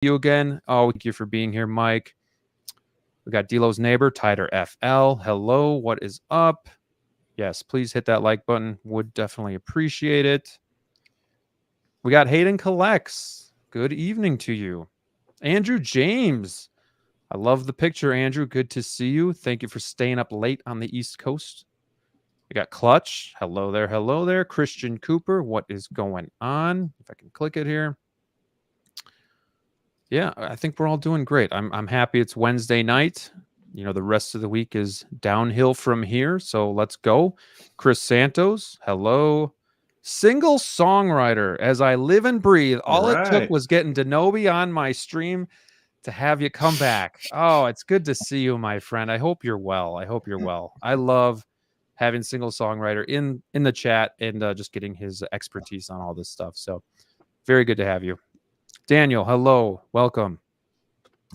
you again. Oh, thank you for being here, Mike. We got Delo's neighbor, Tider FL. Hello, what is up? Yes, please hit that like button. Would definitely appreciate it. We got Hayden Collects. Good evening to you. Andrew James. I love the picture, Andrew. Good to see you. Thank you for staying up late on the East Coast. We got Clutch. Hello there. Hello there. Christian Cooper. What is going on? If I can click it here. Yeah, I think we're all doing great. I'm happy it's Wednesday night. You know, the rest of the week is downhill from here. So let's go. Chris Santos. Hello. Single songwriter. As I live and breathe. All it took was getting Danoby on my stream to have you come back. Oh, it's good to see you, my friend. I hope you're well. I love having single songwriter in the chat and just getting his expertise on all this stuff. So very good to have you. Daniel, hello. Welcome.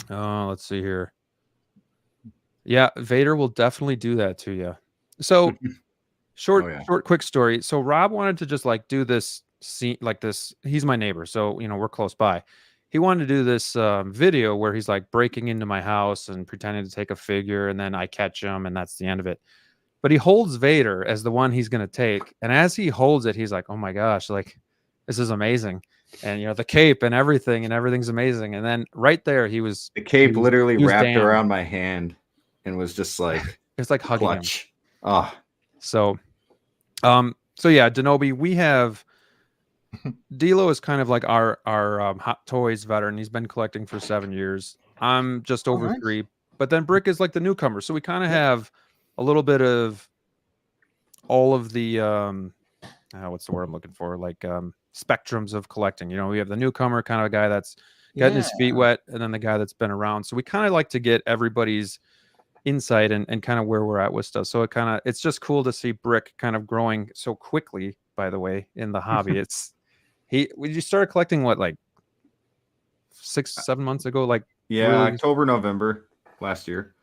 Let's see here. Yeah, Vader will definitely do that to you. So short, quick story. So Rob wanted to just like do this scene like this. He's my neighbor, so you know we're close by. He wanted to do this video where he's like breaking into my house and pretending to take a figure, and then I catch him, and that's the end of it. But he holds Vader as the one he's going to take, and as he holds it, he's like, "Oh my gosh, like this is amazing." And you know the cape and everything's amazing. And then right there, the cape literally wrapped around my hand and was just like it's like hugging clutch. him. Oh, so yeah, Danoby, we have DLO is kind of like our Hot Toys veteran. He's been collecting for 7 years. I'm just over 3, but then Brick is like the newcomer. So we kind of have a little bit of all of the what's the word I'm looking for? Like spectrums of collecting. You know, we have the newcomer kind of a guy that's getting his feet wet, and then the guy that's been around. So we kind of like to get everybody's insight and kind of where we're at with stuff. So it's just cool to see Brick kind of growing so quickly, by the way, in the hobby. You started collecting what, like 6-7 months ago? Like really? October, November last year.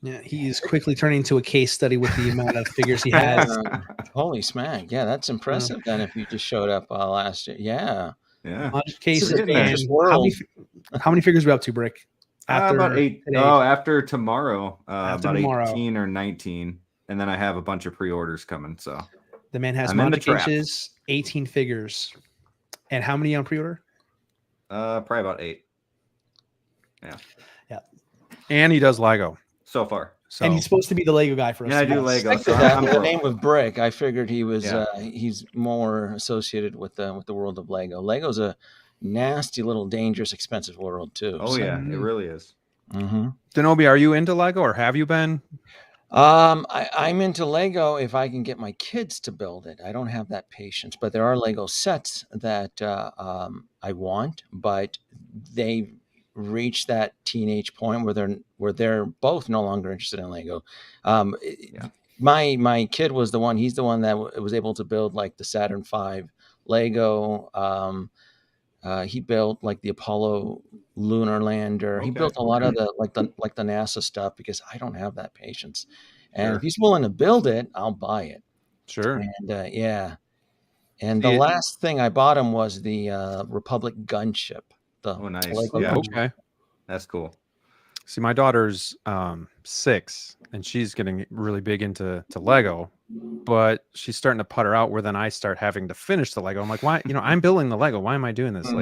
Yeah, he's quickly turning into a case study with the amount of figures he has. Holy smack! Yeah, that's impressive. Then if you just showed up last year, yeah. Cases. How many figures are we up to, Brick? About 8. After tomorrow, about 18 or 19, and then I have a bunch of pre-orders coming. So the man has Magic Cases, 18 figures, and how many on pre-order? Probably about 8. Yeah. And he does Lego so far. And he's supposed to be the Lego guy for us. Yeah, I do Lego. So I'm the name of Brick. I figured he was. He's more associated with the world of Lego. Lego's a nasty little dangerous expensive world too. Oh yeah, it really is. Danoby, are you into Lego or have you been? I'm into Lego if I can get my kids to build it. I don't have that patience, but there are Lego sets that I want, but they reach that teenage point where they're both no longer interested in Lego. My kid was the one. He's the one that was able to build like the Saturn V Lego. He built like the Apollo lunar lander. He built a lot of the NASA stuff because I don't have that patience. And if he's willing to build it, I'll buy it. Sure. And And the last thing I bought him was the Republic gunship. Nice. Okay. That's cool. See, my daughter's 6, and she's getting really big into Lego, but she's starting to putter out where then I start having to finish the Lego. I'm like, why? You know, I'm building the Lego. Why am I doing this?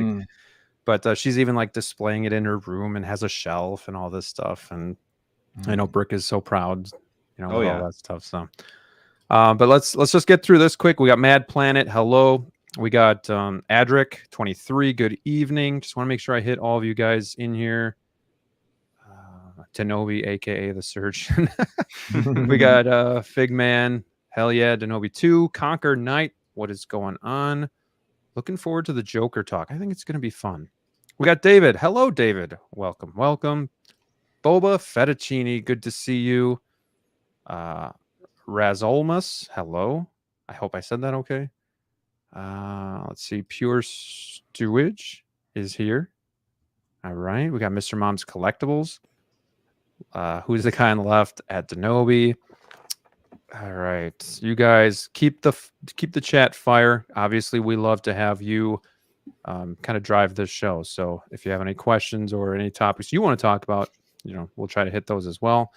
But she's even like displaying it in her room and has a shelf and all this stuff. And I know Brick is so proud, you know, all that stuff. So, but let's just get through this quick. We got Mad Planet. Hello. We got Adric 23. Good evening. Just want to make sure I hit all of you guys in here. Danoby, aka the Surgeon. We got Figman. Hell yeah, Danoby 2. Conquer Knight. What is going on? Looking forward to the Joker talk. I think it's going to be fun. We got David. Hello, David. Welcome. Boba Fettuccine. Good to see you. Razolmus. Hello. I hope I said that okay. Let's see. Pure Stewage is here. All right. We got Mr. Mom's Collectibles. Who's the guy on the left? At Danoby. All right, you guys keep the chat fire. Obviously, we love to have you kind of drive this show. So if you have any questions or any topics you want to talk about, we'll try to hit those as well.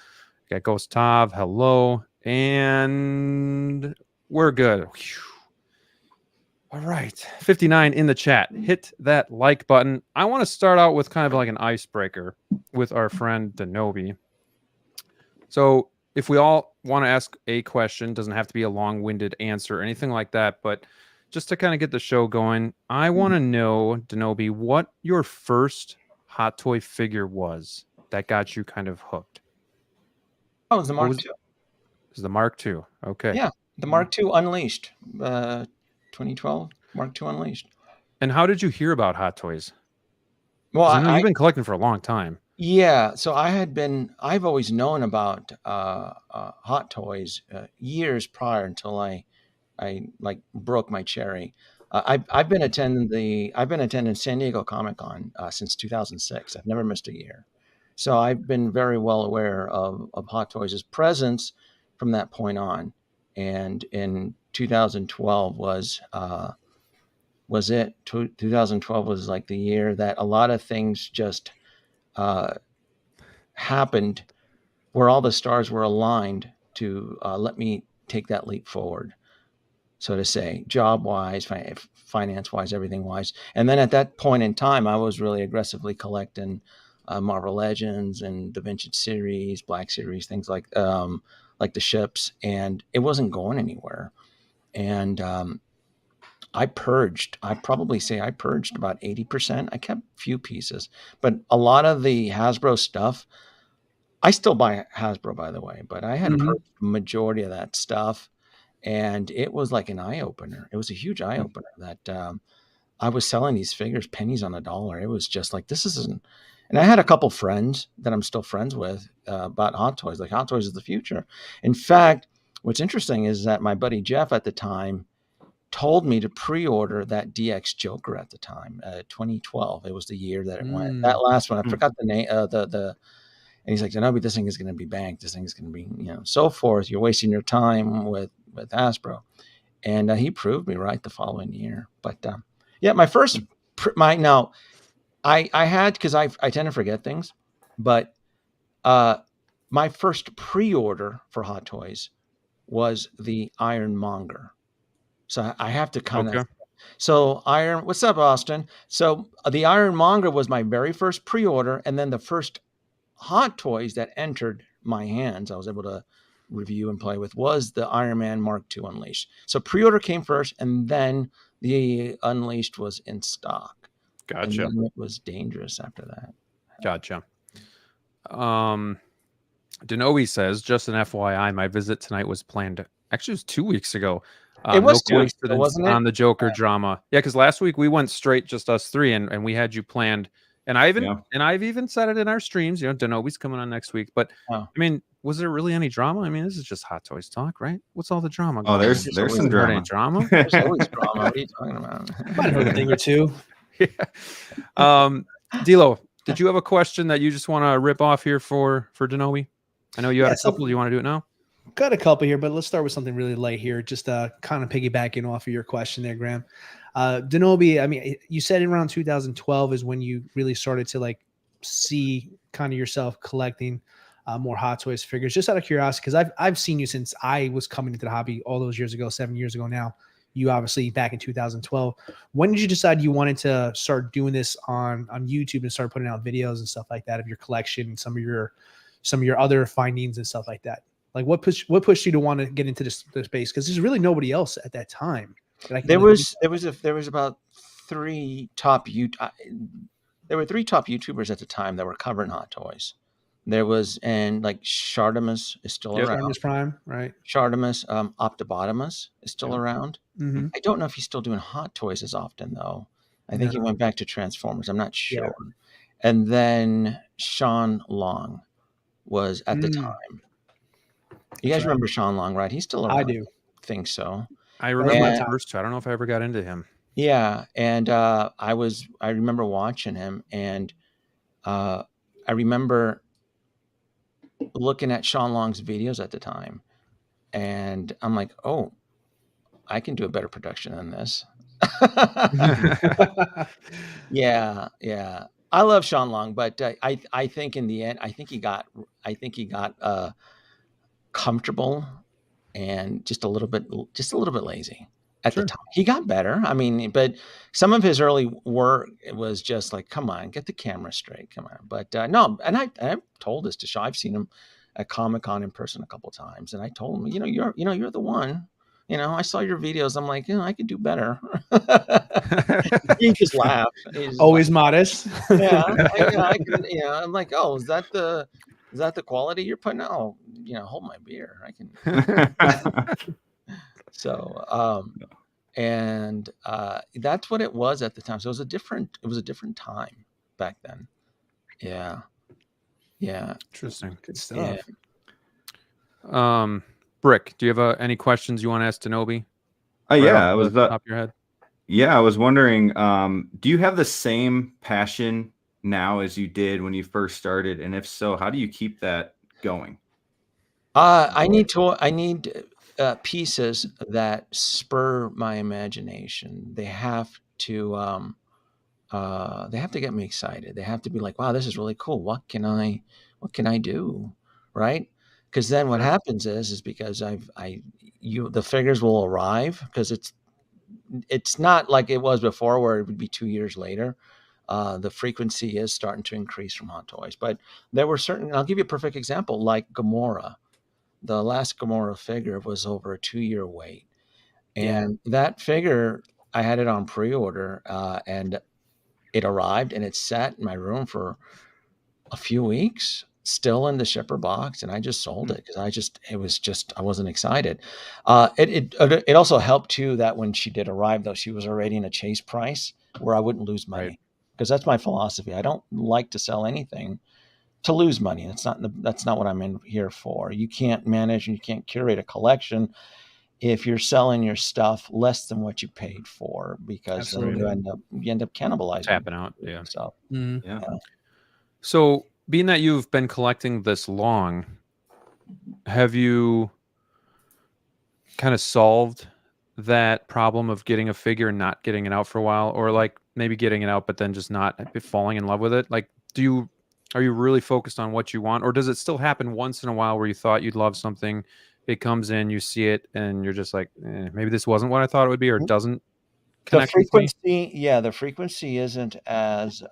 Got Ghost Tav, hello, and we're good. Whew. All right, 59 in the chat. Hit that like button. I want to start out with kind of like an icebreaker with our friend Danoby. So if we all want to ask a question, doesn't have to be a long-winded answer or anything like that, but just to kind of get the show going, I want to know, Danoby, what your first Hot Toy figure was that got you kind of hooked. Oh, it was the Mark II. It was the Mark II. Okay. Yeah, the Mark II Unleashed, 2012 Mark II Unleashed. And how did you hear about Hot Toys? Well, I know you've been collecting for a long time. Yeah, so I've always known about Hot Toys years prior until I like broke my cherry. I've been attending San Diego Comic-Con since 2006. I've never missed a year. So I've been very well aware of Hot Toys' presence from that point on. And in 2012 was it. 2012 was like the year that a lot of things just happened, where all the stars were aligned to let me take that leap forward, so to say, job-wise, finance-wise, everything-wise. And then at that point in time, I was really aggressively collecting Marvel Legends and the Vintage series, Black series, things like the ships, and it wasn't going anywhere. And I purged. I'd probably say I purged about 80%. I kept a few pieces, but a lot of the Hasbro stuff, I still buy Hasbro, by the way, but I had purged the majority of that stuff. And it was like an eye opener. It was a huge eye opener that I was selling these figures pennies on the dollar. It was just like, this isn't. And I had a couple friends that I'm still friends with about Hot Toys. Like, Hot Toys is the future. In fact, what's interesting is that my buddy Jeff at the time told me to pre-order that DX Joker at the time, 2012. It was the year that it went. That last one, I forgot the name. And he's like, Danoby, this thing is going to be banked. This thing is going to be, so forth. You're wasting your time with Hasbro. And he proved me right the following year. But yeah, my first, I had, because I tend to forget things, but my first pre-order for Hot Toys was the Ironmonger. So I have to kind of. So what's up, Austin? So the Ironmonger was my very first pre-order, and then the first Hot Toys that entered my hands, I was able to review and play with, was the Iron Man Mark II Unleashed. So pre-order came first, and then the Unleashed was in stock. Gotcha. And then it was dangerous after that. Gotcha. Danoby says, just an FYI, my visit tonight was planned. Actually, it was 2 weeks ago. It was no coincidence, wasn't it? On the Joker drama. Yeah, because last week we went straight just us three, and we had you planned. And I've even said it in our streams. Danoby's coming on next week. But I mean, was there really any drama? I mean, this is just Hot Toys talk, right? What's all the drama? Oh, there's some drama. Drama. There's always drama. What are you talking about? Might have heard a thing or two. Yeah. DLO, did you have a question that you just want to rip off here for Danoby? I know you had a couple. Do you want to do it now? Got a couple here, but let's start with something really light here. Just kind of piggybacking off of your question there, Graham. Danoby, I mean, you said around 2012 is when you really started to like see kind of yourself collecting more Hot Toys figures. Just out of curiosity, because I've seen you since I was coming into the hobby all those years ago, 7 years ago now. You obviously back in 2012. When did you decide you wanted to start doing this on YouTube and start putting out videos and stuff like that of your collection and some of your other findings and stuff like that? Like what pushed you to want to get into this space? Because there's really nobody else at that time. There was about three top YouTubers at the time that were covering Hot Toys. There was, and like Artemis is still around. Artemis Prime, right? Artemis, Optibotimus is still around. Mm-hmm. I don't know if he's still doing Hot Toys as often though. I think he went back to Transformers. I'm not sure. Yeah. And then Sean Long was at the time. You guys remember Sean Long, right? He's still around. I do. Think so. I remember the first two. I don't know if I ever got into him. Yeah, and I remember watching him, and I remember looking at Sean Long's videos at the time, and I'm like, oh, I can do a better production than this. Yeah. I love Sean Long, but I think in the end, I think he got comfortable and just a little bit lazy at the time. He got better. I mean, but some of his early work, it was just like, come on, get the camera straight. Come on. But no, and I've told this to Shaw. I've seen him at Comic-Con in person a couple of times. And I told him, you're the one. I saw your videos. I'm like, I could do better. He just laughed. Always modest. Yeah, I'm like, oh, is that the quality you're putting out? Oh, hold my beer. I can. So, and that's what it was at the time. So it was a different time back then. Yeah. Interesting. Good stuff. Yeah. Brick, do you have any questions you want to ask Danoby? Yeah, I was top of your head. Yeah, I was wondering, do you have the same passion now as you did when you first started? And if so, how do you keep that going? I need pieces that spur my imagination. They have to get me excited. They have to be like, wow, this is really cool. What can I do? Right? Because then what happens is because the figures will arrive, because it's not like it was before where it would be 2 years later. The frequency is starting to increase from Hot Toys, but there were I'll give you a perfect example, like Gamora. The last Gamora figure was over a 2-year wait. And that figure, I had it on pre-order, and it arrived and it sat in my room for a few weeks, still in the shipper box, and I just sold it because I wasn't excited. It also helped too that when she did arrive, though, she was already in a chase price where I wouldn't lose money, because that's my philosophy. I don't like to sell anything to lose money. That's not what I'm in here for. You can't manage and you can't curate a collection if you're selling your stuff less than what you paid for, because then you end up cannibalizing, tapping out. Yeah. So So, being that you've been collecting this long, have you kind of solved that problem of getting a figure and not getting it out for a while, or like maybe getting it out but then just not falling in love with it? Like, are you really focused on what you want, or does it still happen once in a while where you thought you'd love something, it comes in, you see it, and you're just like, maybe this wasn't what I thought it would be, or it doesn't connect with me? The frequency isn't as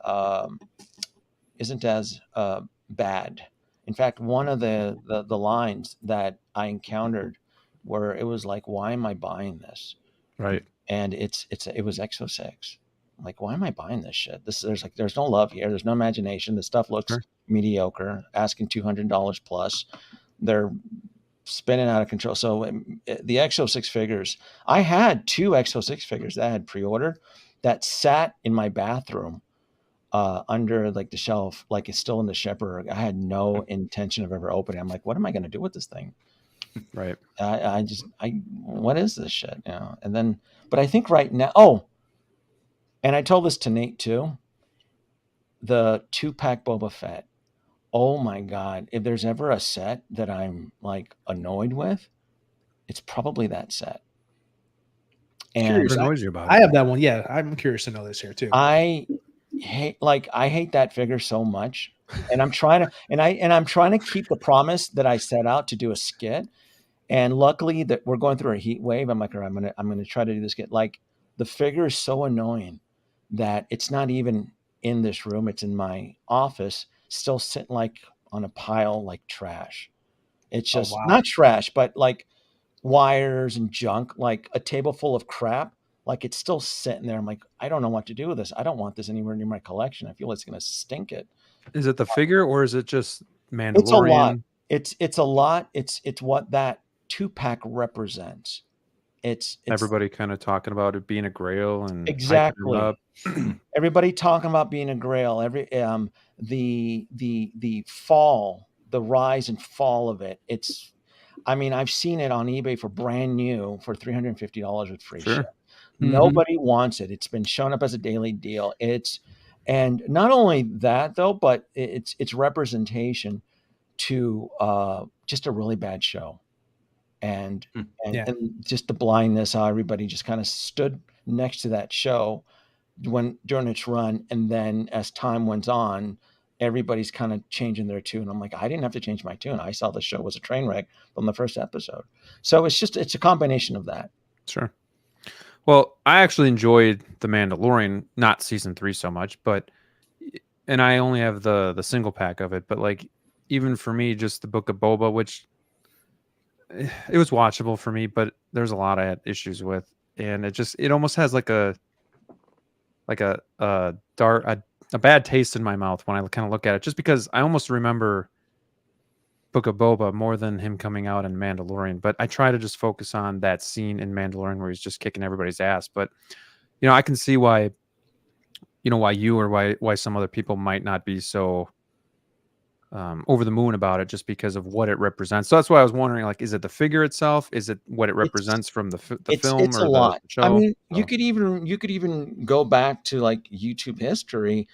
bad. In fact, one of the lines that I encountered where it was like, why am I buying this? Right. And it was X06. I'm like, why am I buying this shit? There's no love here. There's no imagination. The stuff looks mediocre, asking $200 plus. They're spinning out of control. So the X06 figures, I had 2 X06 figures that I had pre-ordered that sat in my bathroom under like the shelf, like it's still in the shipper. I had no intention of ever opening. I'm like, what am I going to do with this thing? Right. What is this shit? And then, but I think right now, and I told this to Nate too, the 2-pack Boba Fett. Oh my God. If there's ever a set that I'm like annoyed with, it's probably that set. And curious, I have that one. Yeah. I'm curious to know this here too. I hate that figure so much, and I'm trying to keep the promise that I set out to do a skit. And luckily that we're going through a heat wave. I'm like, all right, I'm gonna try to do this skit. Like, the figure is so annoying that it's not even in this room. It's in my office, still sitting like on a pile like trash. It's just not trash, but like wires and junk, like a table full of crap. Like, it's still sitting there. I'm like, I don't know what to do with this. I don't want this anywhere near my collection. I feel it's going to stink it. Is it the figure, or is it just Mandalorian? It's a lot. It's a lot. It's what that 2-pack represents. It's everybody kind of talking about it being a Grail, and exactly everybody talking about being a Grail. The fall, the rise and fall of it. I've seen it on eBay for brand new for $350 with free ship. Nobody wants it. It's been shown up as a daily deal. And not only that though, but it's representation to just a really bad show. And just the blindness, how everybody just kind of stood next to that show during its run, and then as time went on, everybody's kind of changing their tune. I'm like, I didn't have to change my tune. I saw the show was a train wreck from the first episode. So it's a combination of that. Sure. Well, I actually enjoyed The Mandalorian, not season 3 so much, and I only have the single pack of it, but like even for me, just the Book of Boba, which it was watchable for me, but there's a lot I had issues with, and it almost has like a bad taste in my mouth when I kind of look at it, just because I almost remember Book of Boba more than him coming out in Mandalorian. But I try to just focus on that scene in Mandalorian where he's just kicking everybody's ass. But I can see why you or why some other people might not be so over the moon about it, just because of what it represents. So that's why I was wondering, like, is it the figure itself? Is it what it represents from the film It's or a lot. the show? I mean, you could even go back to like YouTube history,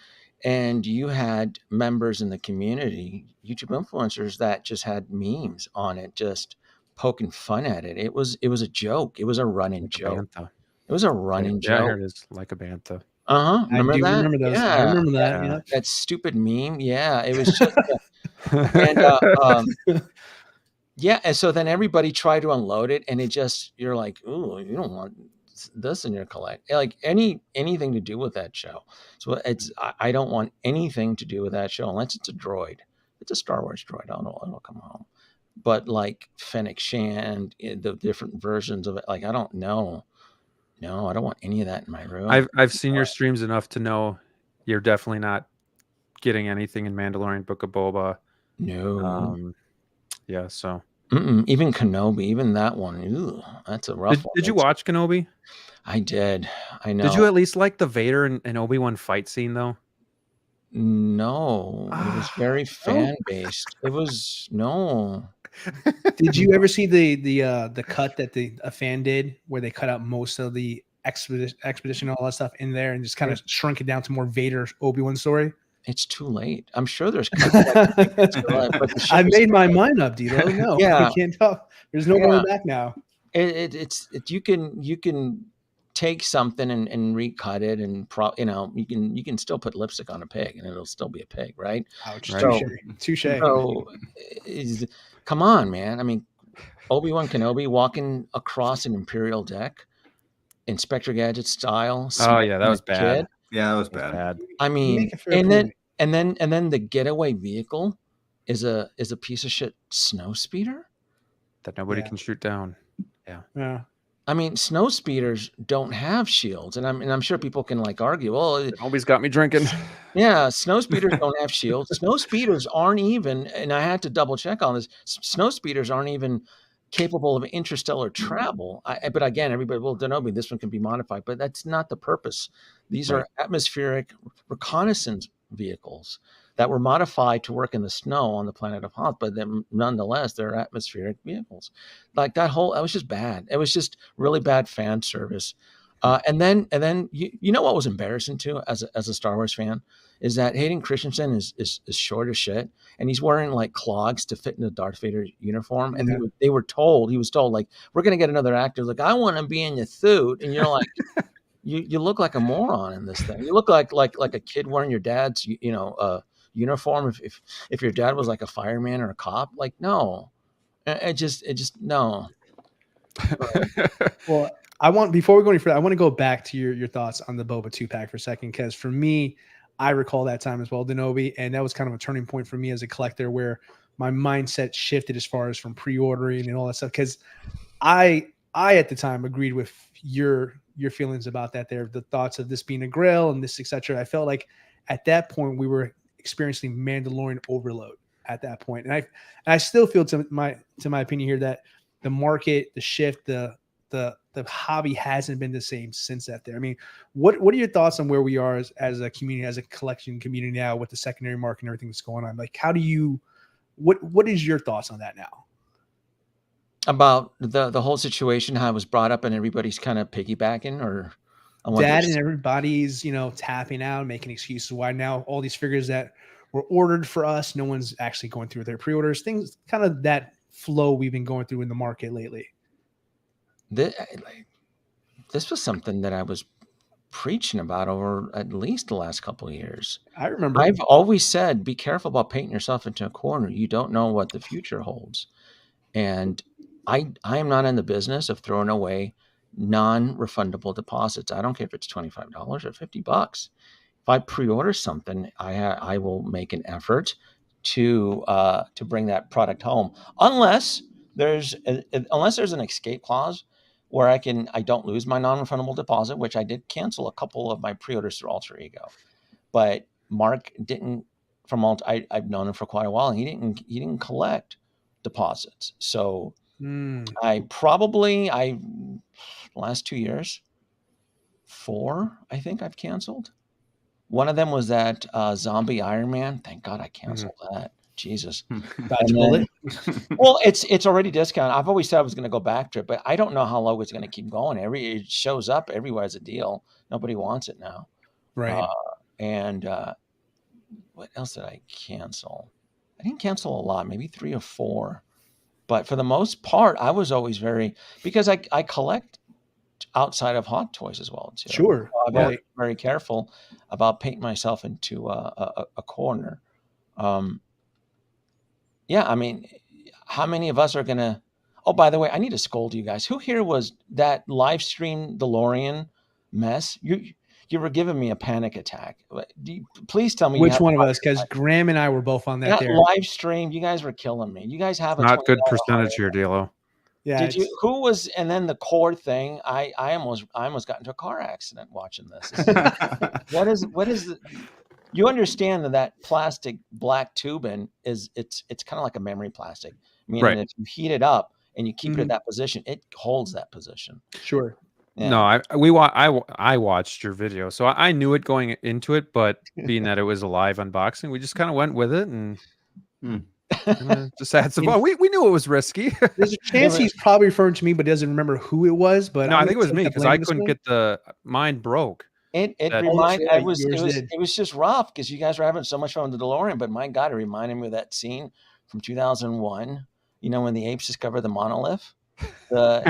and you had members in the community, YouTube influencers, that just had memes on it, just poking fun at it. It was a joke. It was a running joke. Bantha. It was a running Yeah, joke. here it is, like a bantha. Remember I do that? remember those. Yeah. I remember that. Yeah. Yeah. That stupid meme. Yeah, it was just. And yeah, and so then everybody tried to unload it, and you're like, ooh, you don't want this in your collect, like anything to do with that show. So I don't want anything to do with that show unless it's a droid. It's a Star Wars droid. It'll come home. But like Fennec Shand, the different versions of it, like I don't know. No, I don't want any of that in my room. I've seen your streams enough to know you're definitely not getting anything in Mandalorian, Book of Boba. No. Yeah, so even Kenobi, even that one. Ew, that's a rough one. Did you watch Kenobi? I did. I know. Did you at least like the Vader and Obi-Wan fight scene though? No, it was very fan based. It was no. Did you ever see the cut that a fan did, where they cut out most of the expedition and all that stuff in there, and just kind of shrunk it down to more Vader Obi-Wan story? It's too late. I'm sure there's. But I made my mind up, DLO. No, Yeah. we can't talk. There's no going back now. You can take something and recut it, and you can still put lipstick on a pig and it'll still be a pig, right? Ouch. Right. Touche. So, come on, man. I mean, Obi-Wan Kenobi walking across an Imperial deck, Inspector Gadget style. Oh yeah, that was bad. Kid. Yeah, that was bad. I mean, and then the getaway vehicle is a piece of shit snow speeder That nobody can shoot down. Yeah. I mean, snow speeders don't have shields, and I'm sure people can like argue. Well, Nobody's got me drinking. yeah, snow speeders don't have shields. Snow speeders aren't even, and I had to double check on this. Snow speeders aren't even capable of interstellar travel. But again, everybody, well, Danoby, this one can be modified, but that's not the purpose. These are atmospheric reconnaissance vehicles that were modified to work in the snow on the planet of Hoth, but then nonetheless, they're atmospheric vehicles. Like that was just bad. It was just really bad fan service. And then you know what was embarrassing too, as a Star Wars fan, is that Hayden Christensen is short as shit, and he's wearing like clogs to fit in the Darth Vader uniform. And he was told like, we're gonna get another actor. Like, I want to be in your suit, and you're like, you look like a moron in this thing. You look like a kid wearing your dad's uniform. If your dad was like a fireman or a cop, like no, it just no. Well, before we go any further, I want to go back to your thoughts on the Boba 2-pack for a second, because for me, I recall that time as well, Danoby, and that was kind of a turning point for me as a collector, where my mindset shifted as far as from pre-ordering and all that stuff. Because I at the time agreed with your feelings about that. There, the thoughts of this being a Grail and this, etc. I felt like at that point we were experiencing Mandalorian overload at that point, and I still feel, to my opinion here, that the market, the shift, the hobby hasn't been the same since that. There, I mean, what are your thoughts on where we are as a community, as a collection community now, with the secondary market and everything that's going on? Like, how do you, what is your thoughts on that now? About the whole situation, how it was brought up, and everybody's kind of piggybacking, or that, and everybody's tapping out, making excuses why now all these figures that were ordered for us, no one's actually going through their pre-orders. Things, kind of that flow we've been going through in the market lately. this was something that I was preaching about over at least the last couple of years. I remember. I've always said, be careful about painting yourself into a corner. You don't know what the future holds. And I am not in the business of throwing away non-refundable deposits. I don't care if it's $25 or $50. If I pre-order something, I will make an effort to bring that product home, unless there's an escape clause where I don't lose my non-refundable deposit, which I did cancel a couple of my pre-orders through Alter Ego, but Mark didn't. I've known him for quite a while, and he didn't collect deposits. So last 2 years, 4 I think I've canceled. One of them was that zombie Iron Man. Thank God I canceled that. Jesus. Well, it's already discounted. I've always said I was going to go back to it, but I don't know how low it's going to keep going. It shows up everywhere as a deal. Nobody wants it now. Right. What else did I cancel? I didn't cancel a lot, maybe 3 or 4. But for the most part, I was always because I collect outside of Hot Toys as well too. Sure. So I've been very careful about painting myself into a corner. I mean, how many of us are gonna? Oh, by the way, I need to scold you guys. Who here was that live stream DeLorean mess? You were giving me a panic attack. Please tell me which one of us, because Graham and I were both on that. Live stream. You guys were killing me. You guys have not good percentage here, DLO. Yeah. Did you? Who was? And then the core thing. I almost got into a car accident watching this. What is the? You understand that plastic black tubing it's kind of like a memory plastic. Meaning if you heat it up and you keep it in that position, it holds that position. Sure. Yeah. No, I watched your video, so I knew it going into it, but being that it was a live unboxing, we just kind of went with it and just had some fun. We knew it was risky. There's a chance he's probably referring to me, but doesn't remember who it was. But no, I think it was me because I couldn't get mine broke. It was just rough because you guys were having so much fun with the DeLorean, but my God, it reminded me of that scene from 2001. You know, when the apes discovered the monolith. Well,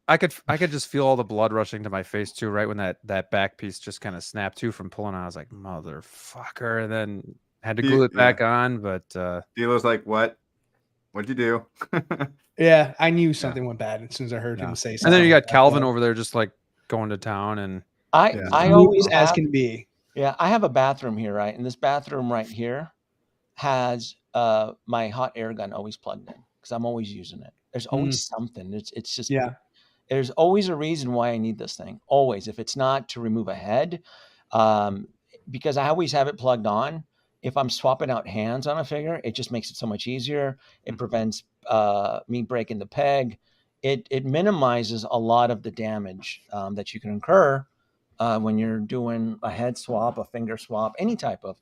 I could just feel all the blood rushing to my face too, right when that back piece just kind of snapped too from pulling on. I was like, motherfucker, and then had to glue it back on. But DLO's like, what'd you do? Yeah, I knew something went bad as soon as I heard him say something. And then you got Calvin over there just like going to town, and I always as can be. Yeah, I have a bathroom here, right? And this bathroom right here has my hot air gun always plugged in because I'm always using it. There's always something. It's just there's always a reason why I need this thing. Always. If it's not to remove a head, because I always have it plugged on. If I'm swapping out hands on a figure, it just makes it so much easier. It prevents me breaking the peg. It minimizes a lot of the damage that you can incur when you're doing a head swap, a finger swap, any type of.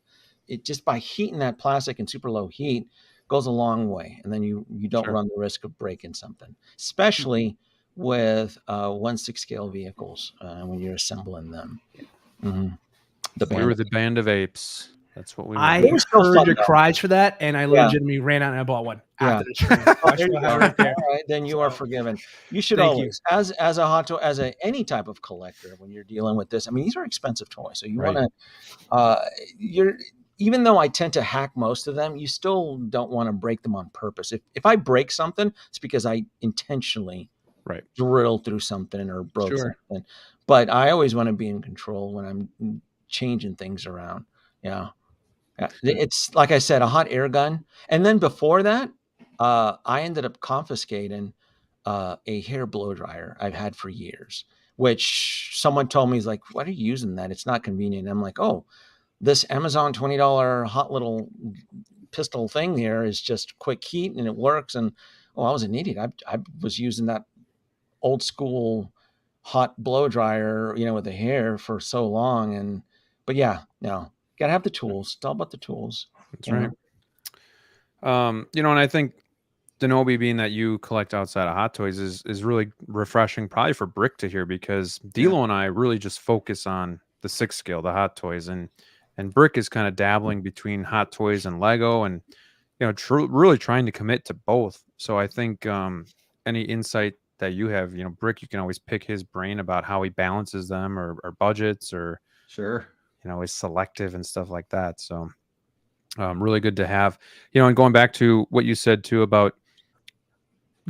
It just by heating that plastic in super low heat goes a long way, and then you don't run the risk of breaking something, especially with 1/6 scale vehicles when you're assembling them. We were the band of apes. That's what we were. I heard your cries for that, and I legitimately ran out and I bought one after the stream. All right, then you are forgiven. You should always, as a hot toy, any type of collector, when you're dealing with this. I mean, these are expensive toys, so you want to. Even though I tend to hack most of them, you still don't want to break them on purpose. If I break something, it's because I intentionally drilled through something or broke something. But I always want to be in control when I'm changing things around. Yeah. It's like I said, a hot air gun. And then before that, I ended up confiscating a hair blow dryer I've had for years, which someone told me is like, why are you using that? It's not convenient. And I'm like, oh, this Amazon $20 hot little pistol thing here is just quick heat and it works. And I was an idiot. I was using that old school hot blow dryer, with the hair for so long. But gotta have the tools. It's all about the tools. That's right. And I think Danoby, being that you collect outside of Hot Toys, is really refreshing, probably for Brick to hear, because DLO and I really just focus on the 6 scale, the Hot Toys, and Brick is kind of dabbling between Hot Toys and Lego, and really trying to commit to both. So I think any insight that you have, Brick, you can always pick his brain about how he balances them or budgets or, Sure. is selective and stuff like that. So really good to have, and going back to what you said too about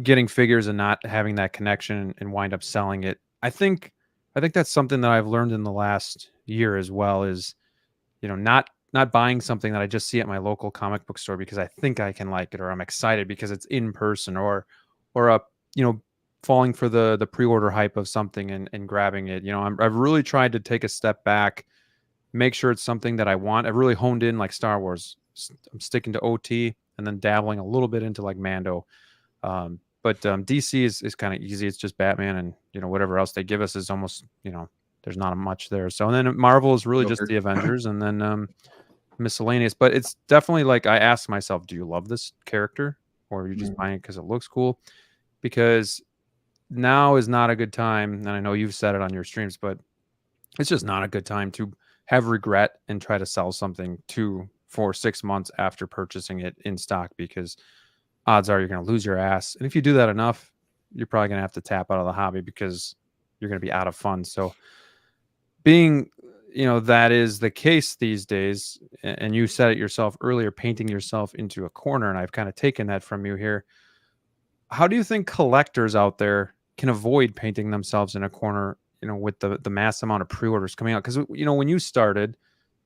getting figures and not having that connection and wind up selling it. I think that's something that I've learned in the last year as well is, not buying something that I just see at my local comic book store because I think I can like it, or I'm excited because it's in person, or falling for the pre-order hype of something and grabbing it. I've really tried to take a step back, make sure it's something that I want. I've really honed in like Star Wars. I'm sticking to OT and then dabbling a little bit into like Mando. But DC is kind of easy. It's just Batman, and whatever else they give us is almost there's not much there. So and then Marvel is really just the Avengers, and then miscellaneous. But it's definitely like I ask myself, do you love this character, or are you just buying it because it looks cool? Because now is not a good time, and I know you've said it on your streams, but it's just not a good time to have regret and try to sell something 2, 4, 6 months after purchasing it in stock, because odds are you're going to lose your ass. And if you do that enough, you're probably going to have to tap out of the hobby because you're going to be out of funds. So being, that is the case these days, and you said it yourself earlier, painting yourself into a corner, and I've kind of taken that from you here. How do you think collectors out there can avoid painting themselves in a corner, with the mass amount of pre-orders coming out? Because, when you started,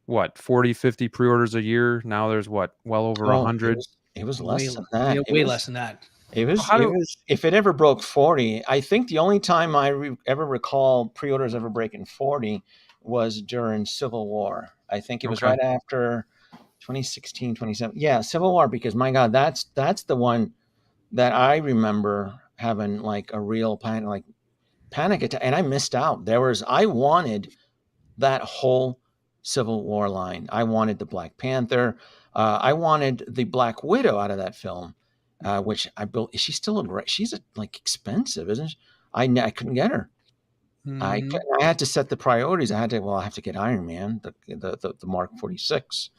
what, 40, 50 pre-orders a year? Now there's what, well over 100? It was less than that. Yeah, way less than that. It was, if it ever broke 40, I think the only time I ever recall pre-orders ever breaking 40 was during Civil War. I think it was right after 2016, 2017. Yeah, Civil War, because my God, that's the one that I remember having like a real panic attack, and I missed out. I wanted that whole Civil War line. I wanted the Black Panther. I wanted the Black Widow out of that film, which I built. Is she still she's expensive, isn't she? I couldn't get her. I had to set the priorities. I have to get Iron Man, the Mark 46.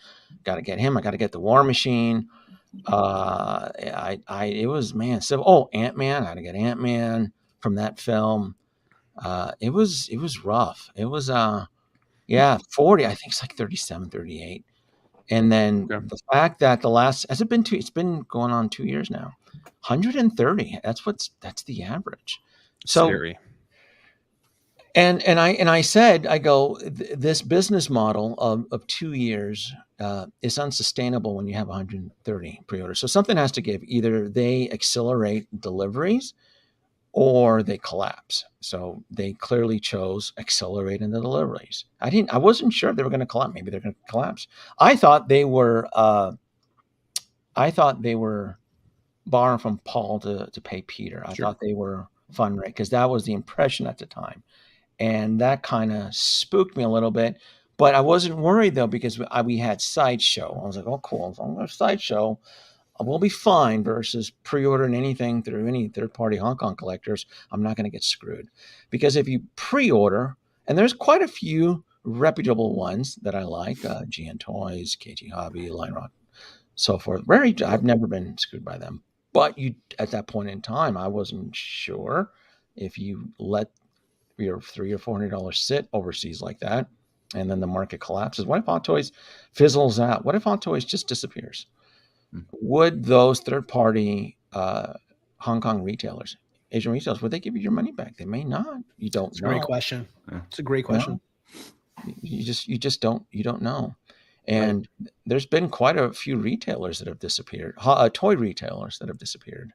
Got to get him. I got to get the War Machine. It was Ant-Man. I had to get Ant-Man from that film. It was rough. It was 40. I think it's like 37, 38. And then the fact that it's been going on 2 years now, 130. That's the average. So Scary. And I said, this business model of 2 years is unsustainable when you have 130 pre-orders. So something has to give. Either they accelerate deliveries or they collapse. So they clearly chose accelerating the deliveries. I wasn't sure they were going to collapse. Maybe they're going to collapse. I thought they were borrowing from Paul to pay Peter. I thought they were fundraising, because that was the impression at the time. And that kind of spooked me a little bit. But I wasn't worried, though, because we had Sideshow. I was like, oh, cool. If I'm going to Sideshow, we'll be fine, versus pre-ordering anything through any third-party Hong Kong collectors. I'm not going to get screwed. Because if you pre-order, and there's quite a few reputable ones that I like, GN Toys, KG Hobby, Line Rock, so forth. I've never been screwed by them. But at that point in time, I wasn't sure if you let your $300 or $400 sit overseas like that, and then the market collapses. What if Hot Toys fizzles out? What if Hot Toys just disappears? Would those third-party Hong Kong retailers, Asian retailers, would they give you your money back? They may not. You don't know. It's a great question. It's a great question. You just don't know. And there's been quite a few retailers that have disappeared, toy retailers that have disappeared.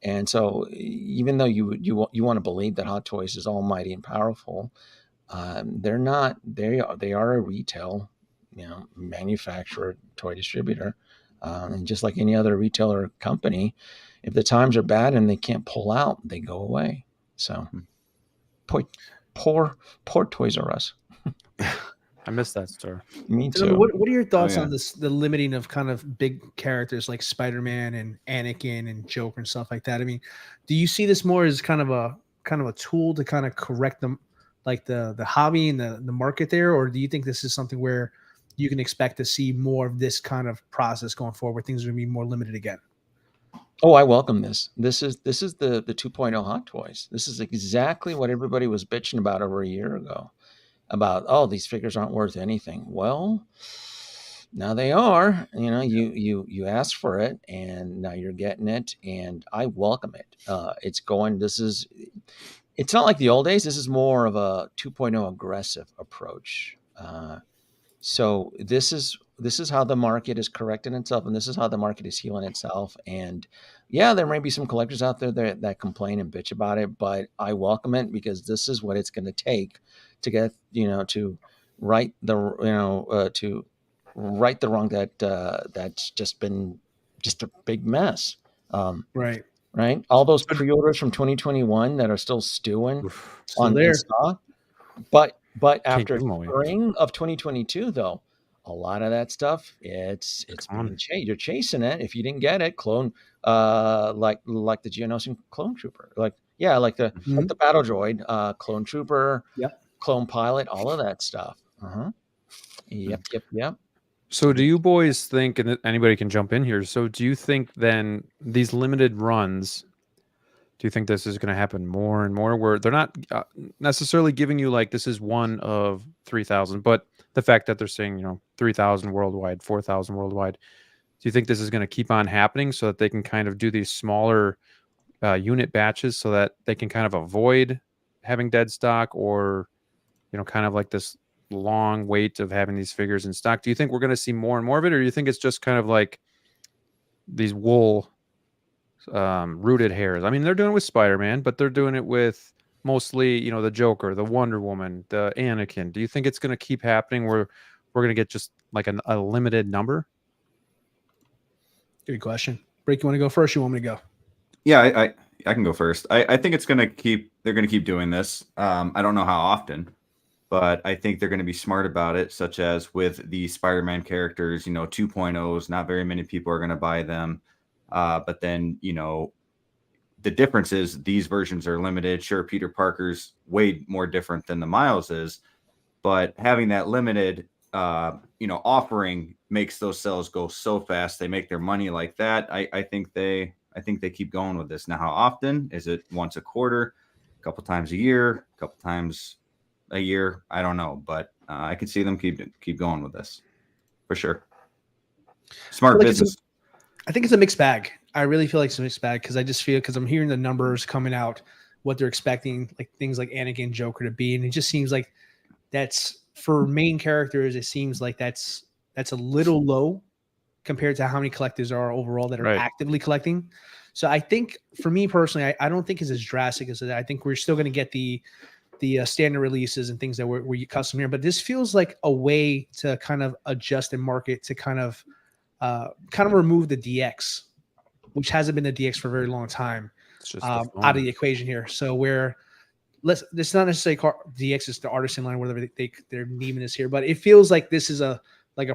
And so, even though you want to believe that Hot Toys is almighty and powerful, they're not. They are a retail, manufacturer, toy distributor, and just like any other retailer or company, if the times are bad and they can't pull out, they go away. So, poor Toys R Us. I missed that store. Me too. What are your thoughts on this? The limiting of kind of big characters like Spiderman and Anakin and Joker and stuff like that. I mean, do you see this more as kind of a tool to kind of correct them, like the hobby and the market there, or do you think this is something where you can expect to see more of this kind of process going forward, where things are going to be more limited again? Oh, I welcome this. This is the 2.0 Hot Toys. This is exactly what everybody was bitching about over a year ago. About, oh, these figures aren't worth anything. Well, now they are. You know, you asked for it, and now you're getting it, and I welcome it. It's going. It's not like the old days. This is more of a 2.0 aggressive approach. So this is how the market is correcting itself, and this is how the market is healing itself. And yeah, there may be some collectors out there that complain and bitch about it, but I welcome it because this is what it's going to take to get to right to right the wrong that's just been just a big mess. Right. Right, all those pre-orders from 2021 that are still stewing Still on there. in stock. But Can't after give 'em away. spring of 2022, though, a lot of that stuff, it's on. being chased. You're chasing it. If you didn't get it, clone, like the Geonosian clone trooper, like the battle droid, clone trooper, Yep. clone pilot, all of that stuff. Yep. So do you boys think, and anybody can jump in here, so do you think then these limited runs, do you think this is going to happen more and more where they're not necessarily giving you like this is one of 3,000, but the fact that they're saying, 3,000 worldwide, 4,000 worldwide, do you think this is going to keep on happening so that they can kind of do these smaller unit batches so that they can kind of avoid having dead stock or, kind of like this long wait of having these figures in stock? Do you think we're going to see more and more of it, or do you think it's just kind of like these wool rooted hairs? I mean, they're doing it with Spider-Man, but they're doing it with mostly, the Joker, the Wonder Woman, the Anakin. Do you think it's going to keep happening where we're going to get just like a limited number? Good question. Break, you want to go first? You want me to go? Yeah, I can go first. I think they're going to keep doing this. I don't know how often, but I think they're going to be smart about it, such as with the Spider-Man characters, 2.0s, not very many people are going to buy them. But then, the difference is these versions are limited. Sure, Peter Parker's way more different than the Miles is, but having that limited, offering makes those sales go so fast. They make their money like that. I think they keep going with this. Now, how often? Is it once a quarter, a couple times a year, a couple times a year? I don't know, but I can see them keep going with this for sure. Smart business. I think it's a mixed bag. I really feel like it's a mixed bag because I just feel, because I'm hearing the numbers coming out, what they're expecting, like things like Anakin, Joker to be, and it just seems like that's for main characters. It seems like that's a little low compared to how many collectors are overall that are actively collecting. So I think for me personally, I don't think it's as drastic as that. I think we're still going to get the standard releases and things that we're custom here, but this feels like a way to kind of adjust and market to kind of remove the DX, which hasn't been the DX for a very long time, out of the equation here. So it's not necessarily DX is the Artisan line, whatever they're naming this here, but it feels like this is a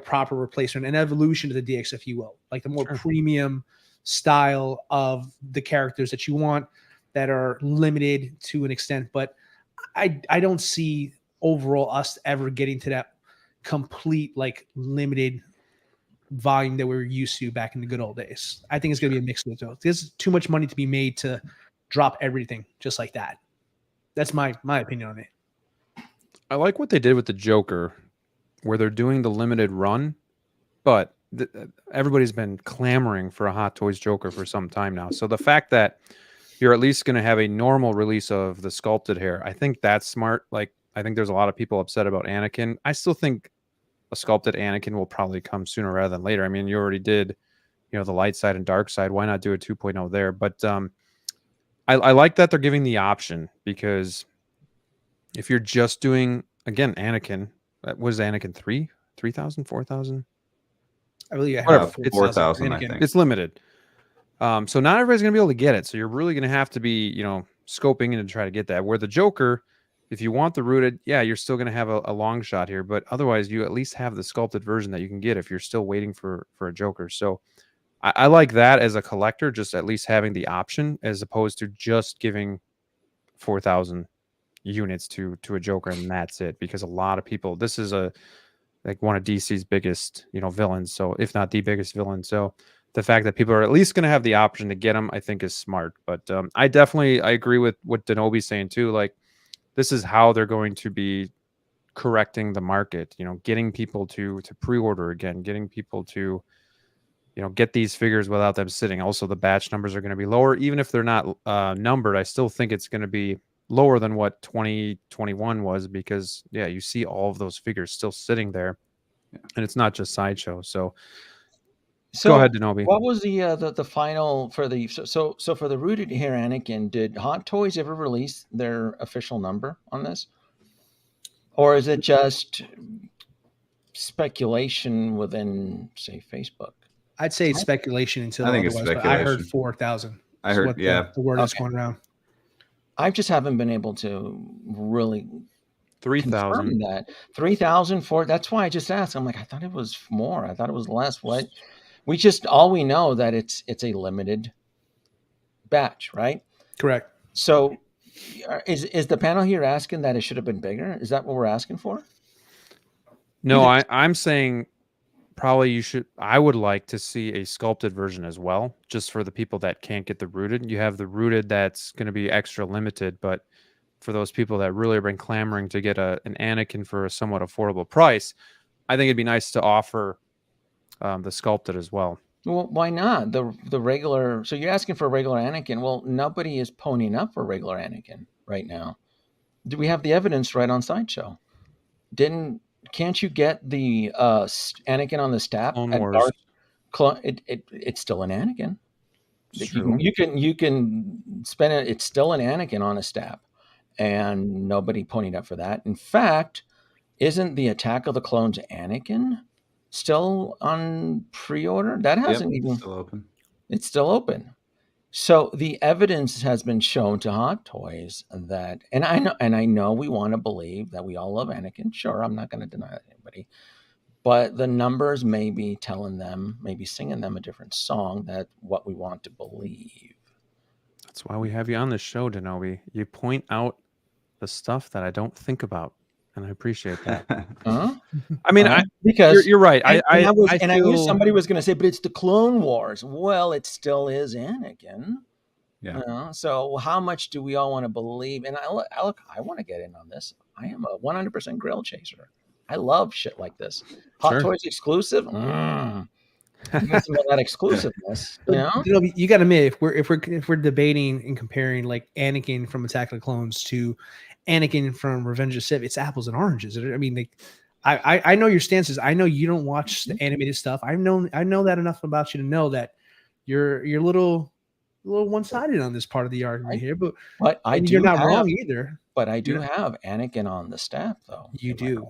proper replacement, an evolution to the DX, if you will, like the more premium style of the characters that you want that are limited to an extent. But I don't see overall us ever getting to that complete like limited volume that we were used to back in the good old days. I think it's going to be a mix of those. There's too much money to be made to drop everything just like that. That's my opinion on it. I like what they did with the Joker, where they're doing the limited run, but everybody's been clamoring for a Hot Toys Joker for some time now. So the fact that you're at least going to have a normal release of the sculpted hair, I think that's smart. Like, I think there's a lot of people upset about Anakin. I still think a sculpted Anakin will probably come sooner rather than later. I mean, you already did, the light side and dark side. Why not do a 2.0 there? But I like that they're giving the option, because if you're just doing, again, Anakin, was Anakin 3,000, 4,000? I believe whatever. It's 4,000. I think it's limited. So not everybody's gonna be able to get it. So you're really gonna have to be, scoping in to try to get that. Where the Joker, if you want the rooted, yeah, you're still gonna have a long shot here, but otherwise you at least have the sculpted version that you can get if you're still waiting for a Joker. So I like that as a collector, just at least having the option, as opposed to just giving 4,000 units to a Joker and that's it. Because a lot of people, this is like one of DC's biggest, villains. So if not the biggest villain, so the fact that people are at least going to have the option to get them, I think is smart. But I agree with what Danoby's saying too. Like, this is how they're going to be correcting the market, getting people to pre-order again, getting people to, get these figures without them sitting. Also, the batch numbers are going to be lower. Even if they're not numbered, I still think it's going to be lower than what 2021 was, because you see all of those figures still sitting there, and it's not just Sideshow. So go ahead, Danoby. What was the final for the for the rooted hair Anakin? Did Hot Toys ever release their official number on this, or is it just speculation within, say, Facebook? I'd say it's speculation until I think it's otherwise. speculation. I heard 4,000. I heard, the word is going around. I just haven't been able to really 3,000. that 3,000 for. That's why I just asked. I'm like, I thought it was more. I thought it was less. What? All we know that it's a limited batch, right? Correct. So is the panel here asking that it should have been bigger? Is that what we're asking for? No, I'm saying probably I would like to see a sculpted version as well, just for the people that can't get the rooted. You have the rooted that's going to be extra limited, but for those people that really have been clamoring to get an Anakin for a somewhat affordable price, I think it'd be nice to offer the sculpted as well. Well, why not the regular? So you're asking for a regular Anakin. Well, nobody is ponying up for a regular Anakin right now. Do we have the evidence right on Sideshow? Can't you get the Anakin on the staff? It's still an Anakin. You can spend it. It's still an Anakin on a staff, and nobody ponied up for that. In fact, isn't the Attack of the Clones Anakin still on pre-order? That hasn't even still open. It's still open. So the evidence has been shown to Hot Toys that, and I know we want to believe that we all love Anakin. Sure, I'm not going to deny that to anybody, but the numbers may be telling them, maybe singing them a different song that what we want to believe. That's why we have you on the show, Danoby. You point out the stuff that I don't think about, and I appreciate that. I mean, because you're right. I knew somebody was going to say, but it's the Clone Wars. Well, it still is Anakin. Yeah. So how much do we all want to believe? And I want to get in on this. I am a 100% Grail chaser. I love shit like this. Hot Toys exclusive. Some of that exclusiveness. You got to admit, if we're debating and comparing like Anakin from Attack of the Clones to Anakin from Revenge of the Sith, it's apples and oranges. I mean, I know your stances. I know you don't watch the animated stuff. I know that enough about you to know that you're a little one-sided on this part of the argument here. But you're not wrong either. But I do have Anakin on the staff, though. You do.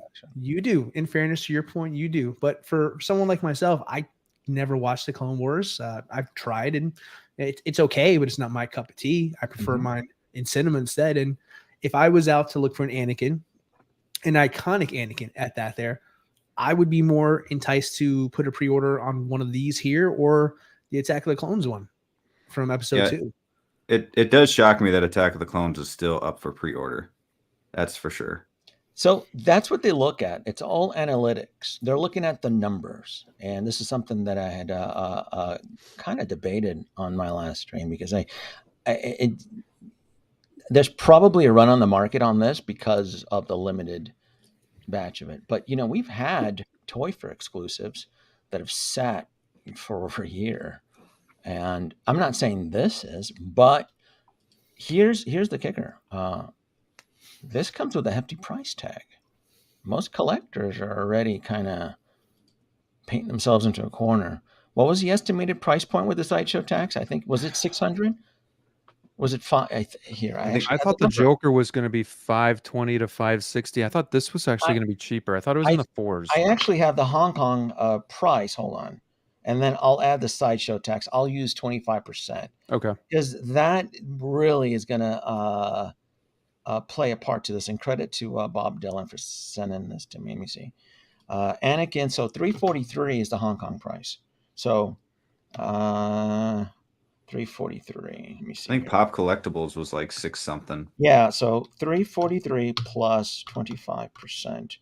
In fairness to your point, you do. But for someone like myself, I never watched the Clone Wars. I've tried, and it's okay, but it's not my cup of tea. I prefer mine in cinema instead. And if I was out to look for an iconic Anakin at that there, I would be more enticed to put a pre-order on one of these here or the Attack of the Clones one from episode 2. It does shock me that Attack of the Clones is still up for pre-order. That's for sure. So that's what they look at. It's all analytics. They're looking at the numbers. And this is something that I had kind of debated on my last stream, because there's probably a run on the market on this because of the limited batch of it. But, we've had Toy Fair exclusives that have sat for over a year. And I'm not saying this is, but here's the kicker. This comes with a hefty price tag. Most collectors are already kind of painting themselves into a corner. What was the estimated price point with the Sideshow tax? I think, was it 600? Was it 5? I thought the Joker was going to be 520 to 560. I thought this was actually going to be cheaper. I thought it was in the 4s. I actually have the Hong Kong price. Hold on. And then I'll add the Sideshow tax. I'll use 25%. Okay. Because that really is going to play a part to this. And credit to Bob Dylan for sending this to me. Let me see. Anakin, so 343 is the Hong Kong price. So 343. Let me see. I think Pop Collectibles was like 6 something. Yeah, so 343 plus 25%.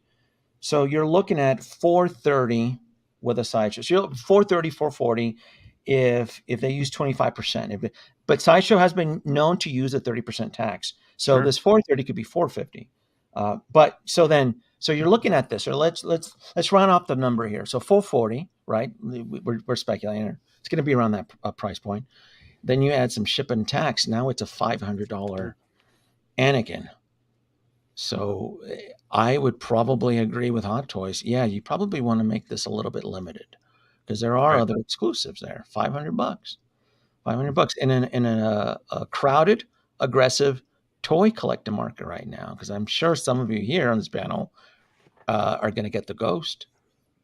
So you're looking at 430 with a Sideshow. So 430, 440. if they use 25%. But Sideshow has been known to use a 30% tax. So Sure. this 430 could be 450. But so you're looking at this, or let's round off the number here. So 440, right? We're speculating. It's going to be around that price point. Then you add some shipping tax. Now it's a $500 Anakin. So I would probably agree with Hot Toys. Yeah, you probably want to make this a little bit limited because there are other exclusives there. $500, $500 in a crowded, aggressive toy collector market right now. Because I'm sure some of you here on this panel are going to get the Ghost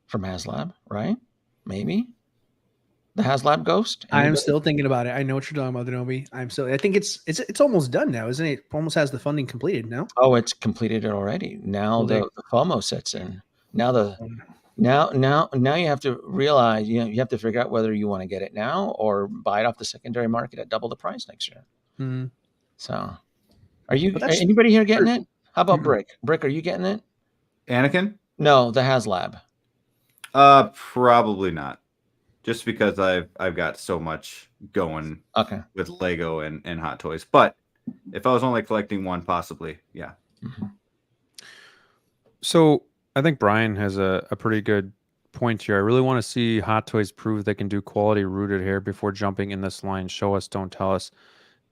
from HasLab, right? Maybe the HasLab Ghost. I'm still thinking about it. I know what you're talking about, Danoby. I think it's almost done now, isn't it? Almost has the funding completed now. Oh, it's completed already. Now the FOMO sets in. Now you have to realize you have to figure out whether you want to get it now or buy it off the secondary market at double the price next year. Mm-hmm. So, anybody here getting it? How about Brick? Brick, are you getting it? Anakin? No, the HasLab. Probably not. Just because I've got so much going with Lego and Hot Toys. But if I was only collecting one, possibly, yeah. Mm-hmm. So I think Brian has a pretty good point here. I really want to see Hot Toys prove they can do quality rooted hair before jumping in this line. Show us, don't tell us.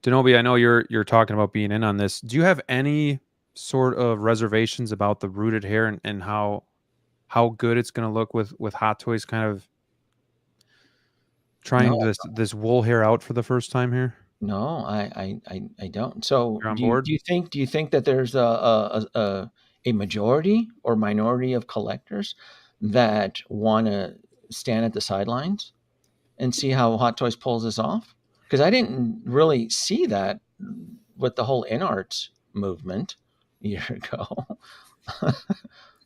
Danoby, I know you're talking about being in on this. Do you have any sort of reservations about the rooted hair and how good it's going to look with Hot Toys kind of trying this wool hair out for the first time here? No, I don't. So do you think that there's a majority or minority of collectors that want to stand at the sidelines and see how Hot Toys pulls this off? Because I didn't really see that with the whole Inart movement a year ago.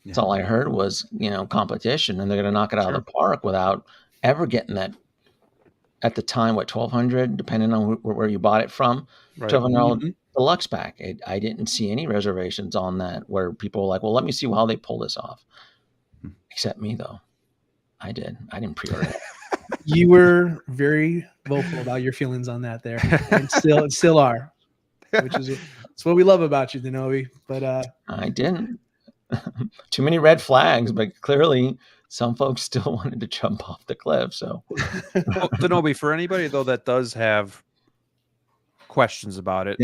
That's all I heard was, competition, and they're going to knock it out of the park without ever getting that. At the time, $1,200, depending on where you bought it from, $1,200 deluxe pack. I didn't see any reservations on that where people were like, well, let me see how they pull this off. Except me, though. I did. I didn't pre-order it. You were very vocal about your feelings on that there, and still are, which is it's what we love about you, Danoby. But I didn't. Too many red flags, but clearly some folks still wanted to jump off the cliff. So, Danoby, for anybody though that does have questions about it,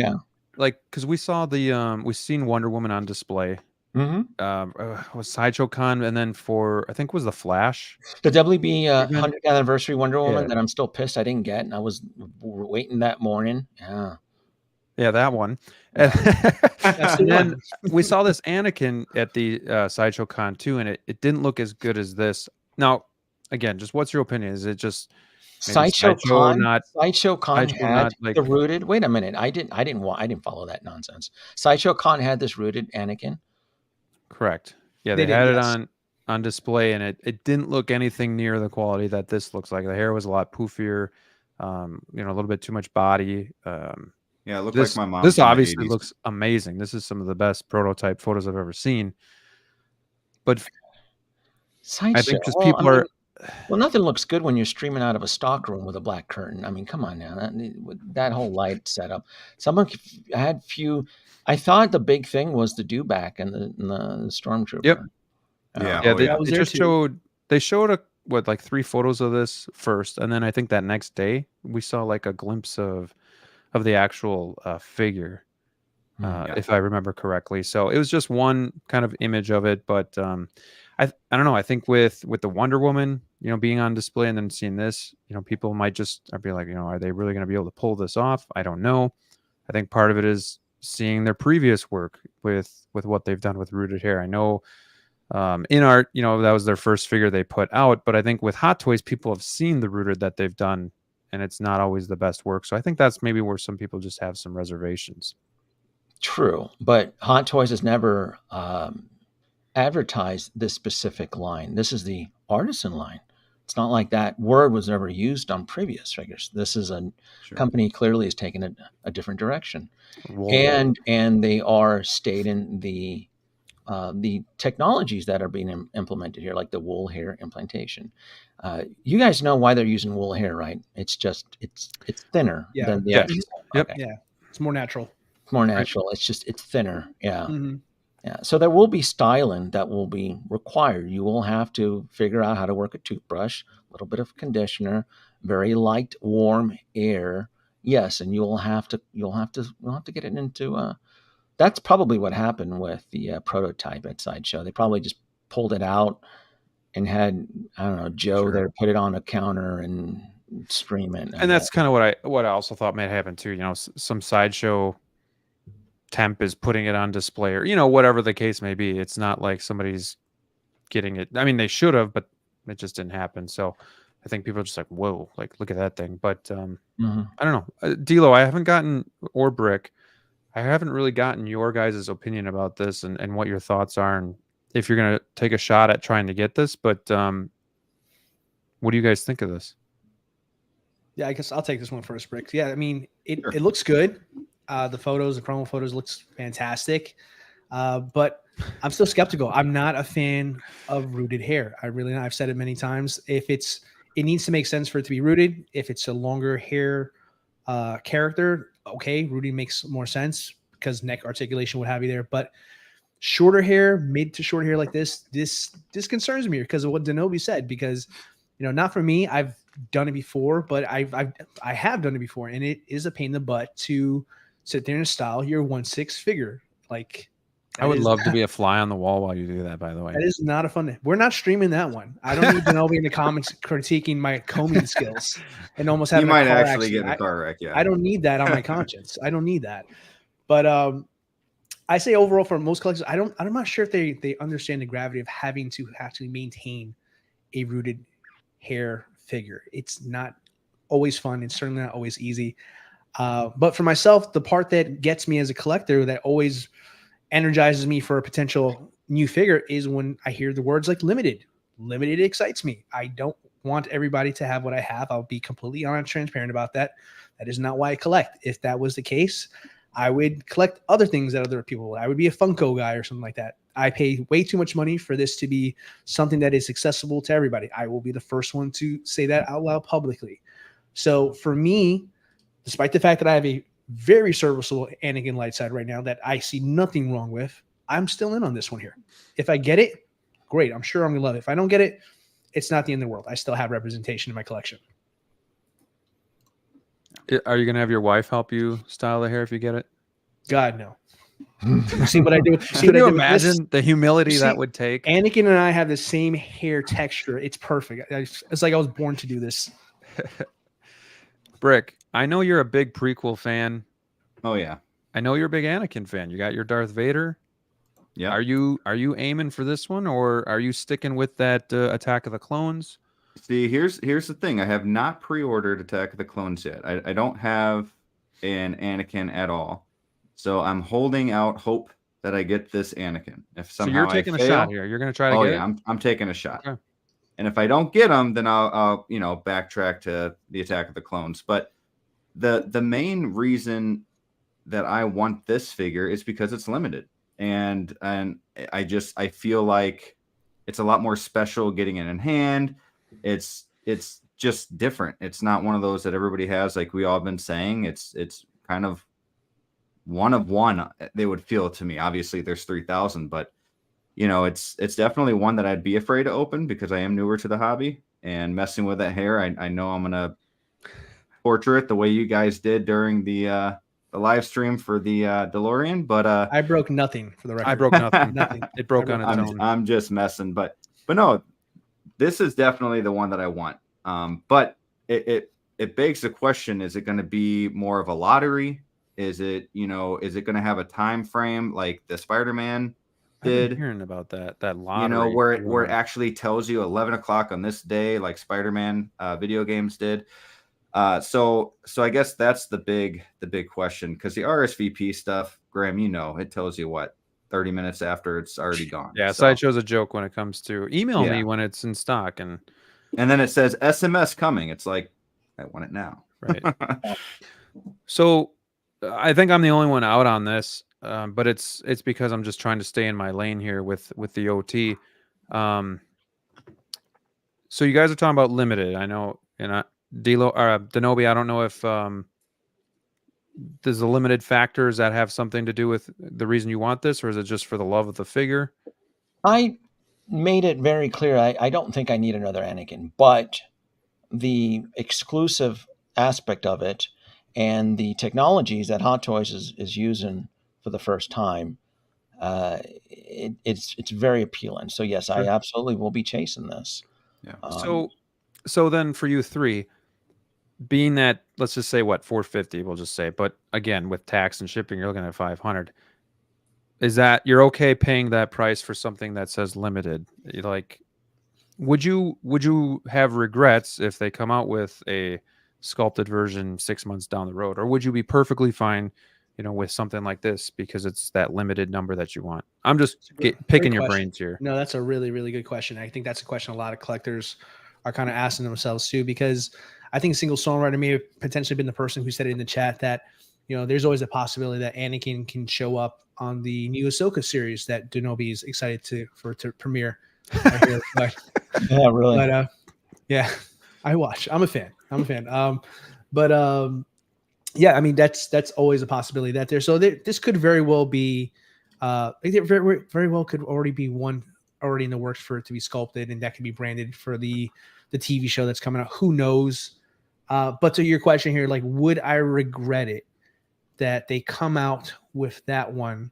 because we saw we've seen Wonder Woman on display. Was Sideshow Con, and then I think was the Flash, the WB 100th anniversary Wonder Woman that I'm still pissed I didn't get, and I was waiting that morning. Yeah, that one. And then we saw this Anakin at the Sideshow Con too, and it didn't look as good as this. Now, again, just what's your opinion? Is it just Sideshow Con had the rooted? Wait a minute, I didn't follow that nonsense. Sideshow Con had this rooted Anakin. Correct. Yeah, they had it on display, and it didn't look anything near the quality that this looks like. The hair was a lot poofier, a little bit too much body. Yeah, it looked like my mom. This obviously looks amazing. This is some of the best prototype photos I've ever seen. But Sideshow, I think just people are. Well, nothing looks good when you're streaming out of a stock room with a black curtain. I mean, come on now. That whole light setup. Someone had few. I thought the big thing was the dewback and the stormtrooper. Yep. They showed like 3 photos of this first, and then I think that next day we saw like a glimpse of the actual figure, if I remember correctly. So it was just one kind of image of it, but I don't know. I think with the Wonder Woman, being on display and then seeing this, people might just be like, are they really going to be able to pull this off? I don't know. I think part of it is seeing their previous work with what they've done with rooted hair. I know Inart, that was their first figure they put out, but I think with Hot Toys, people have seen the rooted that they've done, and it's not always the best work. So I think that's maybe where some people just have some reservations. True, but Hot Toys has never advertised this specific line. This is the Artisan line. It's not like that word was ever used on previous figures. This is a company clearly has taken a different direction. Whoa. And they are stating the the technologies that are being implemented here, like the wool hair implantation. You guys know why they're using wool hair, right? It's thinner than the actual. Yep. Yeah, it's more natural. More natural. Right. It's thinner. Yeah. Mm-hmm. Yeah. So there will be styling that will be required. You will have to figure out how to work a toothbrush, a little bit of conditioner, very light, warm air. Yes, and you'll have to get it into. That's probably what happened with the prototype at Sideshow. They probably just pulled it out and had, I don't know, Joe there put it on a counter and stream it. And that's kind of what I also thought might happen too. You know, some Sideshow temp is putting it on display, or, you know, whatever the case may be. It's not like somebody's getting it. I mean, they should have, but it just didn't happen. So I think people are just like, whoa, like, look at that thing. But I don't know. DLO, I haven't gotten, or Brick, I haven't really gotten your guys' opinion about this and what your thoughts are, and if you're going to take a shot at trying to get this. But what do you guys think of this? Yeah, I guess I'll take this one first, Brick. Yeah, I mean, it looks good. The promo photos looks fantastic. But I'm still skeptical. I'm not a fan of rooted hair. I really not. I've said it many times. If it needs to make sense for it to be rooted. If it's a longer hair character, okay, rooting makes more sense because neck articulation would have you there. But shorter hair, mid to short hair like this concerns me because of what Danoby said. Because, you know, not for me. I've done it before, but I have done it before, and it is a pain in the butt to sit there and style your 1/6 figure. Like, I would love to be a fly on the wall while you do that, by the way. That is not a fun. We're not streaming that one. I don't need Danoby in the comments critiquing my combing skills and almost having. You might actually get in a car wreck. Yeah, I don't need that on my conscience. I don't need that. But I say overall for most collectors, I'm not sure if they understand the gravity of having to actually maintain a rooted hair figure. It's not always fun. It's certainly not always easy. But for myself, the part that gets me as a collector, that always energizes me for a potential new figure, is when I hear the words like limited. Limited excites me. I don't want everybody to have what I have. I'll be completely honest, transparent about that. That is not why I collect. If that was the case, I would collect other things that other people would. I would be a Funko guy or something like that. I pay way too much money for this to be something that is accessible to everybody. I will be the first one to say that out loud publicly. So for me, despite the fact that I have a very serviceable Anakin light side right now that I see nothing wrong with, I'm still in on this one here. If I get it, great. I'm sure I'm going to love it. If I don't get it, it's not the end of the world. I still have representation in my collection. Are you going to have your wife help you style the hair if you get it? God, no. See what I do? Can you imagine the humility that would take? Anakin and I have the same hair texture. It's perfect. It's like I was born to do this. Brick, I know you're a big prequel fan. Oh yeah. I know you're a big Anakin fan. You got your Darth Vader. Yeah. Are you aiming for this one, or are you sticking with that Attack of the Clones? See, here's the thing. I have not pre-ordered Attack of the Clones yet. I don't have an Anakin at all. So I'm holding out hope that I get this Anakin. If somehow so you're taking a shot here. You're going to try to get it? I'm taking a shot. Okay. And if I don't get them, then I'll backtrack to the Attack of the Clones. But the main reason that I want this figure is because it's limited. And I feel like it's a lot more special getting it in hand. It's just different. It's not one of those that everybody has, like we all have been saying. It's kind of one of one, they would feel to me. Obviously there's 3,000, but it's definitely one that I'd be afraid to open because I am newer to the hobby, and messing with that hair. I know I'm going to torture it the way you guys did during the live stream for the DeLorean, but I broke nothing for the record. I broke nothing. Nothing. It broke on its own. I'm just messing, but no, this is definitely the one that I want. But it begs the question: is it going to be more of a lottery? Is it going to have a time frame like the Spiderman did? I've been hearing about that lottery. Where it actually tells you 11 o'clock on this day, like Spider-Man video games did. So I guess that's the big question, because the RSVP stuff, Graham, it tells you what 30 minutes after it's already gone. Yeah, so Sideshow's a joke when it comes to email me when it's in stock, and then it says SMS coming. It's like, I want it now. Right. So I think I'm the only one out on this. but it's because I'm just trying to stay in my lane here with the OT. So you guys are talking about limited. I know, and Danoby, I don't know if does the limited factors that have something to do with the reason you want this, or is it just for the love of the figure? I made it very clear I don't think I need another Anakin, but the exclusive aspect of it and the technologies that Hot Toys is using for the first time, it's very appealing. So yes, I absolutely will be chasing this. Yeah. So then for you three, being that, let's just say what, 450, we'll just say, but again, with tax and shipping, you're looking at 500. Is that you're okay paying that price for something that says limited? Like, would you have regrets if they come out with a sculpted version 6 months down the road, or would you be perfectly fine, with something like this because it's that limited number that you want? I'm just picking your brains here. No, that's a really, really good question. I think that's a question a lot of collectors are kind of asking themselves too, because I think Single Songwriter may have potentially been the person who said it in the chat that, there's always a possibility that Anakin can show up on the new Ahsoka series that Danoby is excited to premiere. But, Yeah, really. But yeah, I'm a fan. Yeah, I mean that's always a possibility that there. So this could very well be, very, very well could already be one already in the works for it to be sculpted, and that could be branded for the TV show that's coming out. Who knows? But to your question here, like, would I regret it that they come out with that one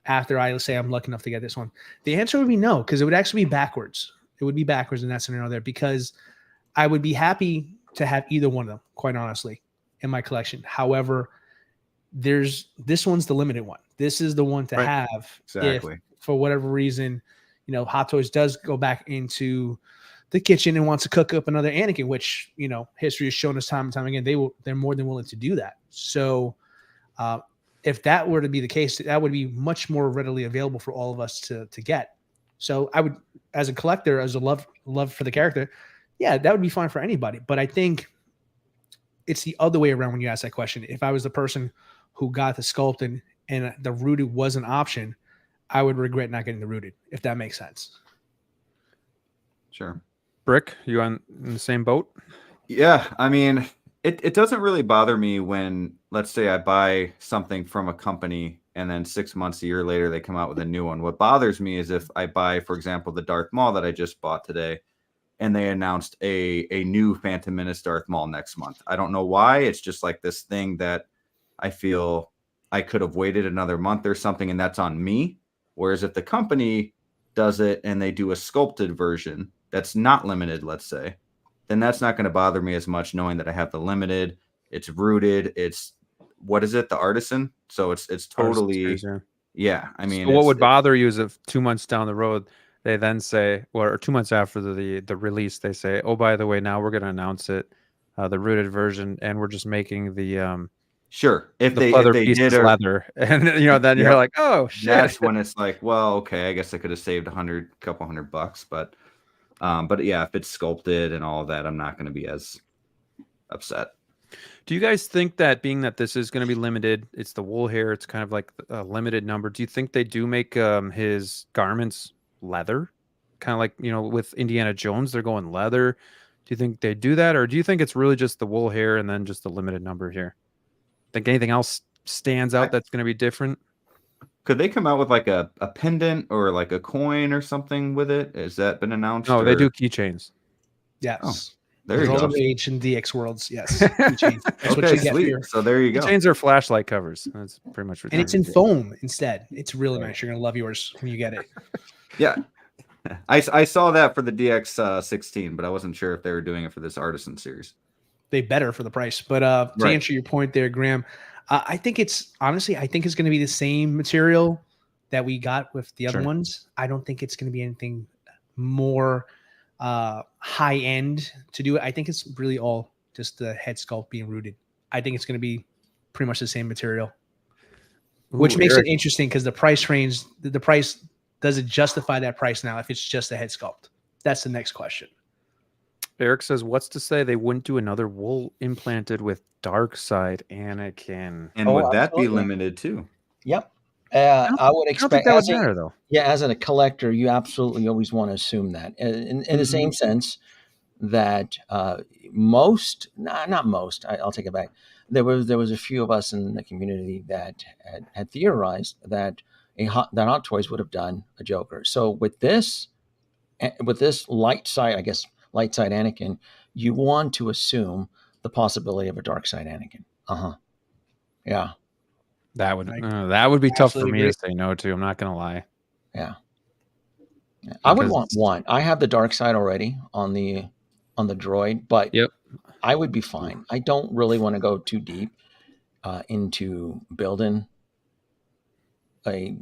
after I say I'm lucky enough to get this one? The answer would be no, because it would actually be backwards. It would be backwards in that scenario there, because I would be happy to have either one of them, quite honestly, in my collection. However, this one's the limited one. This is the one to have. Exactly. If, for whatever reason, Hot Toys does go back into the kitchen and wants to cook up another Anakin, which, history has shown us time and time again, they're more than willing to do that. So if that were to be the case, that would be much more readily available for all of us to get. So I would, as a collector, as a love for the character, yeah, that would be fine for anybody. But I think it's the other way around when you ask that question. If I was the person who got the sculpted and the rooted was an option, I would regret not getting the rooted, if that makes sense. Sure. Brick, you in the same boat? Yeah, I mean, it doesn't really bother me when, let's say, I buy something from a company and then 6 months, a year later, they come out with a new one. What bothers me is if I buy, for example, the Darth Maul that I just bought today, and they announced a new Phantom Menace Darth Maul next month. I don't know why. It's just like this thing that I feel I could have waited another month or something, and that's on me. Whereas if the company does it and they do a sculpted version that's not limited, let's say, then that's not going to bother me as much, knowing that I have the limited, it's rooted, it's, what is it, the Artisan? So it's totally, yeah. I mean, so what would bother you is if 2 months down the road, they then say, or 2 months after the release, they say, oh, by the way, now we're going to announce it, the rooted version, and we're just making the sure. If they did leather, and then you're like, oh shit. That's when it's like, well, okay, I guess I could have saved couple hundred bucks, but yeah, if it's sculpted and all of that, I'm not going to be as upset. Do you guys think that, being that this is going to be limited, it's the wool hair, it's kind of like a limited number, do you think they do make his garments leather, kind of like with Indiana Jones, they're going leather? Do you think they do that, or do you think it's really just the wool hair and then just the limited number here? Think anything else stands out that's going to be different? Could they come out with like a pendant or like a coin or something with it? Has that been announced? No, they do keychains. Yes. Oh, there you go. All the rage in DX worlds. Yes. Keychains. That's okay, what you sweet. Get so there you go. Keychains are flashlight covers. That's pretty much what. And it's in foam instead. It's really nice. You're gonna love yours when you get it. Yeah. I saw that for the DX 16, but I wasn't sure if they were doing it for this Artisan series. They better for the price. But to answer your point there, Graham, I think it's going to be the same material that we got with the other ones. I don't think it's going to be anything more high end to do it. I think it's really all just the head sculpt being rooted. I think it's going to be pretty much the same material, which makes it interesting because the price range, the price, does it justify that price now if it's just a head sculpt? That's the next question. Eric says, what's to say they wouldn't do another wool implanted with dark side Anakin? And would that be limited too? Yep. I would I don't think expect that would as a matter though. yeah, as a collector, you absolutely always want to assume that. In the same sense that not most, I'll take it back. There was a few of us in the community that had theorized that that Hot Toys would have done a Joker. So with this light side, I guess light side Anakin, you want to assume the possibility of a dark side Anakin. Yeah. That would I that would be tough for absolutely me agree. to say no to. I'm not gonna lie. Yeah. I would Because want one. I have the dark side already on the droid, but Yep. I would be fine. I don't really want to go too deep into building a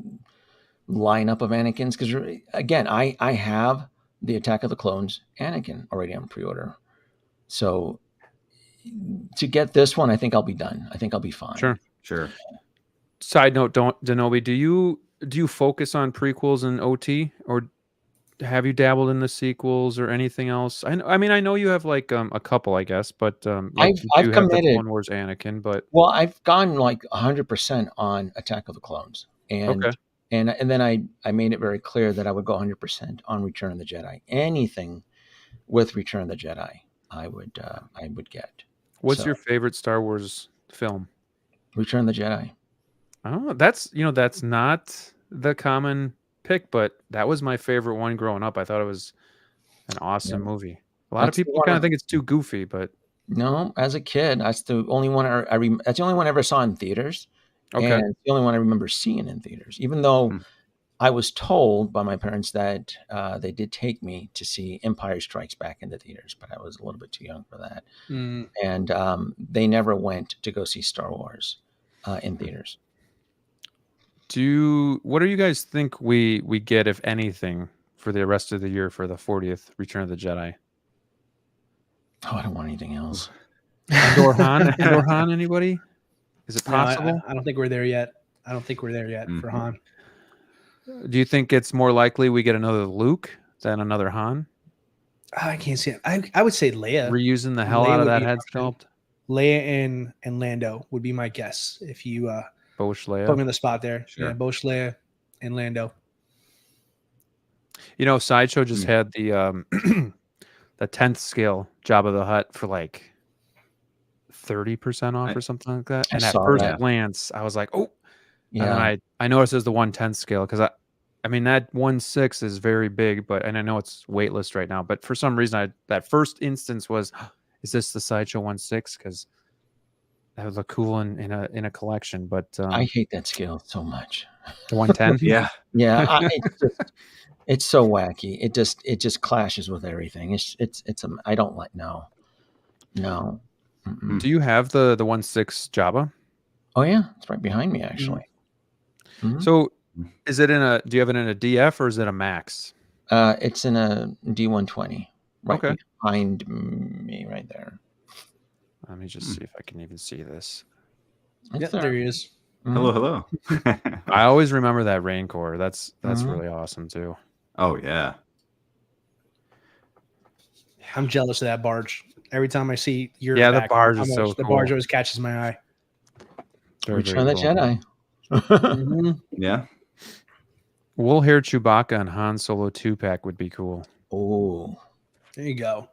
lineup of Anakins because again, I have the Attack of the Clones Anakin already on pre-order. So to get this one, I think I'll be done. I think I'll be fine. Sure. Side note, Danobi, do you focus on prequels and OT, or have you dabbled in the sequels or anything else? I mean, I know you have like a couple, I guess, but like I've you have the committed. Clone Wars Anakin, but Well, I've gone like 100% on Attack of the Clones, and okay, and then I made it very clear that I would go 100% on Return of the Jedi. Anything with Return of the Jedi, I would get. what's So, your favorite Star Wars film? Return of the Jedi? Oh, that's that's not the common pick, but that was my favorite one growing up. I thought it was an awesome movie. A lot of That's the people one kind of think it's too goofy, but No, as a kid, that's the only one that's the only one I ever saw in theaters, okay. and it's the only one I remember seeing in theaters. Even though Hmm. I was told by my parents that they did take me to see Empire Strikes Back in the theaters, but I was a little bit too young for that, and they never went to go see Star Wars in theaters. What do you guys think we get, if anything, for the rest of the year for the 40th Return of the Jedi? Oh, I don't want anything else. Andor Han? Andor Han, anybody? Is it No, possible? I don't think we're there yet. I don't think we're there yet for Han. Do you think it's more likely we get another Luke than another Han? I can't see it. I would say Leia. Reusing the hell Leia out of would that be head an option. sculpt? Leia and Lando would be my guess if you Bosch put me Leia? in the spot there. Sure. Yeah, Bosch, Leia, and Lando. You know, Sideshow just had the the 10th scale Jabba the Hutt for like 30% off or something like that. And at saw first that. glance, I was like, oh. Yeah, And then I noticed it was the 1/10 scale because I mean that 1/6 is very big, and I know it's waitlist right now, but for some reason that first instance was, is this the Sideshow 1/6? Because that would look cool in a collection. But I hate that scale so much. the 110, Yeah. Yeah, it's so wacky. It just clashes with everything. I don't like no. Mm-mm. Do you have the 1/6 Jabba? Oh yeah, it's right behind me actually. Mhm. So is it do you have it in a DF or is it a Max? It's in a D120 right Okay. behind me right there. Let me just see if I can even see this. It's Yeah, there he is. Mhm. Hello. I always remember that Rancor. That's Mhm. really awesome too. Oh yeah. I'm jealous of that barge. Every time I see your Yeah, the back, barge is so the cool. barge always catches my eye. Very, Return of the very cool. Jedi. Mhm. Yeah. Wool hair Chewbacca and Han Solo 2-pack would be cool. Oh, There you go.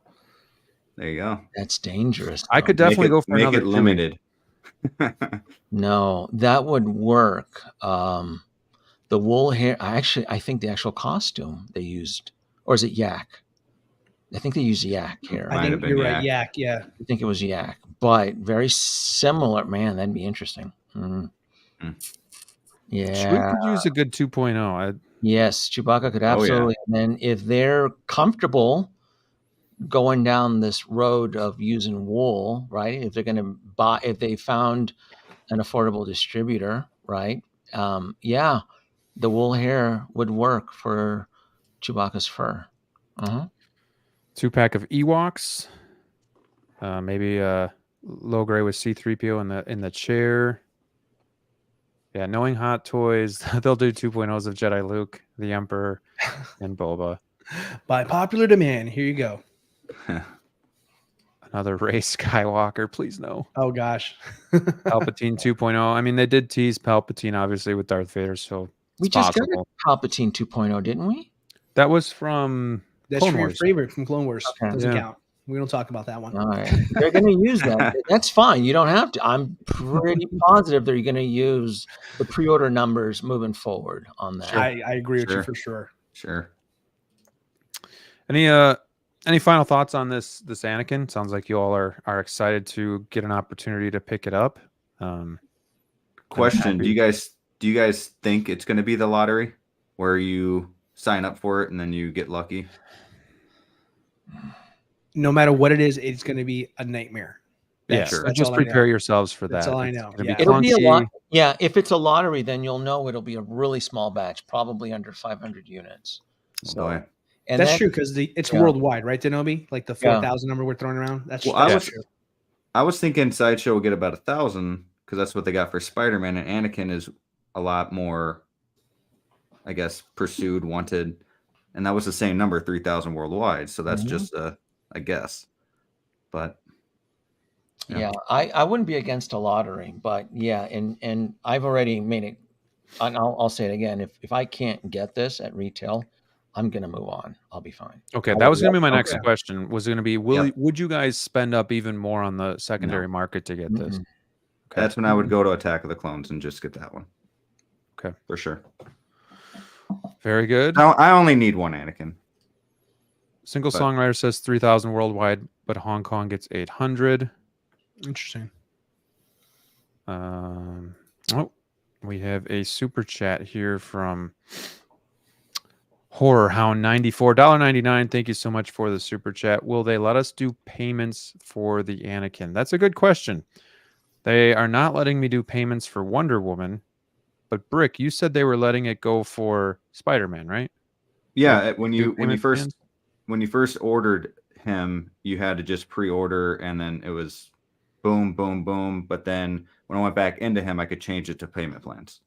There you go. that's dangerous. I could definitely go for make another it Chewie. limited. No, that would work. The wool hair. I think the actual costume they used, or is it yak? I think they used yak hair. Might I have think been you're right. Yak. Yeah. I think it was yak, but very similar. Man, that'd be interesting. Mhm. Yeah. Chewie could use a good 2.0. Yes, Chewbacca could Oh, yeah. absolutely. And then if they're comfortable going down this road of using wool, right? If they're going to buy, if they found an affordable distributor, right? Yeah, the wool hair would work for Chewbacca's fur. 2-pack of Ewoks. Maybe low gray with C-3PO in the chair. Yeah, knowing Hot Toys, they'll do 2.0s of Jedi Luke, the Emperor, and Boba. By popular demand, here you go. Another Rey Skywalker, please no. Oh gosh. Palpatine 2.0. I mean, they did tease Palpatine obviously with Darth Vader, so We it's just possible. got a Palpatine 2.0, didn't we? That was from That's Clone for your Wars. favorite from Clone Wars. Okay. Doesn't Yeah. count. We don't talk about that one. All right. They're going to use that. That's fine. You don't have to. I'm pretty positive they're going to use the pre-order numbers moving forward on that. I agree with you Sure. for sure. Sure. Any final thoughts on this Anakin? Sounds like you all are excited to get an opportunity to pick it up. Question: Do you guys think it's going to be the lottery where you sign up for it and then you get lucky? No matter what it is, it's going to be a nightmare. Yeah, sure. that's just all I know. prepare yourselves for That's that. all I It's know. gonna Yeah. be It'll be a lot. clunky. Yeah, if it's a lottery, then you'll know it'll be a really small batch, probably under 500 units. Oh, So, boy. and That's that- true because it's yeah. worldwide, right, Danobi? Like the Yeah. 4,000 number we're throwing around. That's, Well, that's true. I was thinking Sideshow will get about 1,000 because that's what they got for Spider-Man, and Anakin is a lot more, I guess, pursued, wanted, and that was the same number, 3,000 worldwide. So that's Mhm. just a guess, but Yeah, I wouldn't be against a lottery, but yeah, and I've already made it. And I'll say it again. If I can't get this at retail, I'm gonna move on. I'll be fine. Okay, I that would was going to be my love- next okay. question. Was going to be, would you guys spend up even more on the secondary market to get this? Mm-mm. Okay. that's when I would go to Attack of the Clones and just get that one. Okay. For sure. Very good. No, I only need one Anakin. Single but- songwriter says 3,000 worldwide, but Hong Kong gets 800. Interesting. Oh, we have a super chat here from Horror Hound 94, $1.99. Thank you so much for the super chat. Will they let us do payments for the Anakin? That's a good question. They are not letting me do payments for Wonder Woman, but Brick, you said they were letting it go for Spider-Man, right? Yeah, when do you payment plans? when you first ordered him, you had to just pre-order, and then it was boom, boom, boom. But then when I went back into him, I could change it to payment plans.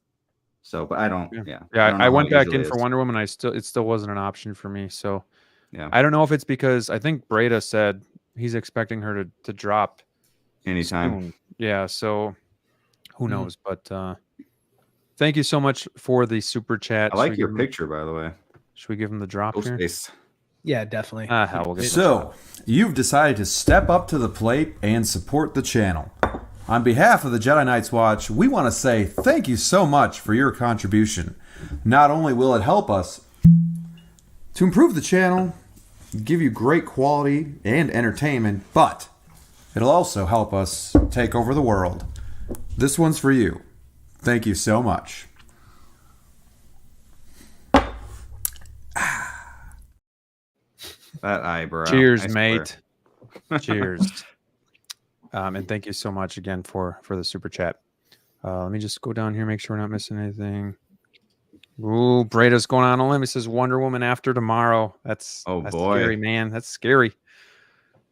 So, but I don't. Yeah. Yeah, don't know I how went it back usually in for is. Wonder Woman. It still wasn't an option for me. So Yeah, I don't know if it's because I think Breda said he's expecting her to drop anytime. soon. Yeah, so who Hmm. knows? But thank you so much for the super chat. I like your picture, by the way. Should we give him the drop Ghost here? face. Yeah, definitely. Hell, we'll get the So, drop. you've decided to step up to the plate and support the channel. On behalf of the Jedi Knights Watch, we want to say thank you so much for your contribution. Not only will it help us to improve the channel, give you great quality and entertainment, but it'll also help us take over the world. This one's for you. Thank you so much. That eyebrow. Cheers, I swear. mate. Cheers. And thank you so much again for the super chat. Let me just go down here, make sure we're not missing anything. Ooh, Breda's going on a limb. He says Wonder Woman after tomorrow. That's boy. scary, man. That's scary,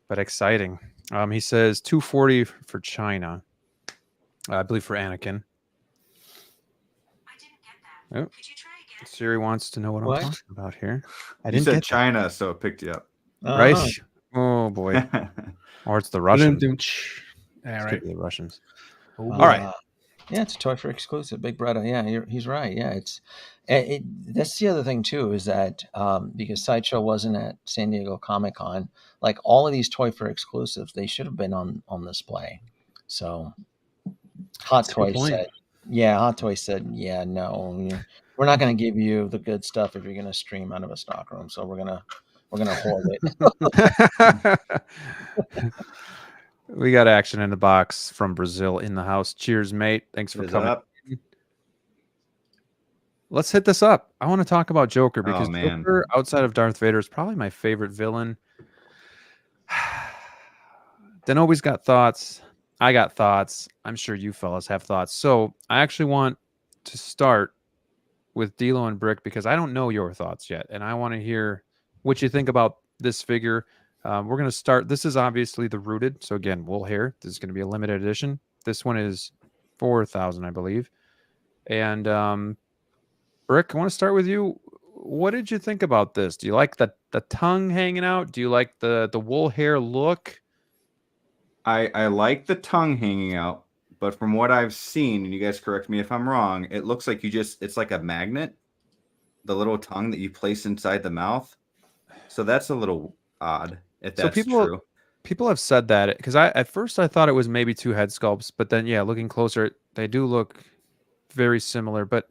but exciting. He says 240 for China. I believe for Anakin. I didn't get that. Oh. Could you try again? Siri wants to know what What? I'm talking about here. I You didn't said get China, so it picked you up. that, right. Oh boy, or it's the Russians. All It right. could be the Russians. All All right. Yeah, it's a toy for exclusive. Big Brother. Yeah, he's right. Yeah, that's the other thing too, is that because Sideshow wasn't at San Diego Comic Con, like all of these toy for exclusives, they should have been on display. So Hot That's a good Toys point. said, Hot Toys said, yeah, no, we're not going to give you the good stuff if you're going to stream out of a stockroom. So we're gonna hoard it. We got action in the box from Brazil in the house. Cheers, mate. Thanks for Is coming. up? Let's hit this up. I want to talk about Joker Oh, because man. Joker, outside of Darth Vader, is probably my favorite villain. Danoby's got thoughts. I got thoughts. I'm sure you fellas have thoughts. So I actually want to start with DLO and Brick because I don't know your thoughts yet, and I want to hear what you think about this figure. We're going to start. This is obviously the rooted. So again, wool hair. This is going to be a limited edition. This one is 4,000, I believe. And Brick, I want to start with you. What did you think about this? Do you like the tongue hanging out? Do you like the wool hair look? I like the tongue hanging out, but from what I've seen, and you guys correct me if I'm wrong, it looks like it's like a magnet, the little tongue that you place inside the mouth. So that's a little odd if that's true. People have said that because at first I thought it was maybe two head sculpts, but then looking closer, they do look very similar. But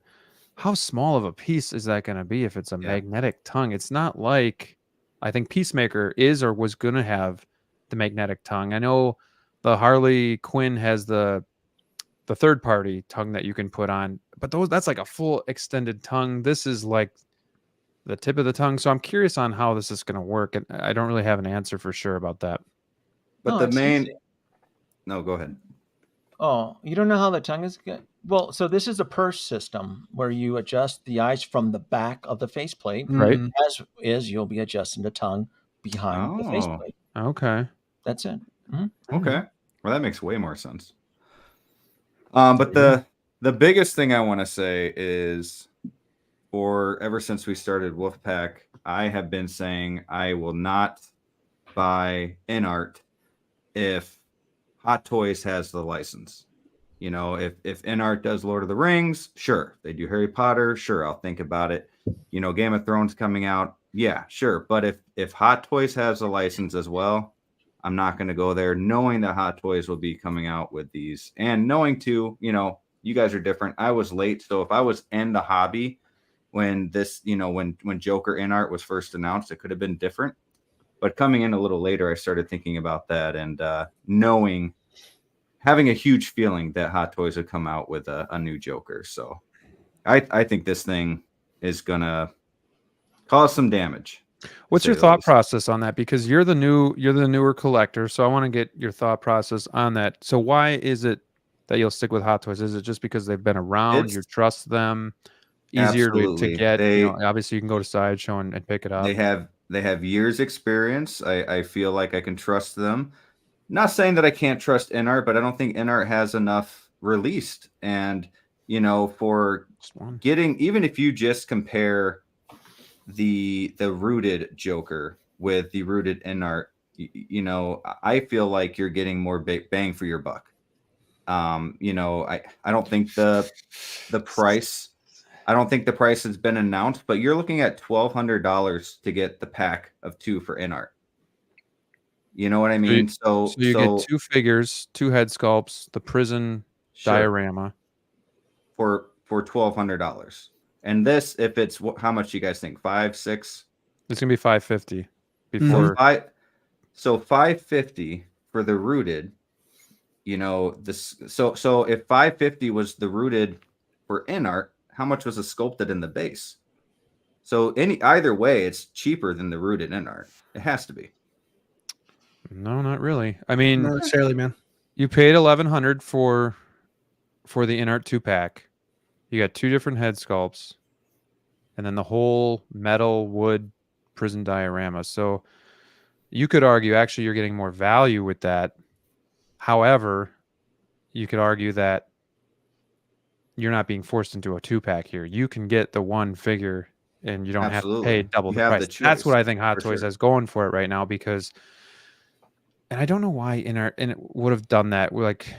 how small of a piece is that going to be if it's a magnetic tongue? It's not like I think Peacemaker is or was going to have the magnetic tongue. I know the Harley Quinn has the third party tongue that you can put on, but that's like a full extended tongue. This is like the tip of the tongue. So I'm curious on how this is going to work, and I don't really have an answer for sure about that. But the main... No, go ahead. Oh, you don't know how the tongue is good? Well, so this is a purse system where you adjust the eyes from the back of the faceplate. Right. As is, you'll be adjusting the tongue behind the faceplate. Okay. That's it. Okay. Well, that makes way more sense. But the biggest thing I want to say is, ever since we started Wolfpack, I have been saying I will not buy Inart if Hot Toys has the license. You know, if Inart does Lord of the Rings, sure. They do Harry Potter, sure, I'll think about it. You know, Game of Thrones coming out, yeah, sure. But if Hot Toys has a license as well, I'm not going to go there, knowing that Hot Toys will be coming out with these, and knowing too, you know, you guys are different. I was late, so if I was in the hobby when this, you know, when Joker Inart was first announced, it could have been different. But coming in a little later, I started thinking about that and having a huge feeling that Hot Toys would come out with a new Joker. So I think this thing is going to cause some damage. What's your thought process on that? Because you're the newer collector, so I want to get your thought process on that. So why is it that you'll stick with Hot Toys? Is it just because they've been around, you trust them, easier to get? Obviously you can go to Sideshow and pick it up. They have years experience. I feel like I can trust them. Not saying that I can't trust Inart, but I don't think Inart has enough released. And, you know, for getting, even if you just compare the rooted Joker with the rooted Inart, you know, I feel like you're getting more bang for your buck. You know, I don't think the price... I don't think the price has been announced, but you're looking at $1,200 to get the pack of 2 for Inart. You know what I mean? So you get 2 figures, 2 head sculpts, the prison diorama for $1,200. And this, if it's how much you guys think? 5, 6? It's gonna be $550 before. So $550 for the rooted. You know this. So if $550 was the rooted for Inart, how much was it sculpted in the base? So either way, it's cheaper than the rooted Inart. It has to be. No, not really. I mean, not necessarily, man. You paid $1,100 for the Inart 2-pack. You got 2 different head sculpts, and then the whole metal wood prison diorama. So you could argue actually you're getting more value with that. However, you could argue that you're not being forced into a 2-pack here. You can get the one figure and you don't have to pay double the price. That's what I think Hot Toys has going for it right now, because, and I don't know why Inart would have done that. We're like,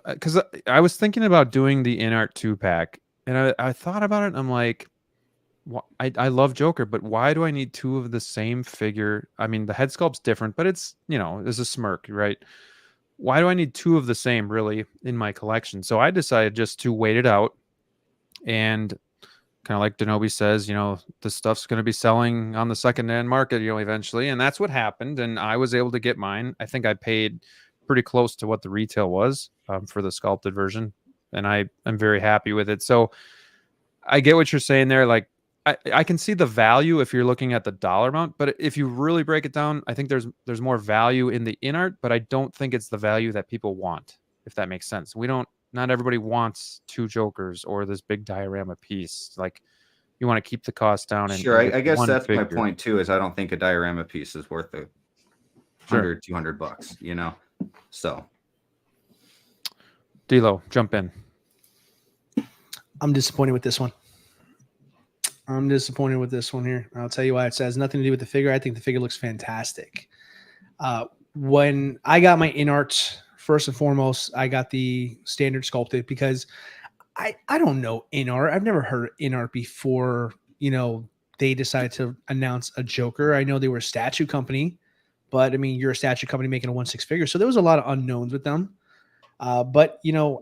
because I was thinking about doing the Inart 2-pack, and I thought about it, and I'm like, I love Joker, but why do I need 2 of the same figure? I mean, the head sculpt's different, but it's, you know, there's a smirk, right? Why do I need 2 of the same really in my collection? So I decided just to wait it out, and kind of like Danoby says, you know, this stuff's going to be selling on the second-hand market, you know, eventually, and that's what happened. And I was able to get mine. I think I paid pretty close to what the retail was for the sculpted version, and I'm very happy with it. So I get what you're saying there. Like, I can see the value if you're looking at the dollar amount, but if you really break it down, I think there's more value in the Inart, but I don't think it's the value that people want, if that makes sense. Not everybody wants 2 Jokers or this big diorama piece. Like, you want to keep the cost down. And sure, I guess that's my point too, is I don't think a diorama piece is worth $100-$200, you know? So. DLO, jump in. I'm disappointed with this one. I'm disappointed with this one here. I'll tell you why. It has nothing to do with the figure. I think the figure looks fantastic. when I got my Inart, first and foremost, I got the standard sculpted because I don't know Inart. I've never heard of Inart before, they decided to announce a Joker. I know they were a statue company, but I mean, you're a statue company making a 1/6 figure. So there was a lot of unknowns with them. But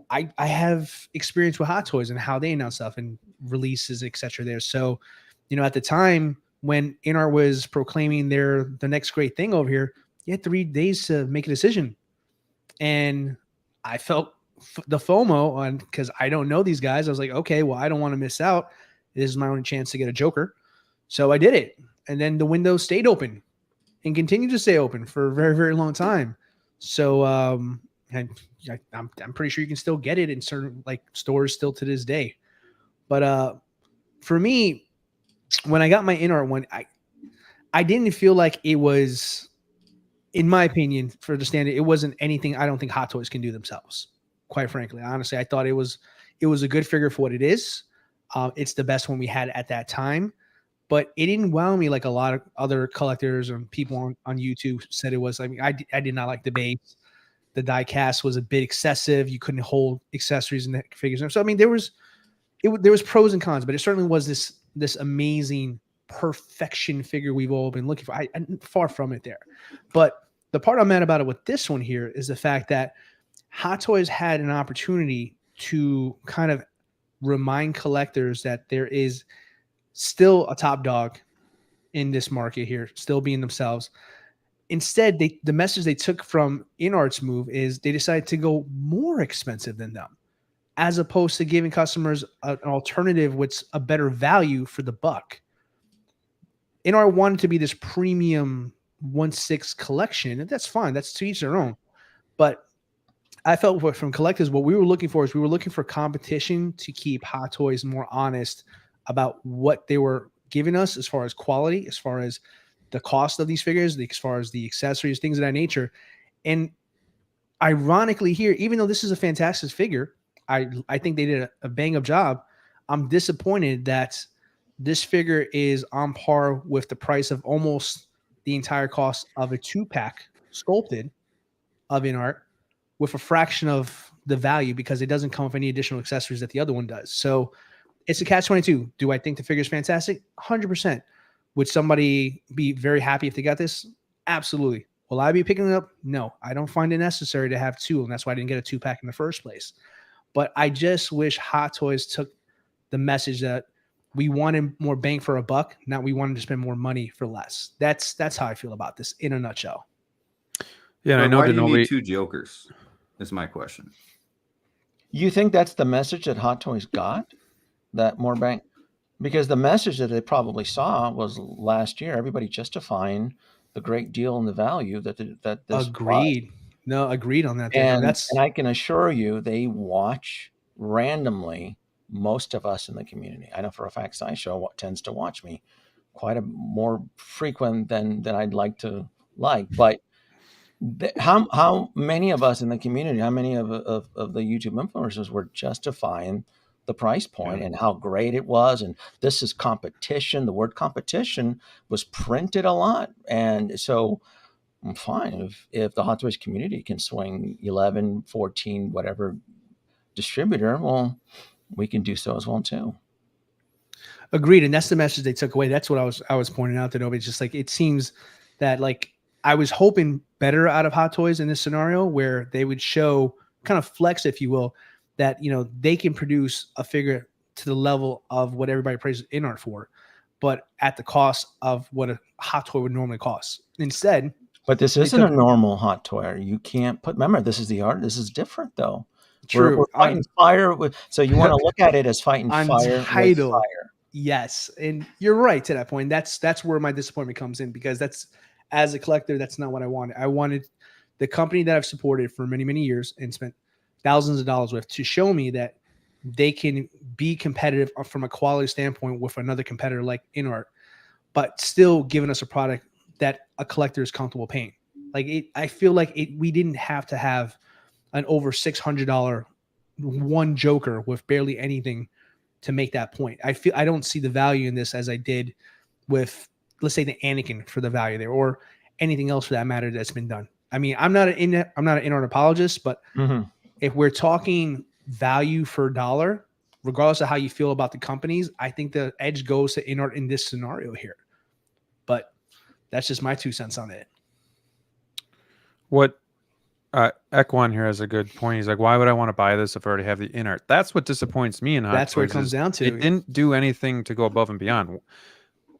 I have experience with Hot Toys and how they announce stuff and releases, etc. there. So, at the time when Inart was proclaiming the next great thing over here, you had 3 days to make a decision. And I felt the FOMO on, because I don't know these guys. I was like, okay, well, I don't want to miss out. This is my only chance to get a Joker. So I did it. And then the window stayed open and continued to stay open for a very, very long time. So I'm pretty sure you can still get it in certain stores still to this day. But for me, when I got my Inart one, I didn't feel like it was, in my opinion, for the standard, it wasn't anything I don't think Hot Toys can do themselves. Quite frankly, honestly, I thought it was a good figure for what it is. It's the best one we had at that time, but it didn't wow me like a lot of other collectors and people on YouTube said it was. I mean, I did not like the base. The die cast was a bit excessive. You couldn't hold accessories in the figures. So I mean, there was pros and cons, but it certainly was this amazing perfection figure we've all been looking for. I'm far from it there. But the part I'm mad about it with this one here is the fact that Hot Toys had an opportunity to kind of remind collectors that there is still a top dog in this market here, still being themselves. Instead, the message they took from Inart's move is they decided to go more expensive than them, as opposed to giving customers an alternative with a better value for the buck. Inart wanted to be this premium 1/6 collection, and that's fine. That's to each their own. But I felt from collectors, what we were looking for is we were looking for competition to keep Hot Toys more honest about what they were giving us as far as quality, as far as the cost of these figures, as far as the accessories, things of that nature. And ironically here, even though this is a fantastic figure, I think they did a bang-up job. I'm disappointed that this figure is on par with the price of almost the entire cost of a 2-pack sculpted of Inart with a fraction of the value because it doesn't come with any additional accessories that the other one does. So it's a catch-22. Do I think the figure is fantastic? 100%. Would somebody be very happy if they got this? Absolutely. Will I be picking it up? No. I don't find it necessary to have 2, and that's why I didn't get a 2-pack in the first place. But I just wish Hot Toys took the message that we wanted more bang for a buck, not we wanted to spend more money for less. That's how I feel about this in a nutshell. Yeah, and I know why do you Danoby. need 2 Jokers? Is my question. You think that's the message that Hot Toys got? That more bang? Because the message that they probably saw was last year, everybody justifying the great deal and the value that this agreed. brought. No, agreed on that. And I can assure you, they watch randomly most of us in the community. I know for a fact SciShow tends to watch me quite a more frequent than I'd like to but how many of us in the community, how many of the YouTube influencers were justifying the price point and how great it was, and this is competition. The word competition was printed a lot, and so I'm fine if the Hot Toys community can swing 11, 14, whatever distributor, well, we can do so as well too. Agreed, and that's the message they took away. That's what I was pointing out to Danoby. It's just like it seems that I was hoping better out of Hot Toys in this scenario where they would show kind of flex, if you will, that they can produce a figure to the level of what everybody praises Inart for, but at the cost of what a Hot Toy would normally cost. Instead, but this isn't a normal Hot Toy. You can't put. Remember, this is the art. This is different, though. True. We're fighting fire with. So you want to look at it as fighting fire with fire. Yes, and you're right to that point. That's where my disappointment comes in because that's, as a collector, that's not what I wanted. I wanted the company that I've supported for many, many years and spent thousands of dollars with to show me that they can be competitive from a quality standpoint with another competitor like Inart, but still giving us a product that a collector is comfortable paying. I feel like we didn't have to have an over $600 one Joker with barely anything to make that point. I don't see the value in this as I did with, let's say, the Anakin for the value there, or anything else for that matter that's been done. I mean, I'm not an Inart apologist, but Mhm. if we're talking value for dollar, regardless of how you feel about the companies, I think the edge goes to Inart in this scenario here. But that's just my 2 cents on it. What Ekwan here has a good point. He's like, why would I want to buy this if I already have the Inart? That's what disappoints me in Hot That's what it Toys comes is down to. It didn't do anything to go above and beyond.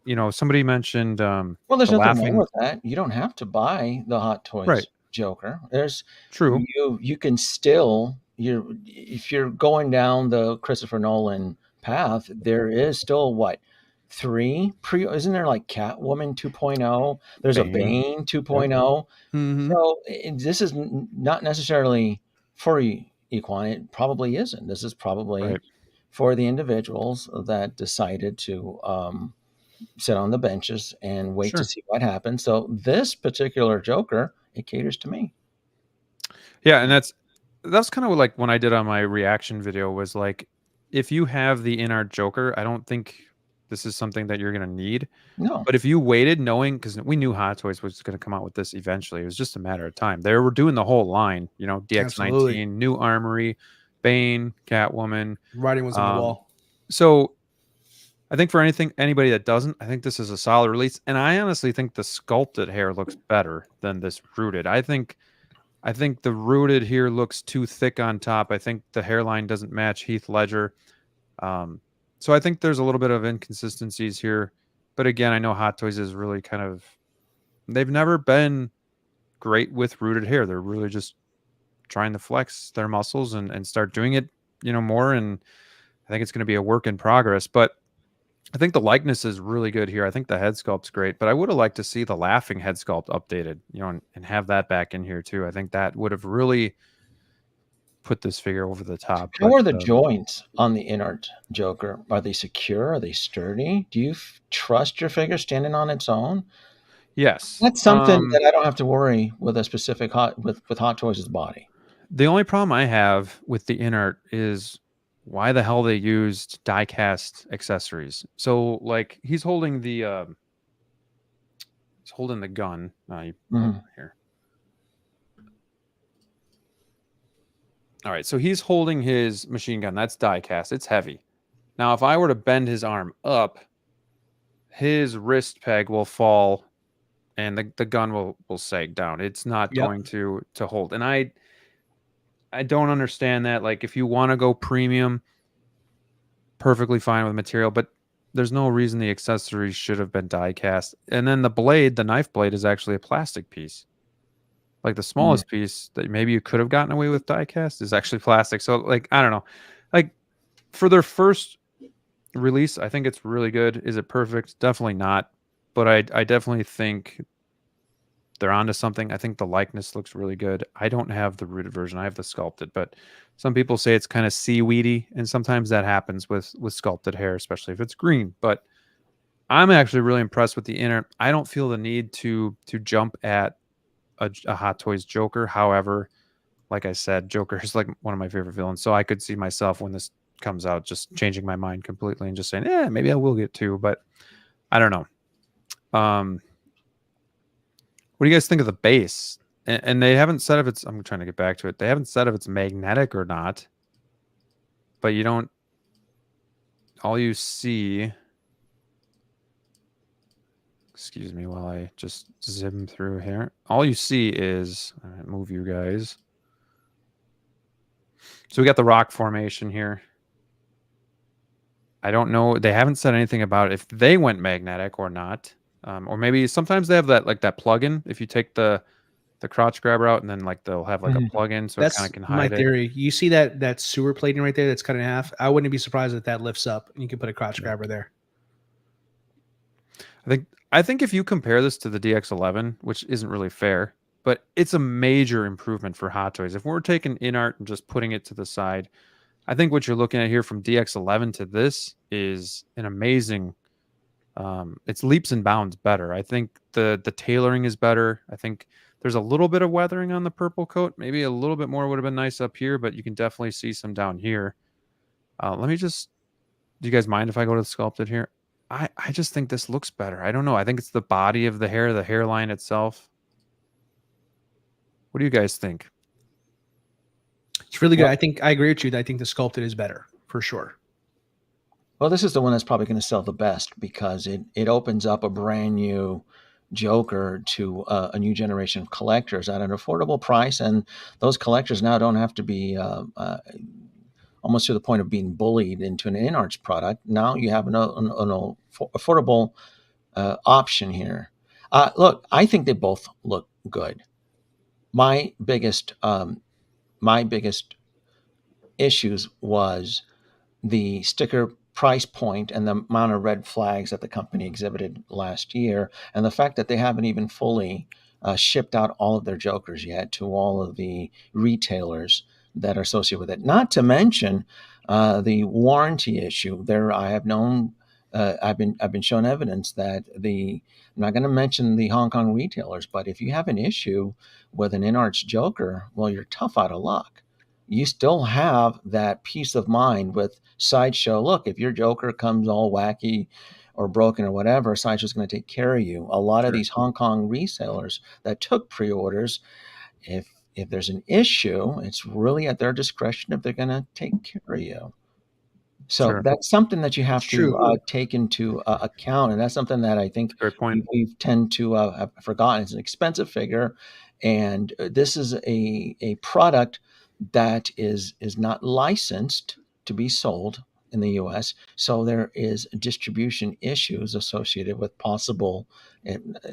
You know, somebody mentioned Well, there's the nothing wrong laughing. with that. You don't have to buy the Hot Toys Right. Joker. There's True. you can still if you're going down the Christopher Nolan path, there is still what 3 isn't there like Catwoman 2.0? There's a Bane 2.0. Mhm. So this is not necessarily for Equine. It probably isn't. This is probably Right. for the individuals that decided to sit on the benches and wait Sure. to see what happens. So this particular Joker, it caters to me. Yeah, and that's kind of like when I did on my reaction video was like, if you have the Inart Joker, I don't think this is something that you're gonna need. No. But if you waited, knowing, because we knew Hot Toys was going to come out with this eventually, it was just a matter of time. They were doing the whole line, you know, DX19, Absolutely. New Armory, Bane, Catwoman. Writing was on the wall. So I think for anybody that doesn't, I think this is a solid release. And I honestly think the sculpted hair looks better than this rooted. I think the rooted here looks too thick on top. I think the hairline doesn't match Heath Ledger. So I think there's a little bit of inconsistencies here. But again, I know Hot Toys is really kind of, they've never been great with rooted hair. They're really just trying to flex their muscles and start doing it, you know, more. And I think it's going to be a work in progress. But I think the likeness is really good here. I think the head sculpt's great, but I would have liked to see the laughing head sculpt updated, you know, and have that back in here too. I think that would have really put this figure over the top. How are the joints on the Inart Joker? Are they secure? Are they sturdy? Do you trust your figure standing on its own? Yes. That's something that I don't have to worry with a specific with Hot Toys' body. The only problem I have with the Inart is why the hell they used die-cast accessories. So like he's holding the gun. Here. All right, so he's holding his machine gun. That's die-cast. It's heavy. Now, if I were to bend his arm up, his wrist peg will fall and the gun will sag down. It's not going to hold. And I don't understand that. Like, if you want to go premium, perfectly fine with material, but there's no reason the accessories should have been die-cast. And then the blade, the knife blade, is actually a plastic piece. Like the smallest piece that maybe you could have gotten away with die-cast is actually plastic. So, like, I don't know. Like, for their first release, I think it's really good. Is it perfect? Definitely not. But I definitely think they're onto something. I think the likeness looks really good. I don't have the rooted version. I have the sculpted, but some people say it's kind of seaweedy, and sometimes that happens with sculpted hair, especially if it's green. But I'm actually really impressed with the Inart. I don't feel the need to jump at a Hot Toys Joker. However, like I said, Joker is like one of my favorite villains. So I could see myself when this comes out just changing my mind completely and just saying, yeah, maybe I will get two, but I don't know. What do you guys think of the base? And they haven't said if it's, I'm trying to get back to it. They haven't said if it's magnetic or not, but you don't, all you see, excuse me while I just zip through here. All you see is, all right, move you guys. So we got the rock formation here. I don't know. They haven't said anything about if they went magnetic or not. Or maybe sometimes they have that, like that plug-in. If you take the crotch grabber out and then like they'll have like a plug-in so it kind of can hide my theory. You see that sewer plating right there that's cut in half? I wouldn't be surprised if that lifts up and you can put a crotch grabber there. I think if you compare this to the DX11, which isn't really fair, but it's a major improvement for Hot Toys. If we're taking Inart and just putting it to the side, I think what you're looking at here from DX11 to this is an amazing, it's leaps and bounds better. I think the tailoring is better. I think there's a little bit of weathering on the purple coat. Maybe a little bit more would have been nice up here, but you can definitely see some down here. Let me just, do you guys mind if I go to the sculpted here? I just think this looks better. I don't know. I think it's the body of the hair, the hairline itself. What do you guys think? It's really good. I think I agree with you. I think the sculpted is better for sure. Well, this is the one that's probably going to sell the best because it opens up a brand new Joker to a new generation of collectors at an affordable price, and those collectors now don't have to be almost to the point of being bullied into an Inart's product. Now you have an affordable option here. Look, I think they both look good. My biggest issues was the sticker price point and the amount of red flags that the company exhibited last year, and the fact that they haven't even fully shipped out all of their Jokers yet to all of the retailers that are associated with it. Not to mention the warranty issue. There, I have known. I've been shown evidence that I'm not going to mention the Hong Kong retailers, but if you have an issue with an Inart's Joker, well, you're tough out of luck. You still have that peace of mind with Sideshow. Look, if your Joker comes all wacky or broken or whatever, Sideshow's going to take care of you. A lot of these Hong Kong resellers that took pre-orders, if there's an issue, it's really at their discretion if they're going to take care of you. So that's something that you have to take into account, and that's something that I think we tend to have forgotten. It's an expensive figure, and this is a product that is not licensed to be sold in the U.S. So there is distribution issues associated with possible,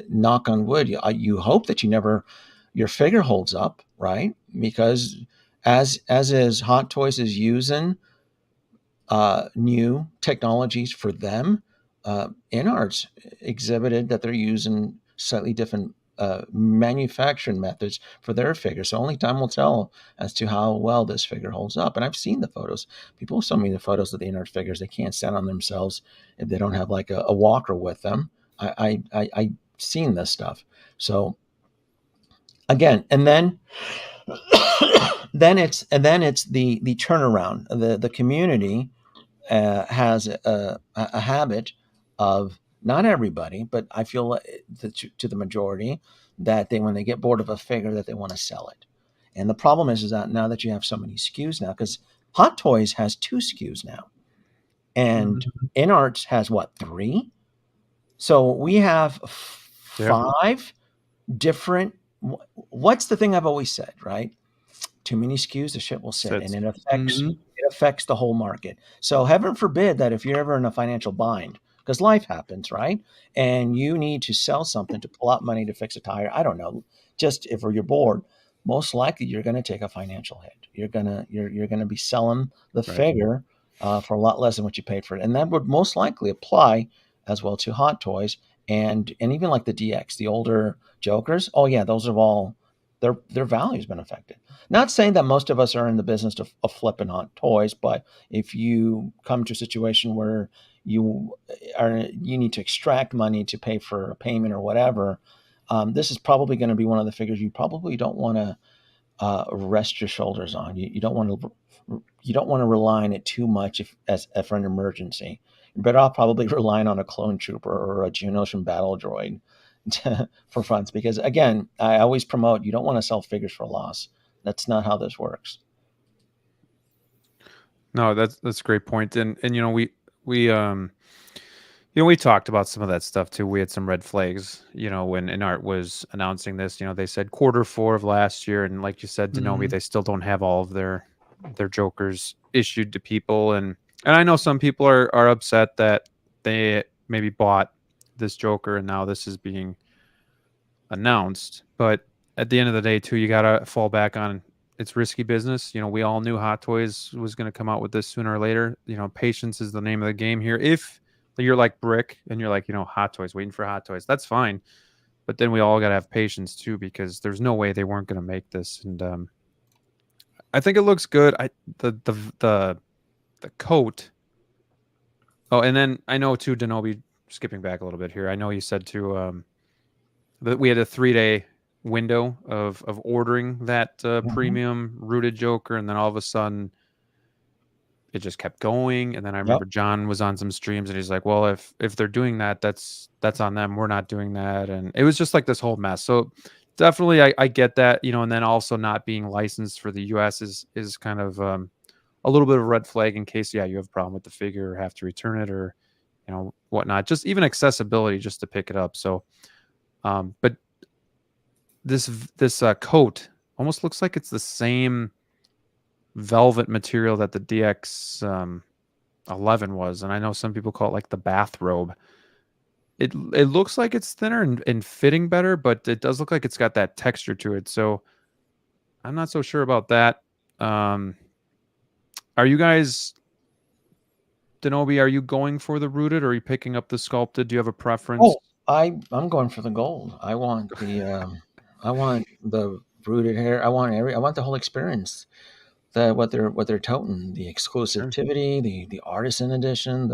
knock on wood, you hope that your figure holds up, right? Because as is Hot Toys is using new technologies for them, Inart's exhibited that they're using slightly different manufacturing methods for their figure. So only time will tell as to how well this figure holds up. And I've seen the photos. People show me the photos of the Inart figures. They can't stand on themselves if they don't have like a walker with them. I've seen this stuff. So again, and then it's the turnaround. The community has a habit of, not everybody, but I feel to the majority, that when they get bored of a figure, that they want to sell it. And the problem is that now that you have so many SKUs now, because Hot Toys has 2 SKUs now, and Inart has 3? So we have 5 different. What's the thing I've always said, right? Too many SKUs, the shit will sit, and it affects the whole market. So heaven forbid that if you're ever in a financial bind, because life happens, right? And you need to sell something to pull out money to fix a tire. I don't know. Just if you're bored, most likely you're going to take a financial hit. You're gonna be selling the figure for a lot less than what you paid for it, and that would most likely apply as well to Hot Toys and even like the DX, the older Jokers. Oh yeah, those are all their value's been affected. Not saying that most of us are in the business of flipping Hot Toys, but if you come to a situation where you need to extract money to pay for a payment or whatever, this is probably going to be one of the figures you probably don't want to rest your shoulders on. You don't want to rely on it too much for an emergency. You're better off probably relying on a clone trooper or a Geonosian battle droid for funds, because again, I always promote, you don't want to sell figures for a loss. That's not how this works. No, that's a great point. And we talked about some of that stuff too. We had some red flags, when Inart was announcing this. They said Q4 of last year, and like you said, Danoby, they still don't have all of their Jokers issued to people, and I know some people are upset that they maybe bought this Joker and now this is being announced. But at the end of the day too, you gotta fall back on, it's risky business. We all knew Hot Toys was going to come out with this sooner or later. Patience is the name of the game here. If you're like Brick and you're like, Hot Toys, waiting for Hot Toys, that's fine. But then we all got to have patience too, because there's no way they weren't going to make this. And I think it looks good. The coat. Oh, and then I know too, Danoby, skipping back a little bit here, I know you said too that we had a 3-day window of ordering that premium rooted Joker, and then all of a sudden it just kept going. And then I remember John was on some streams and he's like, well, if they're doing that, that's on them, we're not doing that. And it was just like this whole mess. So definitely I get that, and then also not being licensed for the US is kind of a little bit of a red flag in case you have a problem with the figure or have to return it or whatnot. Just even accessibility just to pick it up. So but this coat almost looks like it's the same velvet material that the DX 11 was, and I know some people call it like the bathrobe. It looks like it's thinner and fitting better, but it does look like it's got that texture to it. So I'm not so sure about that. Are you guys, Danoby, are you going for the rooted or are you picking up the sculpted? Do you have a preference? Oh, I'm going for the gold. I want the rooted hair. I want the whole experience. What they're toting, the exclusivity, the artisan edition,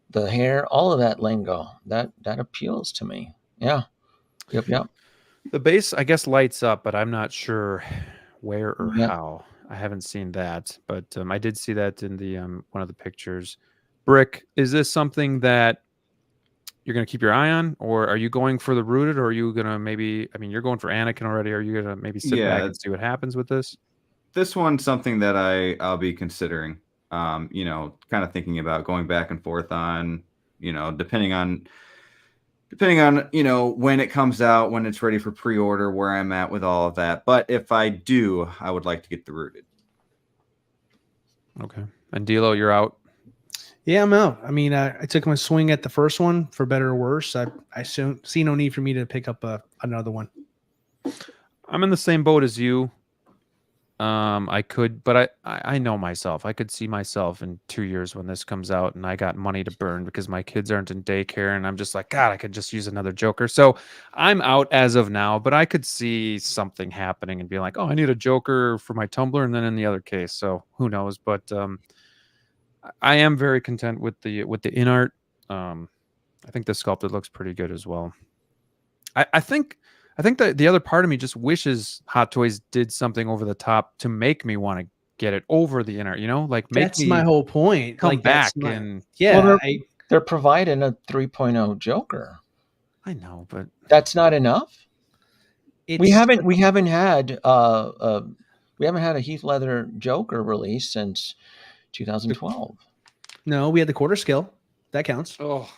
the hair, all of that lingo that appeals to me. Yeah. Yep. The base, I guess, lights up, but I'm not sure where or Yeah. how. I haven't seen that, but I did see that in the one of the pictures. Brick, is this something that you're going to keep your eye on, or are you going for the rooted, or are you going to maybe? I mean, you're going for Anakin already. Are you going to maybe sit back and see what happens with this? This one's something that I'll be considering. Kind of thinking about going back and forth on, depending on when it comes out, when it's ready for pre-order, where I'm at with all of that. But if I do, I would like to get the rooted. Okay. And DLO, you're out. Yeah, I'm out. I mean, I took my swing at the first one, for better or worse. I see no need for me to pick up another one. I'm in the same boat as you. I could, but I know myself. I could see myself in 2 years when this comes out and I got money to burn because my kids aren't in daycare and I'm just like, God, I could just use another Joker. So I'm out as of now, but I could see something happening and be like, oh, I need a Joker for my Tumblr and then in the other case. So who knows? But I am very content with the Inart. I think the sculpted looks pretty good as well. I think that the other part of me just wishes Hot Toys did something over the top to make me want to get it over the Inart, like make that's me my whole point. come Like, back that's and yeah, Well, they're providing a 3.0 Joker. I know, but That's not enough. We haven't had a Heath Ledger Joker release since 2012. No, we had the quarter scale. That counts. oh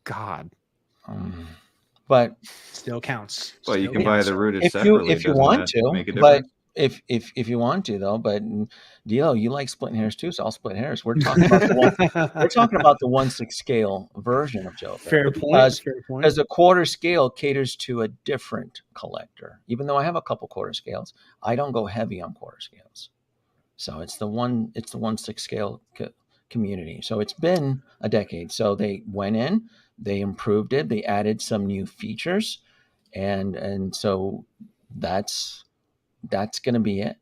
God. But Still counts. Well, you Still can buy counts. the rooted if separately. you want doesn't that to, make a but difference? if you want to though, but DL, you like splitting hairs too, so I'll split hairs. We're talking about the 1/6 scale version of Joker. Fair point. Because a quarter scale caters to a different collector. Even though I have a couple quarter scales, I don't go heavy on quarter scales. So it's the 1/6 scale community. So it's been a decade. So they went in, they improved it, they added some new features, and so that's going to be it.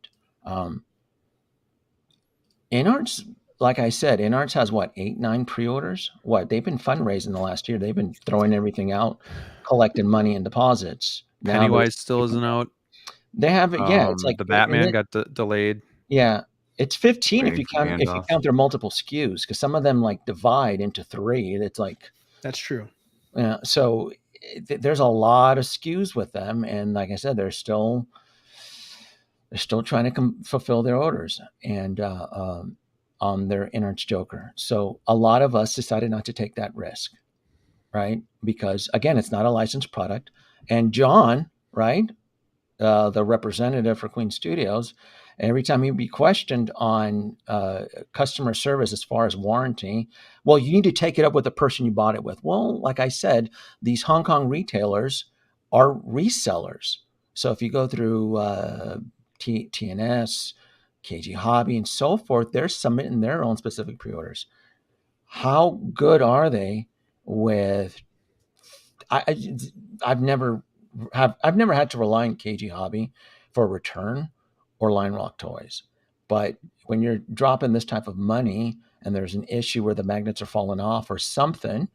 Inart's, like I said, Inart's has 8-9 pre-orders. They've been fundraising the last year. They've been throwing everything out, collecting money and deposits. Pennywise still isn't out. They have it. Yeah, it's like the Batman got delayed. Yeah, it's 15 Waiting for if you count their multiple SKUs, because some of them divide into 3. It's like that's true. So there's a lot of SKUs with them, and like I said, they're still trying to fulfill their orders and on their Inart's Joker. So a lot of us decided not to take that risk, right? Because again, it's not a licensed product. And John, right, the representative for Queen Studios, every time he'd be questioned on customer service as far as warranty, well, you need to take it up with the person you bought it with. Well, like I said, these Hong Kong retailers are resellers. So if you go through TNS, KG Hobby, and so forth, they're submitting their own specific pre-orders. How good are they with? I've never had to rely on KG Hobby for a return or Line Rock toys, but when you're dropping this type of money and there's an issue where the magnets are falling off or something,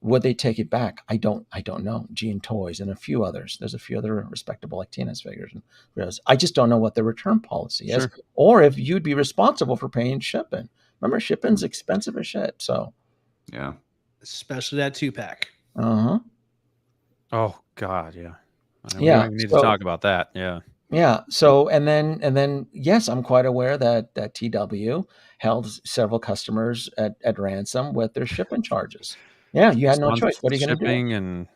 would they take it back? I don't know. Gene Toys and a few others. There's a few other respectable like TNS figures. And I just don't know what the return policy is, or if you'd be responsible for paying shipping. Remember, shipping's expensive as shit. So, yeah, especially that 2-pack. Uh huh. Oh God, yeah. We don't even need to talk about that. Yeah. Yeah. So and then yes, I'm quite aware that TW held several customers at ransom with their shipping charges. Yeah, you had no choice. What are you going to do? Shipping and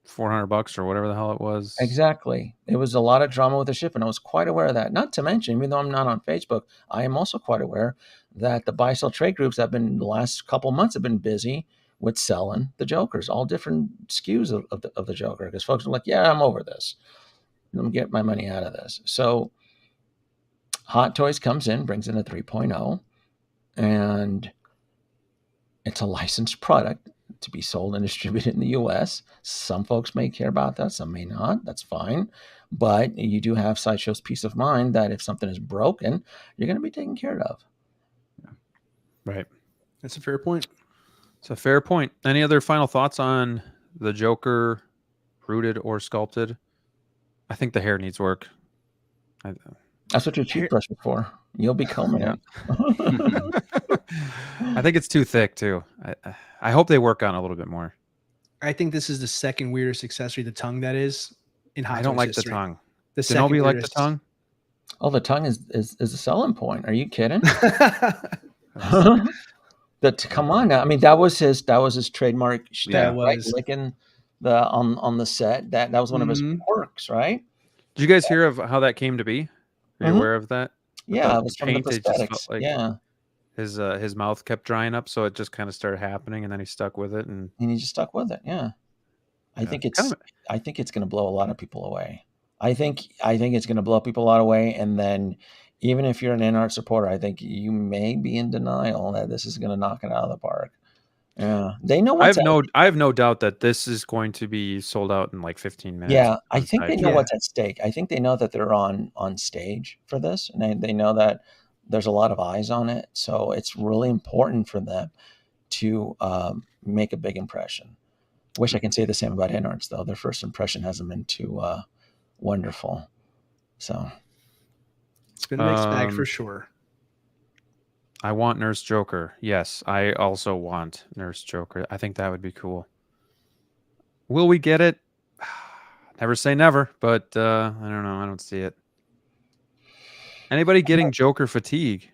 $400 or whatever the hell it was. Exactly. It was a lot of drama with the shipping. I was quite aware of that. Not to mention, even though I'm not on Facebook, I am also quite aware that the buy sell trade groups have been the last couple months have been busy with selling the Jokers, all different SKUs of the Joker, because folks are like, yeah, I'm over this. Let me get my money out of this. So Hot Toys comes in, brings in a 3.0, and it's a licensed product to be sold and distributed in the US. Some folks may care about that, some may not. That's fine. But you do have Sideshow's peace of mind that if something is broken, you're going to be taken care of. Right. That's a fair point. It's a fair point. Any other final thoughts on the Joker, rooted or sculpted? I think the hair needs work. That's what your toothbrush is for. You'll be combing it. I think it's too thick too. I hope they work on it a little bit more. I think this is the second weirdest accessory, the tongue that is in Hot I don't Toys like history. the tongue. The Did nobody like the weirdest. tongue? Oh, the tongue is a selling point. Are you kidding? Come on now. I mean, that was his trademark shtick, right? Licking the on the set. That was one of his quirks, right? Did you guys hear of how that came to be? Are you aware of that? Yeah, it was from the prosthetics. Like his mouth kept drying up, so it just kind of started happening, and then he stuck with it, and he just stuck with it. Yeah, I think it's going to blow a lot of people away. I think it's going to blow people a lot away, and then even if you're an Inart supporter, I think you may be in denial that this is going to knock it out of the park. Yeah, they know. I have no doubt that this is going to be sold out in like 15 minutes. Yeah, I think they know what's at stake. I think they know that they're on stage for this, and they know that there's a lot of eyes on it. So it's really important for them to make a big impression. Wish I can say the same about Inarts, though. Their first impression hasn't been too wonderful. So it's been a mixed bag for sure. I want Nurse Joker. Yes, I also want Nurse Joker. I think that would be cool. Will we get it? Never say never, but I don't know. I don't see it. Anybody getting Joker fatigue?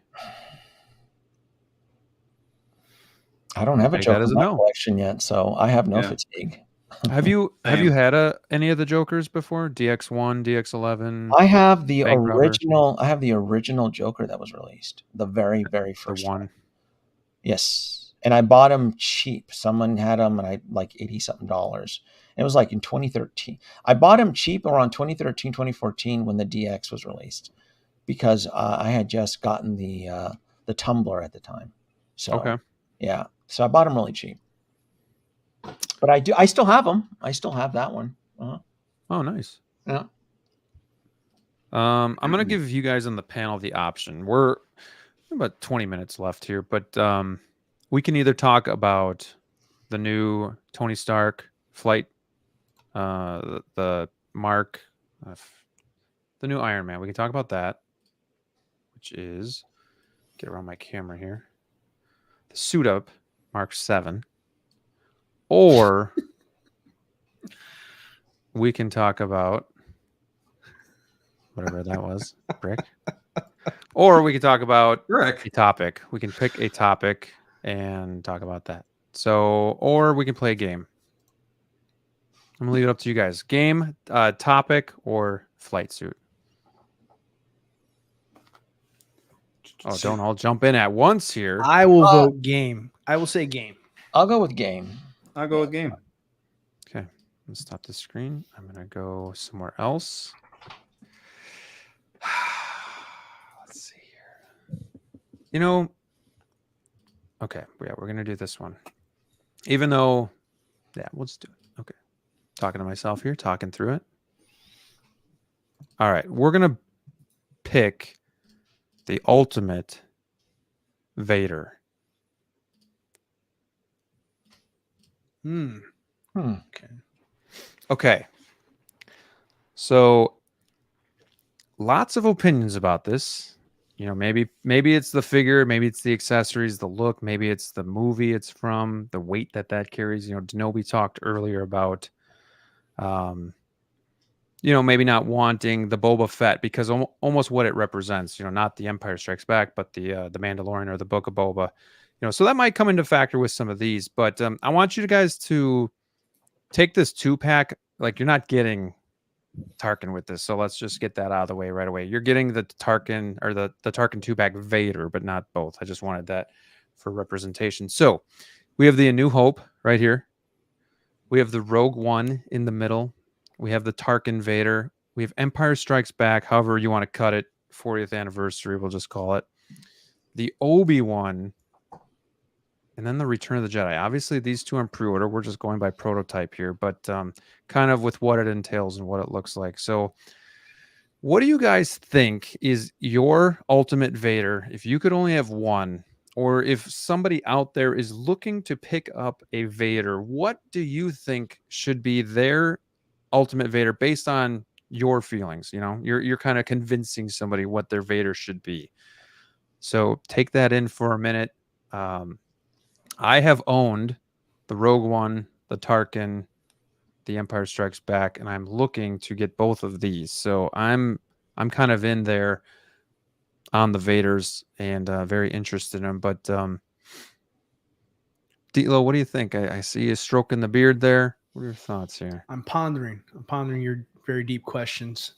I don't have a Joker in my collection yet, so I have no fatigue. Have you had any of the Jokers before? DX1, DX11? I have the original. I have the original Joker that was released, the very first one. Yes, and I bought them cheap. Someone had them, and I like $80-something. It was like in 2013. I bought them cheap around 2013, 2014 when the DX was released, because I had just gotten the Tumbler at the time. So yeah, so I bought them really cheap. But I still have them. I still have that one. Oh, nice. Yeah. I'm going to give you guys on the panel the option. We're about 20 minutes left here, but we can either talk about the new Tony Stark flight, the Mark, the new Iron Man. We can talk about that, which is, get around my camera here, the suit up Mark 7. Or we can talk about whatever that was, Brick. Or we can talk about a topic. We can pick a topic and talk about that. So, or we can play a game. I'm going to leave it up to you guys. Game, topic, or flight suit. Oh, don't all jump in at once here. I will vote game. I will say game. I'll go with game. I'll go with game. Okay, let's stop the screen. I'm going to go somewhere else. Let's see here. You know, okay, yeah, we're going to do this one. Even though, yeah, we'll just do it. Okay. Talking to myself here, talking through it. All right, we're going to pick the ultimate Vader. Okay. So lots of opinions about this. You know, maybe it's the figure, maybe it's the accessories, the look, maybe it's the movie it's from, the weight that carries. You know, Danoby talked earlier about maybe not wanting the Boba Fett because almost what it represents, not the Empire Strikes Back, but the Mandalorian or the Book of Boba, so that might come into factor with some of these. But I want you guys to take this 2-pack. Like, you're not getting Tarkin with this, so let's just get that out of the way right away. You're getting the Tarkin or the Tarkin 2-pack Vader, but not both. I just wanted that for representation. So we have the A New Hope right here. We have the Rogue One in the middle. We have the Tarkin Vader. We have Empire Strikes Back, however you want to cut it. 40th anniversary, we'll just call it. The Obi-Wan, and then the Return of the Jedi. Obviously, these two in pre-order. We're just going by prototype here, but kind of with what it entails and what it looks like. So what do you guys think is your ultimate Vader? If you could only have one, or if somebody out there is looking to pick up a Vader, what do you think should be their ultimate Vader based on your feelings? You're kind of convincing somebody what their Vader should be. So take that in for a minute. I have owned the Rogue One, the Tarkin, the Empire Strikes Back, and I'm looking to get both of these. So I'm kind of in there on the Vaders and very interested in them. But DLO, what do you think? I see you stroking the beard there. What are your thoughts here? I'm pondering your very deep questions.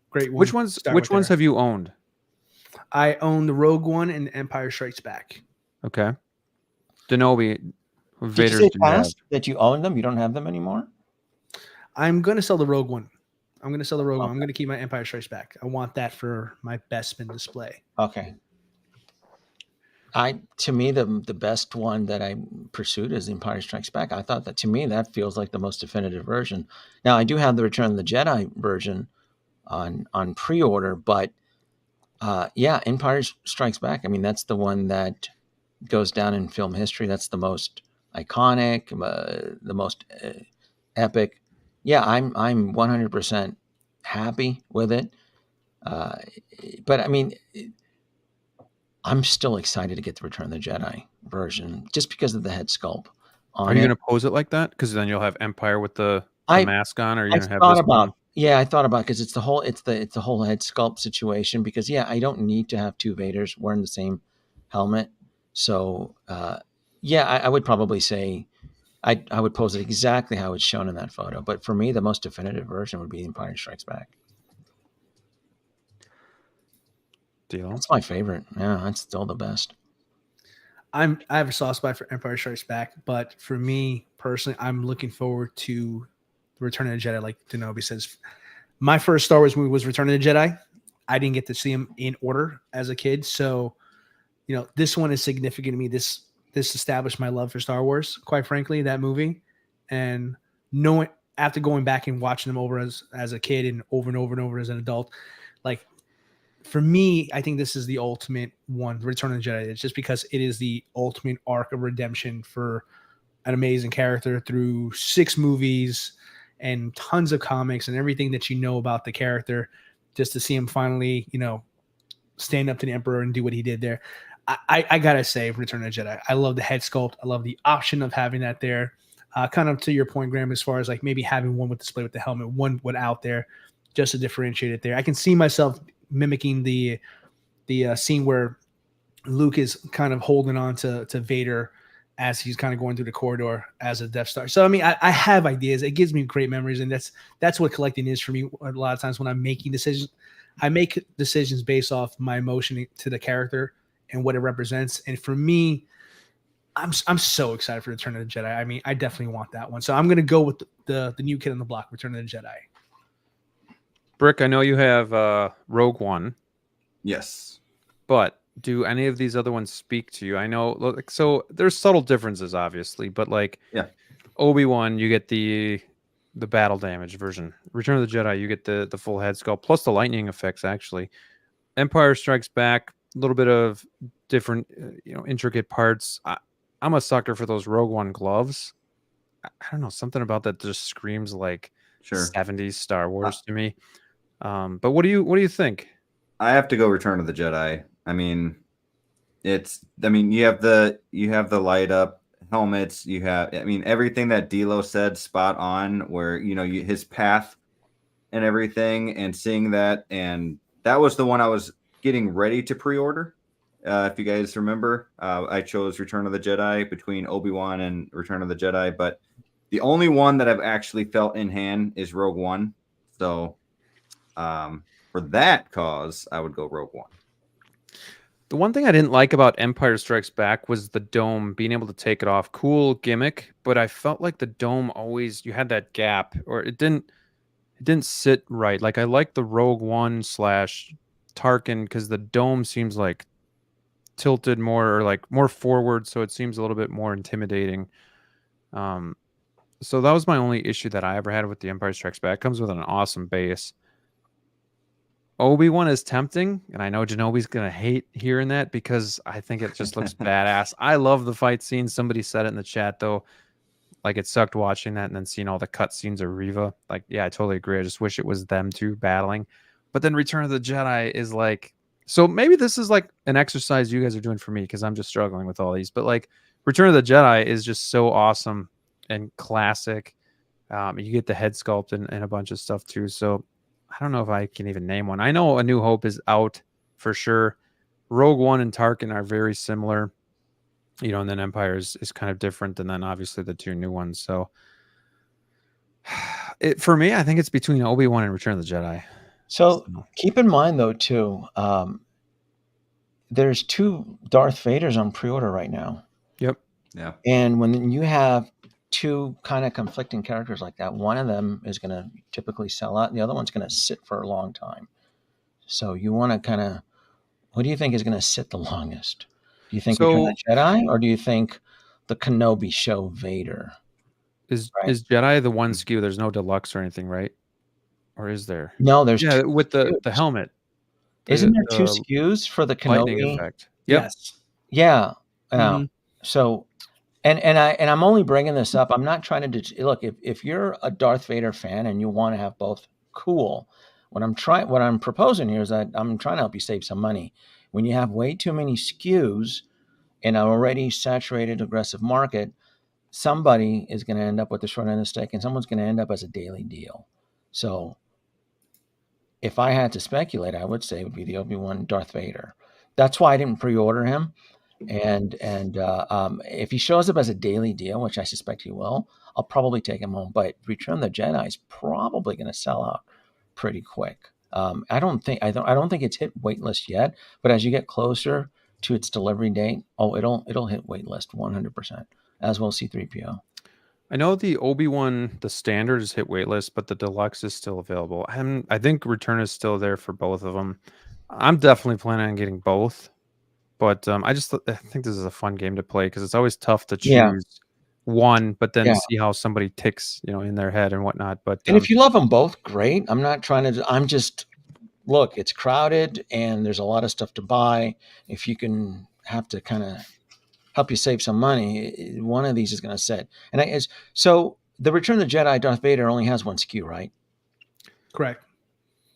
Great one. Which ones have you owned? I own the Rogue One and Empire Strikes Back. Okay. Danoby, Did Vader's you say do you have? past that you own them? You don't have them anymore? I'm going to sell the Rogue One. I'm going to sell the Rogue One. I'm Okay. going to keep my Empire Strikes Back. I want that for my Bespin display. Okay. To me, the best one that I pursued is Empire Strikes Back. I thought that, to me, that feels like the most definitive version. Now, I do have the Return of the Jedi version on pre-order, but Empire Strikes Back. I mean, that's the one that goes down in film history. That's the most iconic, the most epic. Yeah, I'm 100% happy with it. But I mean, I'm still excited to get the Return of the Jedi version just because of the head sculpt on Are you it. going to pose it like that? Because then you'll have Empire with the I- mask on, or are you I going to have thought this about one? I thought about because it's the whole head sculpt situation. Because I don't need to have two Vaders wearing the same helmet. So I would probably say I would pose it exactly how it's shown in that photo. But for me, the most definitive version would be Empire Strikes Back. Deal. That's my favorite. Yeah, that's still the best. I have a soft spot for Empire Strikes Back, but for me personally, I'm looking forward to the Return of the Jedi. Like Danoby says, my first Star Wars movie was Return of the Jedi. I didn't get to see them in order as a kid, so this one is significant to me. This established my love for Star Wars, quite frankly, that movie, and knowing after going back and watching them over as a kid and over as an adult, like. For me, I think this is the ultimate one, Return of the Jedi. It's just because it is the ultimate arc of redemption for an amazing character through 6 movies and tons of comics and everything that you know about the character, just to see him finally, stand up to the Emperor and do what he did there. I gotta say, Return of the Jedi. I love the head sculpt. I love the option of having that there. Kind of to your point, Graham, as far as like maybe having one with display with the helmet, one without there, just to differentiate it there. I can see myself mimicking the scene where Luke is kind of holding on to Vader as he's kind of going through the corridor as a Death Star. So I mean, I have ideas. It gives me great memories, and that's what collecting is for me. A lot of times when I'm making decisions, I make decisions based off my emotion to the character and what it represents. And for me, I'm so excited for Return of the Jedi. I mean, I definitely want that one. So I'm gonna go with the new kid on the block, Return of the Jedi. Brick, I know you have Rogue One, Yes. but do any of these other ones speak to you? I know, so there's subtle differences, obviously, but like Obi-Wan, you get the battle damage version. Return of the Jedi, you get the full head sculpt plus the lightning effects. Actually, Empire Strikes Back, a little bit of different, intricate parts. I'm a sucker for those Rogue One gloves. I don't know, something about that just screams like 70s Star Wars to me. But what do you think? I have to go Return of the Jedi. I mean, you have the light up helmets. You have, everything that DLO said spot on. Where his path and everything, and seeing that, and that was the one I was getting ready to pre-order. If you guys remember, I chose Return of the Jedi between Obi-Wan and Return of the Jedi, but the only one that I've actually felt in hand is Rogue One. So for that cause, I would go Rogue One. The one thing I didn't like about Empire Strikes Back was the dome, being able to take it off. Cool gimmick, but I felt like the dome always, you had that gap, or it didn't sit right. Like I like the Rogue One / Tarkin because the dome seems like tilted more, or like more forward, so it seems a little bit more intimidating. So that was my only issue that I ever had with the Empire Strikes Back. It comes with an awesome base. Obi-Wan is tempting, and I know Danoby's gonna hate hearing that because I think it just looks badass. I love the fight scene. Somebody said it in the chat though, like it sucked watching that and then seeing all the cut scenes of Reva. Like, yeah, I totally agree. I just wish it was them two battling. But then Return of the Jedi is like, so maybe this is like an exercise you guys are doing for me because I'm just struggling with all these. But like Return of the Jedi is just so awesome and classic. You get the head sculpt and a bunch of stuff too. So I don't know if I can even name one. I know A New Hope is out for sure. Rogue One and Tarkin are very similar, you know, and then Empire is kind of different. And then obviously the two new ones. So for me, I think it's between Obi-Wan and Return of the Jedi. So keep in mind though, too, there's 2 Darth Vaders on pre-order right now. Yep. Yeah. And when you have 2 kind of conflicting characters like that, one of them is going to typically sell out and the other one's going to sit for a long time. So you want to kind of, what do you think is going to sit the longest? Do you think Return of the Jedi, or do you think the Kenobi show Vader? Is Jedi the one SKU? There's no deluxe or anything, right? Or is there? No, there's two with the SKUs. helmet. Isn't there 2 SKUs for the lightning Kenobi? effect? Yep. Yes. Yeah. Mhm. So, and I'm only bringing this up. I'm not trying to look. If you're a Darth Vader fan and you want to have both, cool. What I'm proposing here is that I'm trying to help you save some money. When you have way too many SKUs in an already saturated, aggressive market, somebody is going to end up with the short end of the stick, and someone's going to end up as a daily deal. So, if I had to speculate, I would say it would be the Obi-Wan Darth Vader. That's why I didn't pre-order him. And if he shows up as a daily deal, which I suspect he will, I'll probably take him home. But Return of the Jedi is probably going to sell out pretty quick. I don't think it's hit waitlist yet. But as you get closer to its delivery date, it'll hit waitlist 100%, as will C-3PO. I know the Obi-Wan, the standard is hit waitlist, but the deluxe is still available. I think Return is still there for both of them. I'm definitely planning on getting both, but I think this is a fun game to play because it's always tough to choose one, but then see how somebody ticks, you know, in their head and whatnot. But and if you love them both, great. I'm not trying to. I'm just look. It's crowded and there's a lot of stuff to buy. If you can have to kind of help you save some money, one of these is going to sit. And so the Return of the Jedi Darth Vader only has 1 SKU, right? Correct.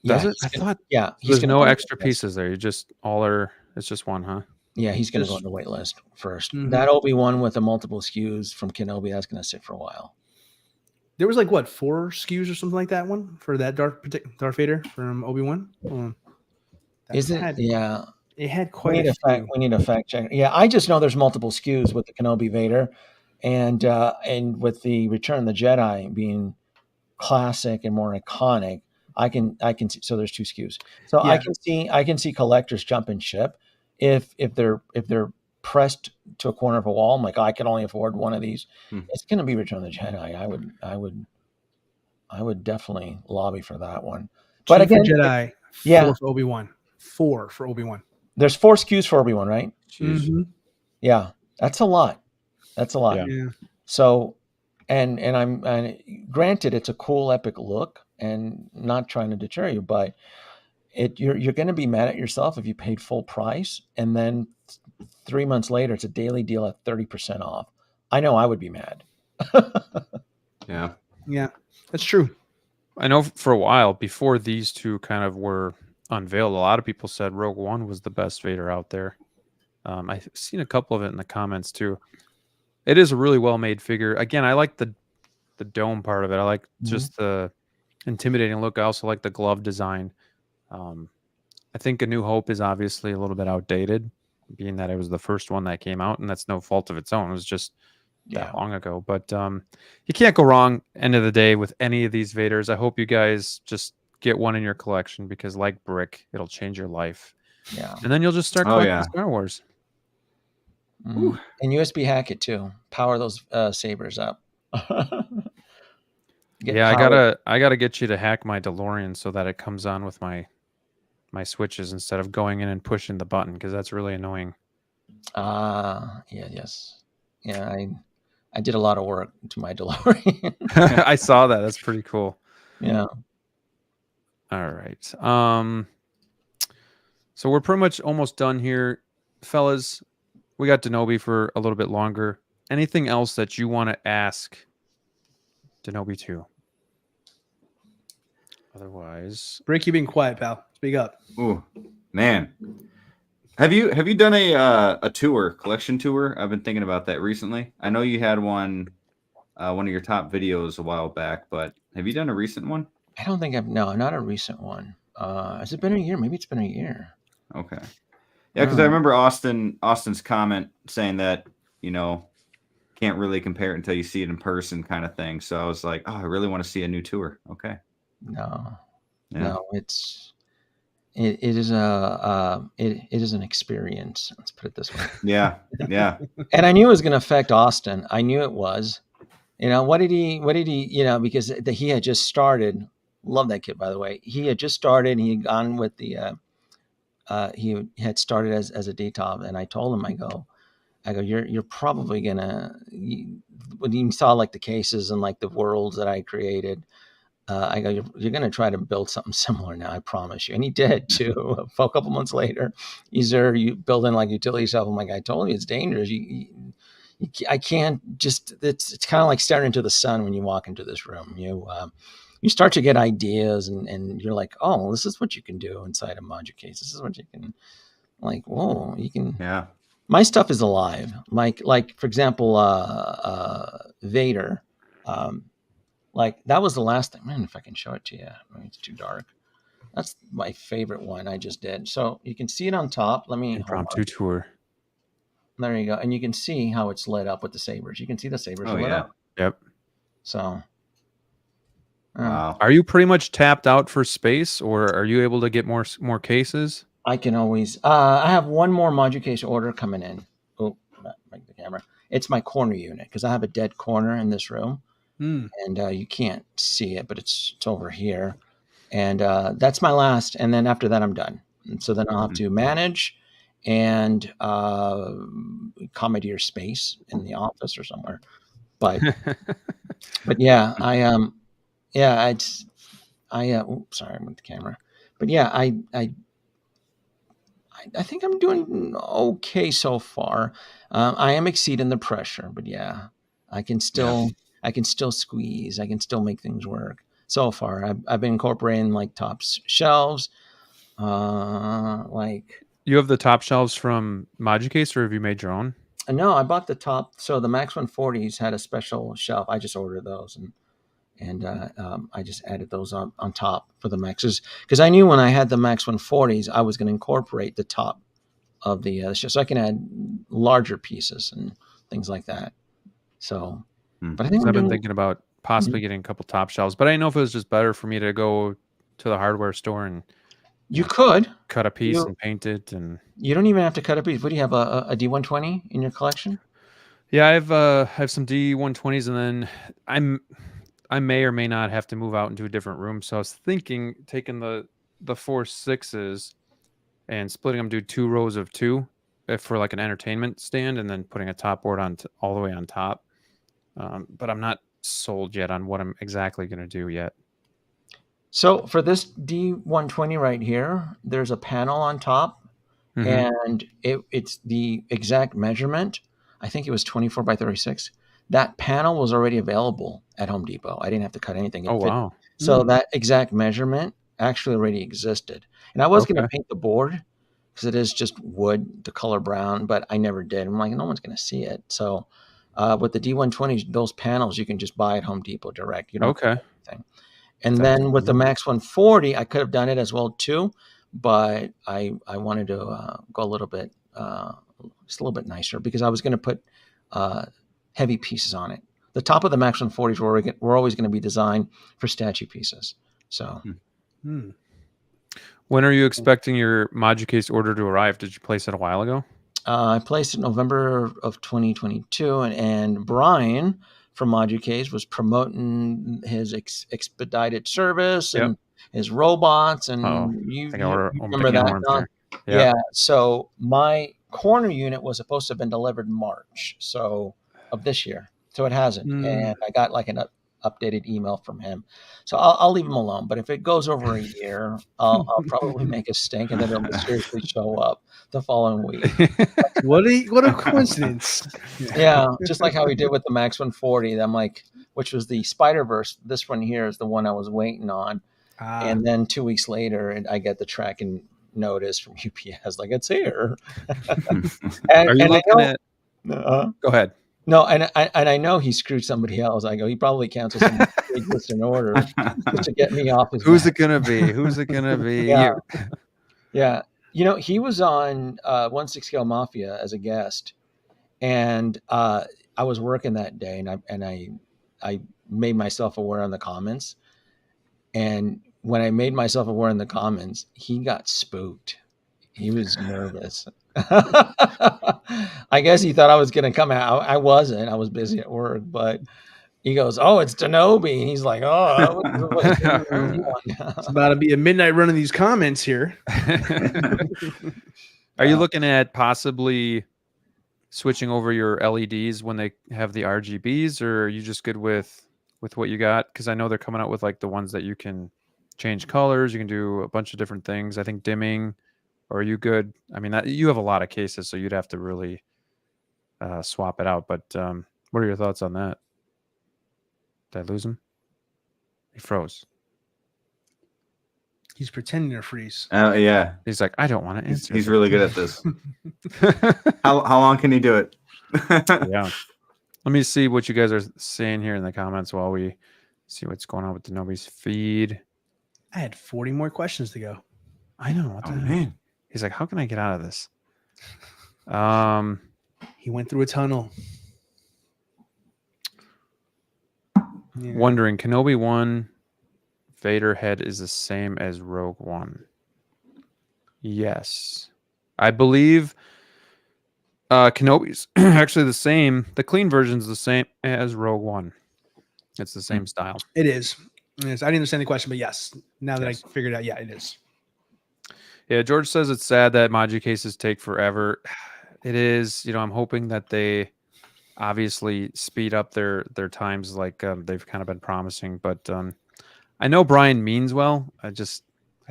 Does it? I thought there's no extra pieces there. You just it's just one, huh? Yeah, he's going to go on the wait list first. Mm-hmm. That Obi-Wan with the multiple SKUs from Kenobi, that's going to sit for a while. There was like 4 SKUs or something like that one for that Darth Vader from Obi-Wan. Is it? Yeah. It had quite we need a fact check. Yeah, I just know there's multiple SKUs with the Kenobi Vader, and with the Return of the Jedi being classic and more iconic, I can see, so there's 2 SKUs. So I can see collectors jumping ship if they're pressed to a corner of a wall. I'm like, I can only afford one of these. It's going to be Return of the Jedi. I would definitely lobby for that one. But again, Jedi, 4 for Obi-Wan. 4 for Obi-Wan. There's 4 SKUs for Obi-Wan, right? Mm-hmm. Yeah, that's a lot. Yeah. So, and granted, it's a cool, epic look, and not trying to deter you, but you're going to be mad at yourself if you paid full price, and then 3 months later, it's a daily deal at 30% off. I know I would be mad. Yeah, that's true. I know for a while before these two kind of were unveiled, a lot of people said Rogue One was the best Vader out there. I've seen a couple of it in the comments too. It is a really well made figure. Again, I like the dome part of it. I like just the intimidating look. I also like the glove design. I think A New Hope is obviously a little bit outdated, being that it was the first one that came out, and that's no fault of its own. It was just that long ago. But you can't go wrong, end of the day, with any of these Vaders. I hope you guys just get one in your collection, because like Brick, it'll change your life. Yeah. And then you'll just start collecting Star Wars. And USB hack it too. Power those sabers up. I gotta get you to hack my DeLorean so that it comes on with my switches instead of going in and pushing the button, because that's really annoying. Yes. Yeah, I did a lot of work to my DeLorean. I saw that. That's pretty cool. Yeah. All right. So we're pretty much almost done here, fellas. We got Danoby for a little bit longer. Anything else that you want to ask Danoby to? Otherwise, Brick, you being quiet, pal. Speak up. Ooh, man. Have you done a collection tour? I've been thinking about that recently. I know you had one of your top videos a while back, but have you done a recent one? I don't think not a recent one. Has it been a year? Maybe it's been a year. Okay. Yeah, because I remember Austin's comment saying that, can't really compare it until you see it in person, kind of thing. So I was like, oh, I really want to see a new tour. Okay. No, it is an experience. Let's put it this way. Yeah. And I knew it was going to affect Austin. I knew it was. What did he? Because he had just started. Love that kid, by the way. He had just started. He had gone with the. He had started as a DTOP, and I told him, I go, you're probably gonna. When he saw like the cases and like the worlds that I created, I go, you're gonna try to build something similar now. I promise you, and he did too. A couple months later, he's there. You building like utility stuff. I'm like, I told you, it's dangerous. I can't just. It's kind of like staring into the sun when you walk into this room. You start to get ideas, and you're like, oh, this is what you can do inside a module case. This is what you can, like, whoa, you can. Yeah. My stuff is alive. Like for example, Vader. Like that was the last thing. Man, if I can show it to you, it's too dark. That's my favorite one I just did. So you can see it on top. Let me impromptu tour. There you go, and you can see how it's lit up with the sabers. You can see the sabers lit up. Yep. So. Wow. Are you pretty much tapped out for space, or are you able to get more cases? I can always. I have one more module case order coming in. Oh, not like the camera. It's my corner unit because I have a dead corner in this room, and you can't see it, but it's over here, and that's my last. And then after that, I'm done. And so then I'll have to manage and commandeer space in the office or somewhere. But yeah, sorry, I'm with the camera. But yeah, I think I'm doing okay so far. I am exceeding the pressure, but yeah, I can still squeeze. I can still make things work. So far, I've been incorporating like top shelves. You have the top shelves from Moducase, or have you made your own? No, I bought the top. So the Max 140s had a special shelf. I just ordered those and I just added those on top for the Maxes because I knew when I had the Max 140s, I was going to incorporate the top of the shelf, so I can add larger pieces and things like that. So, but I think I've been thinking about possibly getting a couple top shelves, but I didn't know if it was just better for me to go to the hardware store and you could cut a piece and paint it, and you don't even have to cut a piece. What do you have, a D120 in your collection? Yeah, I have some D120s, and then I may or may not have to move out into a different room. So I was thinking taking the 4.6s and splitting them to 2 rows of 2 for like an entertainment stand, and then putting a top board on all the way on top. But I'm not sold yet on what I'm exactly going to do yet. So for this D120 right here, there's a panel on top, and it's the exact measurement. I think it was 24 by 36. That panel was already available at Home Depot. I didn't have to cut anything. Wow. So that exact measurement actually already existed. And I was going to paint the board because it is just wood, the color brown, but I never did. I'm like, no one's going to see it. So with the D120s, those panels you can just buy at Home Depot direct. You don't have to do anything. And then with the Max 140, I could have done it as well too, but I wanted to go a little bit, just a little bit nicer because I was going to put heavy pieces on it. The top of the Max 140s were always going to be designed for statue pieces. So, when are you expecting your Moducase order to arrive? Did you place it a while ago? I placed it in November of 2022, and Brian from Moducase was promoting his expedited service and his robots, and you remember that? Yeah. So my corner unit was supposed to have been delivered in March of this year, so it hasn't, and I got like an updated email from him. So I'll leave him alone. But if it goes over a year, I'll probably make a stink, and then it'll mysteriously show up the following week. What a coincidence! Yeah, just like how we did with the Max 140. I'm like, which was the Spider-Verse. This one here is the one I was waiting on, and then 2 weeks later, I get the tracking notice from UPS, like it's here. Are you looking at? Go ahead. No, and I know he screwed somebody else. I go, he probably canceled some big list in order just to get me off his back. Who's it gonna be? Who's it gonna be? Yeah. He was on 160L Mafia as a guest, and I was working that day, and I made myself aware in the comments, and when I made myself aware in the comments, he got spooked. He was nervous. I guess he thought I was going to come out. I wasn't. I was busy at work, but he goes, "Oh, it's Danoby." And he's like, "Oh, it's about to be a midnight run of these comments here." Are you looking at possibly switching over your LEDs when they have the RGBs, or are you just good with what you got? Because I know they're coming out with like the ones that you can change colors. You can do a bunch of different things. I think dimming. Or are you good? I mean, you have a lot of cases, so you'd have to really swap it out. But what are your thoughts on that? Did I lose him? He froze. He's pretending to freeze. Yeah. He's like, I don't want to answer. He's really good at this. How long can he do it? Yeah. Let me see what you guys are saying here in the comments while we see what's going on with Denoby's feed. I had 40 more questions to go. I know. What the heck? Man. He's like, how can I get out of this? He went through a tunnel. Yeah. Wondering, Kenobi 1 Vader head is the same as Rogue One. Yes. I believe Kenobi's actually the same. The clean version is the same as Rogue One. It's the same style. It is. I didn't understand the question, but yes. Now that I figured it out, yeah, it is. Yeah, George says it's sad that Modu cases take forever. It is. I'm hoping that they obviously speed up their times like they've kind of been promising. But I know Brian means well. I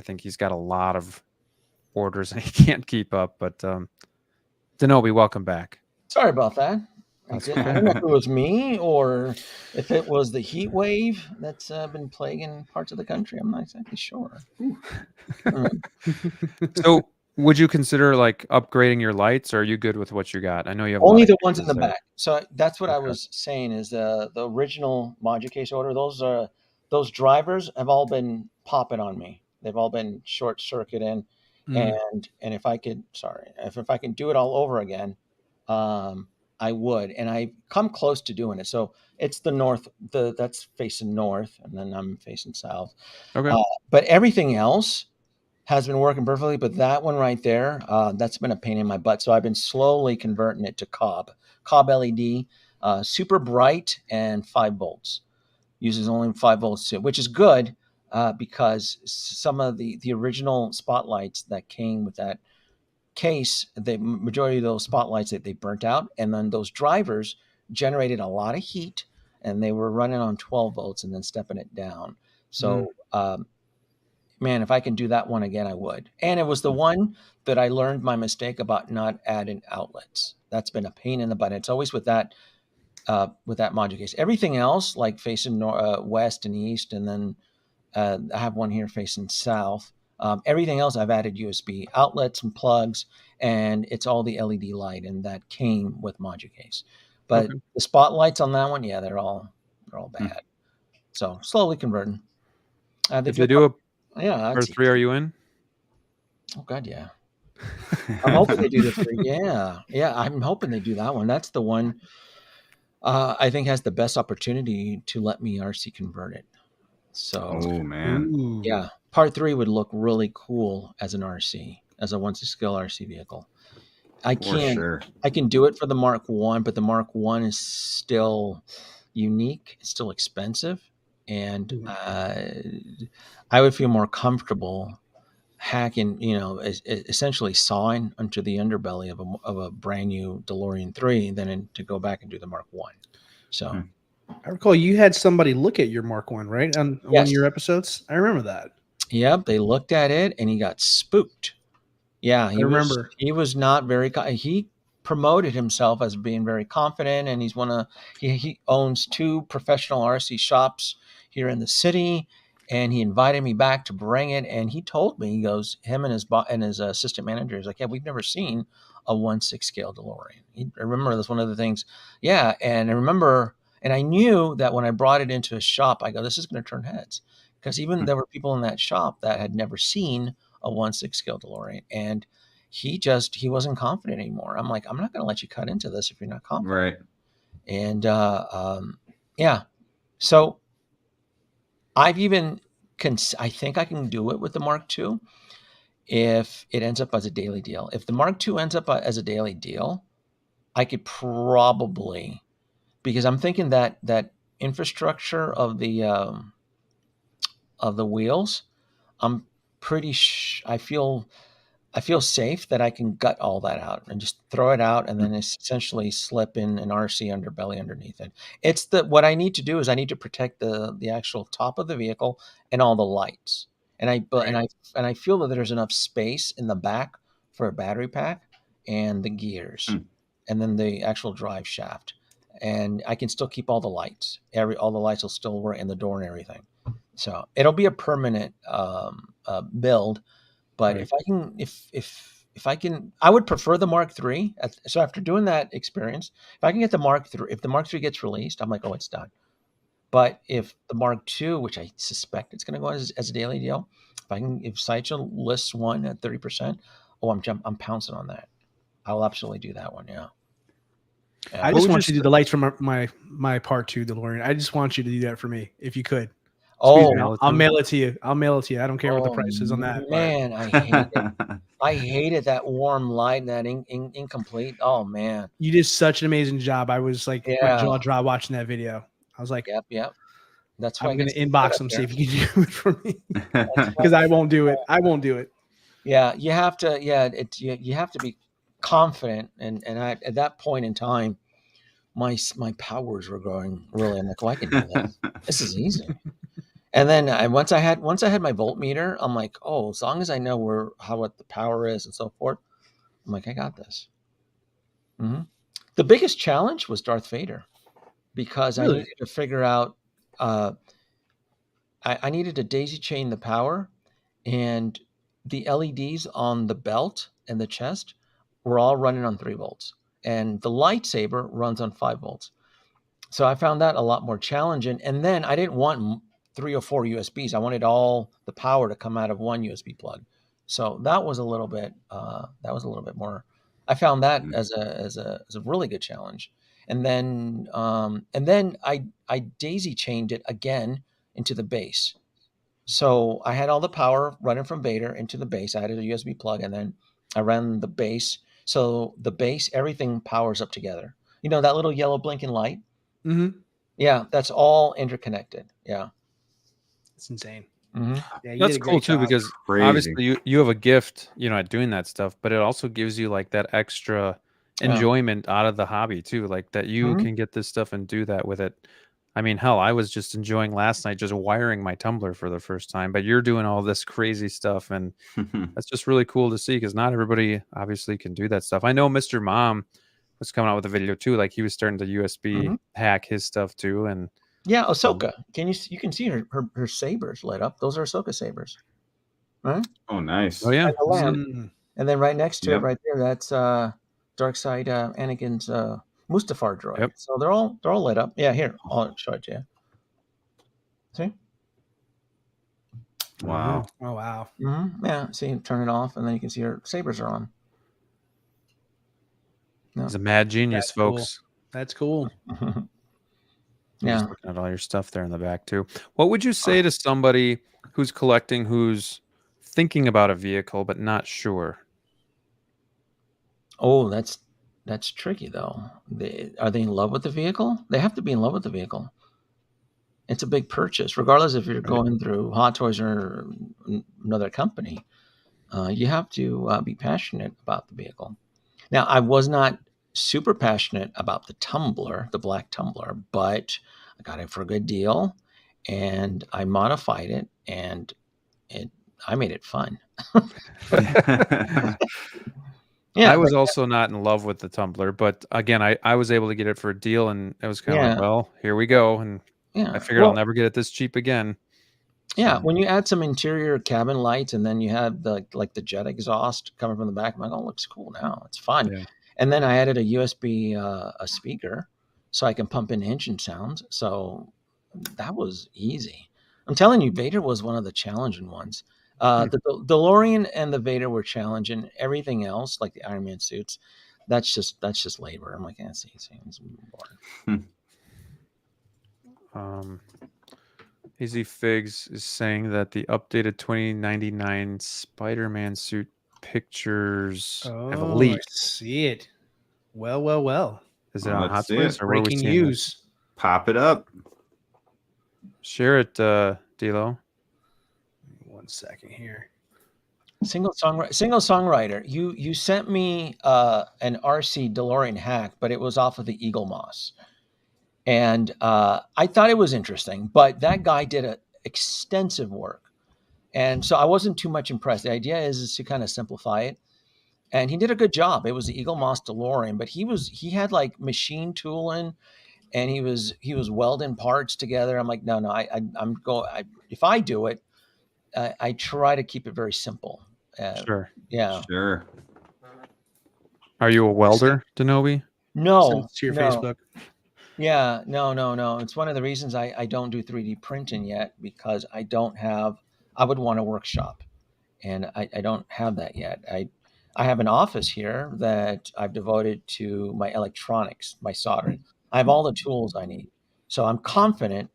think he's got a lot of orders and he can't keep up. But Danobi, welcome back. Sorry about that. I don't know if it was me or if it was the heat wave that's been plaguing parts of the country. I'm not exactly sure. So would you consider like upgrading your lights, or are you good with what you got? I know you have only the ones in the back. So that's what I was saying is the original Moducase order. Those drivers have all been popping on me. They've all been short circuiting. And if I could, if I can do it all over again, I would, and I come close to doing it. So it's the north, that's facing north, and then I'm facing south. Okay. But everything else has been working perfectly. But that one right there, that's been a pain in my butt. So I've been slowly converting it to Cobb LED, super bright and 5 volts. Uses only 5 volts too, which is good because some of the original spotlights that came with that case, the majority of those spotlights that they burnt out, and then those drivers generated a lot of heat, and they were running on 12 volts and then stepping it down. So man, if I can do that one again, I would. And it was the one that I learned my mistake about not adding outlets. That's been a pain in the butt. It's always with that module case. Everything else, like facing west and east, and then I have one here facing south. Everything else I've added USB outlets and plugs, and it's all the LED light, and that came with Moducase. But the spotlights on that one, they're all bad. So slowly converting. If they do a yeah, part that's 3, are you in? Oh God, yeah. I'm hoping they do the 3. Yeah. I'm hoping they do that one. That's the one I think has the best opportunity to let me RC convert it. So, Oh man. Ooh. yeah, part 3 would look really cool as an RC, as a 1/6 scale RC vehicle. I For can sure. I can do it for the Mark 1, but the Mark 1 is still unique. It's still expensive, and I would feel more comfortable hacking, essentially sawing onto the underbelly of a brand new DeLorean 3 than to go back and do the Mark 1. So, I recall you had somebody look at your Mark 1, right? On one Yes. of your episodes. I remember that. yep, they looked at it and he got spooked. Yeah, I remember. he was not very he promoted himself as being very confident, and he owns 2 professional RC shops here in the city, and he invited me back to bring it, and he told me, he goes, him and his assistant manager is like, yeah, we've never seen a 1/6 scale DeLorean. I remember that's one of the things. Yeah, and I remember, and I knew that when I brought it into a shop, I go, this is going to turn heads, because even there were people in that shop that had never seen a 1/6 scale DeLorean, and he wasn't confident anymore. I'm like, I'm not going to let you cut into this if you're not confident. Right. And yeah, so I've even I think I can do it with the Mark II if it ends up as a daily deal. If the Mark II ends up as a daily deal, I could probably, because I'm thinking that infrastructure of the wheels, I'm pretty I feel safe that I can gut all that out and just throw it out and then essentially slip in an RC underbelly underneath it. It's what I need to do is I need to protect the actual top of the vehicle and all the lights. And I feel that there's enough space in the back for a battery pack and the gears and then the actual drive shaft. And I can still keep all the lights. All the lights will still work in the door and everything. So it'll be a permanent build. But if I can, I would prefer the Mark III. So after doing that experience, if I can get the Mark III, if the Mark III gets released, I'm like, oh, it's done. But if the Mark II, which I suspect it's going to go as a daily deal, if Sideshow lists one at 30%, I'm pouncing on that. I'll absolutely do that one. Yeah. I just want you to do the lights from my part 2 DeLorean. I just want you to do that for me, if you could. I'll mail it to you. I'll mail it to you. I don't care what the price is on that. Man, I hate it. I hated that warm light and that incomplete. Oh man, you did such an amazing job. I was like, my jaw dropped watching that video. I was like, yep. That's why I'm going to inbox him, see if you can do it for me, because I won't do it. Yeah, you have to. Yeah, you have to be confident, and at that point in time, my powers were growing really. I'm like, well, I can do this. This is easy. And then once I had my voltmeter, I'm like, oh, as long as I know what the power is and so forth, I'm like, I got this. Mm-hmm. The biggest challenge was Darth Vader, because I needed to figure out. I needed to daisy chain the power, and the LEDs on the belt and the chest were all running on 3 volts, and the lightsaber runs on 5 volts. So I found that a lot more challenging. And then I didn't want 3 or 4 USBs. I wanted all the power to come out of one USB plug. So that was a little bit more. I found that as a really good challenge. And then I daisy chained it again into the base. So I had all the power running from Vader into the base. I had a USB plug, and then I ran the base. So the base, everything powers up together. You know that little yellow blinking light? Mm-hmm. Yeah, that's all interconnected. Yeah. It's insane. Mm-hmm. Yeah, that's cool too, because obviously you have a gift, at doing that stuff, but it also gives you like that extra enjoyment out of the hobby too, like that you can get this stuff and do that with it. I mean, hell, I was just enjoying last night just wiring my tumbler for the first time, but you're doing all this crazy stuff, and that's just really cool to see, because not everybody obviously can do that stuff. I know Mr. Mom was coming out with a video too, like he was starting to USB hack his stuff too, and yeah, Ahsoka. You can see her sabers lit up. Those are Ahsoka sabers, right? Oh, nice. Oh yeah. And then right next to it, right there, that's Darkside Anakin's Mustafar droid. Yep. So they're all lit up. Yeah, here, I'll show it to you. See? Wow. Oh wow. Yeah, see, turn it off, and then you can see her sabers are on. No. He's a mad genius, That's cool. folks. That's cool. I'm Yeah. just looking at all your stuff there in the back too. What would you say to somebody who's collecting, who's thinking about a vehicle but not sure? Oh, that's tricky though. Are they in love with the vehicle? They have to be in love with the vehicle. It's a big purchase, regardless if you're going through Hot Toys or another company. You have to be passionate about the vehicle. Now, I was not super passionate about the tumbler, the black tumbler, but I got it for a good deal, and I modified it, and I made it fun. Yeah, I was also not in love with the tumbler, but again, I was able to get it for a deal, and it was kind of like, well, here we go, and I figured I'll never get it this cheap again. Yeah, when you add some interior cabin lights, and then you have the jet exhaust coming from the back, I'm like, oh, it looks cool now. It's fun. Yeah. And then I added a USB a speaker so I can pump in engine sounds. So that was easy. I'm telling you, Vader was one of the challenging ones. The DeLorean and the Vader were challenging. Everything else, like the Iron Man suits, that's just labor. I'm like, it's easy. It's boring. Easy Figs is saying that the updated 2099 Spider-Man suit pictures have I leaked. see it. Well. Is it on let's Hot see Toys it. or where are we Breaking seeing news. Pop it up. Share it, DLO. 1 second here. Single songwriter. You sent me an RC DeLorean hack, but it was off of the Eagle Moss. And I thought it was interesting, but that guy did extensive work. And so I wasn't too much impressed. The idea is to kind of simplify it. And he did a good job. It was the Eagle Moss DeLorean, but he had like machine tooling, and he was welding parts together. I'm like, no, if I do it, I try to keep it very simple. Sure. Yeah. Sure. Are you a welder, Danobi? No. Send it to your Facebook. Yeah, no. It's one of the reasons I don't do 3D printing yet, because I would want a workshop, and I don't have that yet. I have an office here that I've devoted to my electronics, my soldering. I have all the tools I need. So I'm confident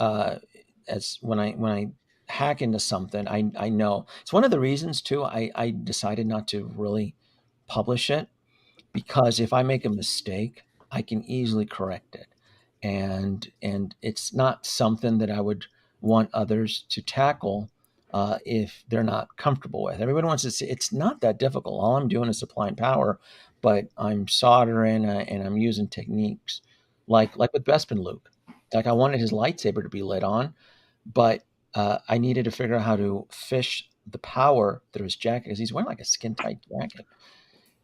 as when I hack into something, I know. It's one of the reasons too I decided not to really publish it, because if I make a mistake, I can easily correct it. And it's not something that I would want others to tackle if they're not comfortable with. Everybody wants to see it's not that difficult. All I'm doing is supplying power, but I'm soldering and I'm using techniques like with Bespin Luke. Like I wanted his lightsaber to be lit on, but I needed to figure out how to fish the power through his jacket, because he's wearing like a skin tight jacket.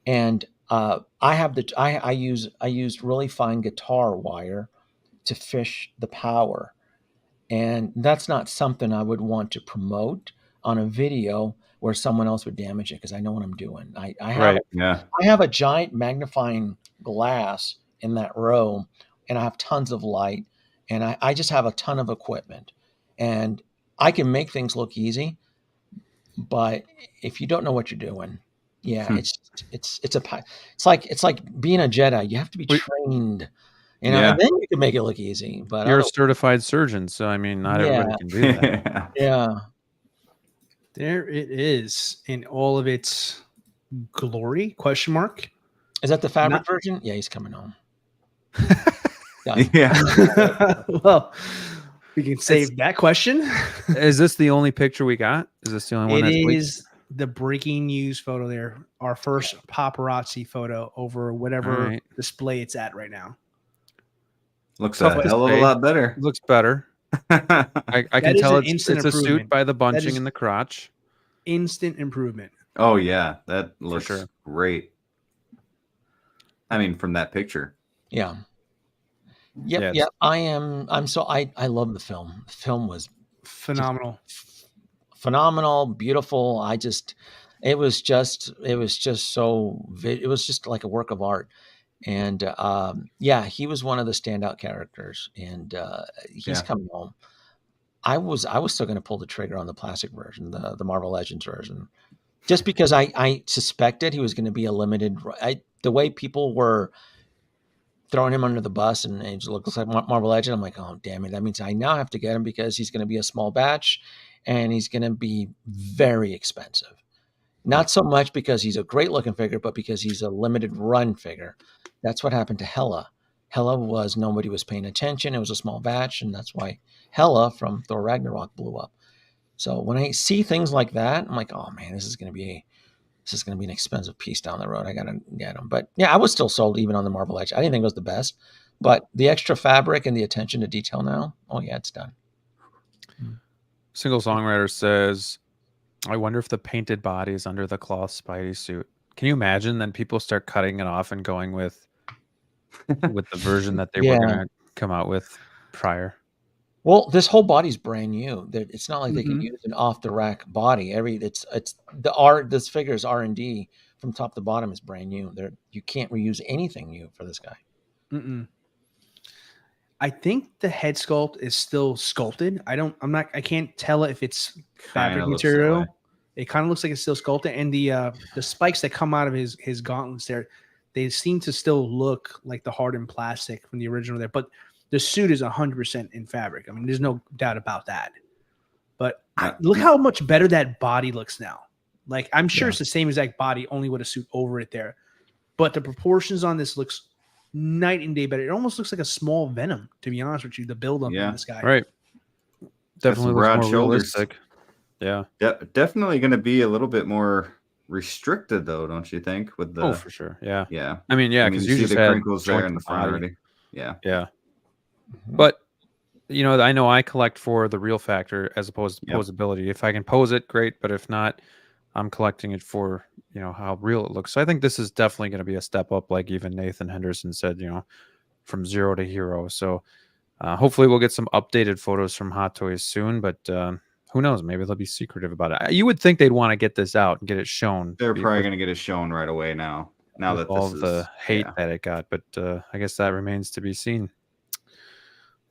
And I use really fine guitar wire to fish the power, and that's not something I would want to promote on a video where someone else would damage it, because I know what I'm doing. I have a giant magnifying glass in that row, and I have tons of light, and I just have a ton of equipment, and I can make things look easy, but if you don't know what you're doing, it's like being a Jedi. You have to be trained, and then you can make it look easy. But you're a certified surgeon, so I mean, not everybody can do that. Yeah. There it is in all of its glory? Question mark. Is that the fabric version? Yeah, he's coming home. Yeah. Well, we can save that question. Is this the only picture we got? Is this the only one? It is the breaking news photo there. Our first paparazzi photo over whatever display it's at right now. Looks a hell of a lot better. Looks better. I can tell it's a suit by the bunching in the crotch. Instant improvement. Oh yeah, that looks great. I mean, from that picture. Yeah. Yep. I love the film. The film was phenomenal. Phenomenal, beautiful. It was just like a work of art. And he was one of the standout characters, and he's coming home. I was still going to pull the trigger on the plastic version, the Marvel Legends version, just because I suspected he was going to be a limited. The way people were throwing him under the bus and it looks like Marvel Legend, I'm like, oh damn it, that means I now have to get him because he's going to be a small batch and he's going to be very expensive. Not so much because he's a great looking figure, but because he's a limited run figure. That's what happened to Hela. Hela was nobody was paying attention. It was a small batch, and that's why Hela from Thor Ragnarok blew up. So when I see things like that, I'm like, oh man, this is going to be an expensive piece down the road. I got to get them. But yeah, I was still sold even on the Marvel Edge. I didn't think it was the best, but the extra fabric and the attention to detail now, oh yeah, it's done. Single Songwriter says, I wonder if the painted body is under the cloth Spidey suit. Can you imagine? Then people start cutting it off and going with the version that they were going to come out with prior. Well, this whole body's brand new. It's not like they can use an off the rack body. It's the art. This figure is R&D from top to bottom is brand new. You can't reuse anything new for this guy. I think the head sculpt is still sculpted. I can't tell if it's fabric material. It kind of looks like it's still sculpted, and the spikes that come out of his gauntlets there, they seem to still look like the hardened plastic from the original there. But the suit is 100% in fabric. I mean, there's no doubt about that. But look how much better that body looks now. Like, I'm sure it's the same exact body, only with a suit over it there. But the proportions on this looks night and day better. It almost looks like a small Venom, to be honest with you, the build up on this guy. Right. Definitely looks more realistic. Yeah. Definitely going to be a little bit more restricted, though, don't you think? With the for sure. Yeah. Yeah. I mean, yeah, because you see just the had crinkles there in the front body. already. Yeah. Yeah. But I know I collect for the real factor as opposed to posability. If I can pose it, great. But if not, I'm collecting it for how real it looks. So I think this is definitely going to be a step up, like even Nathan Henderson said, from zero to hero. So hopefully we'll get some updated photos from Hot Toys soon. But who knows? Maybe they'll be secretive about it. You would think they'd want to get this out and get it shown. They're probably going to get it shown right away now. Now that all the hate that it got, but I guess that remains to be seen.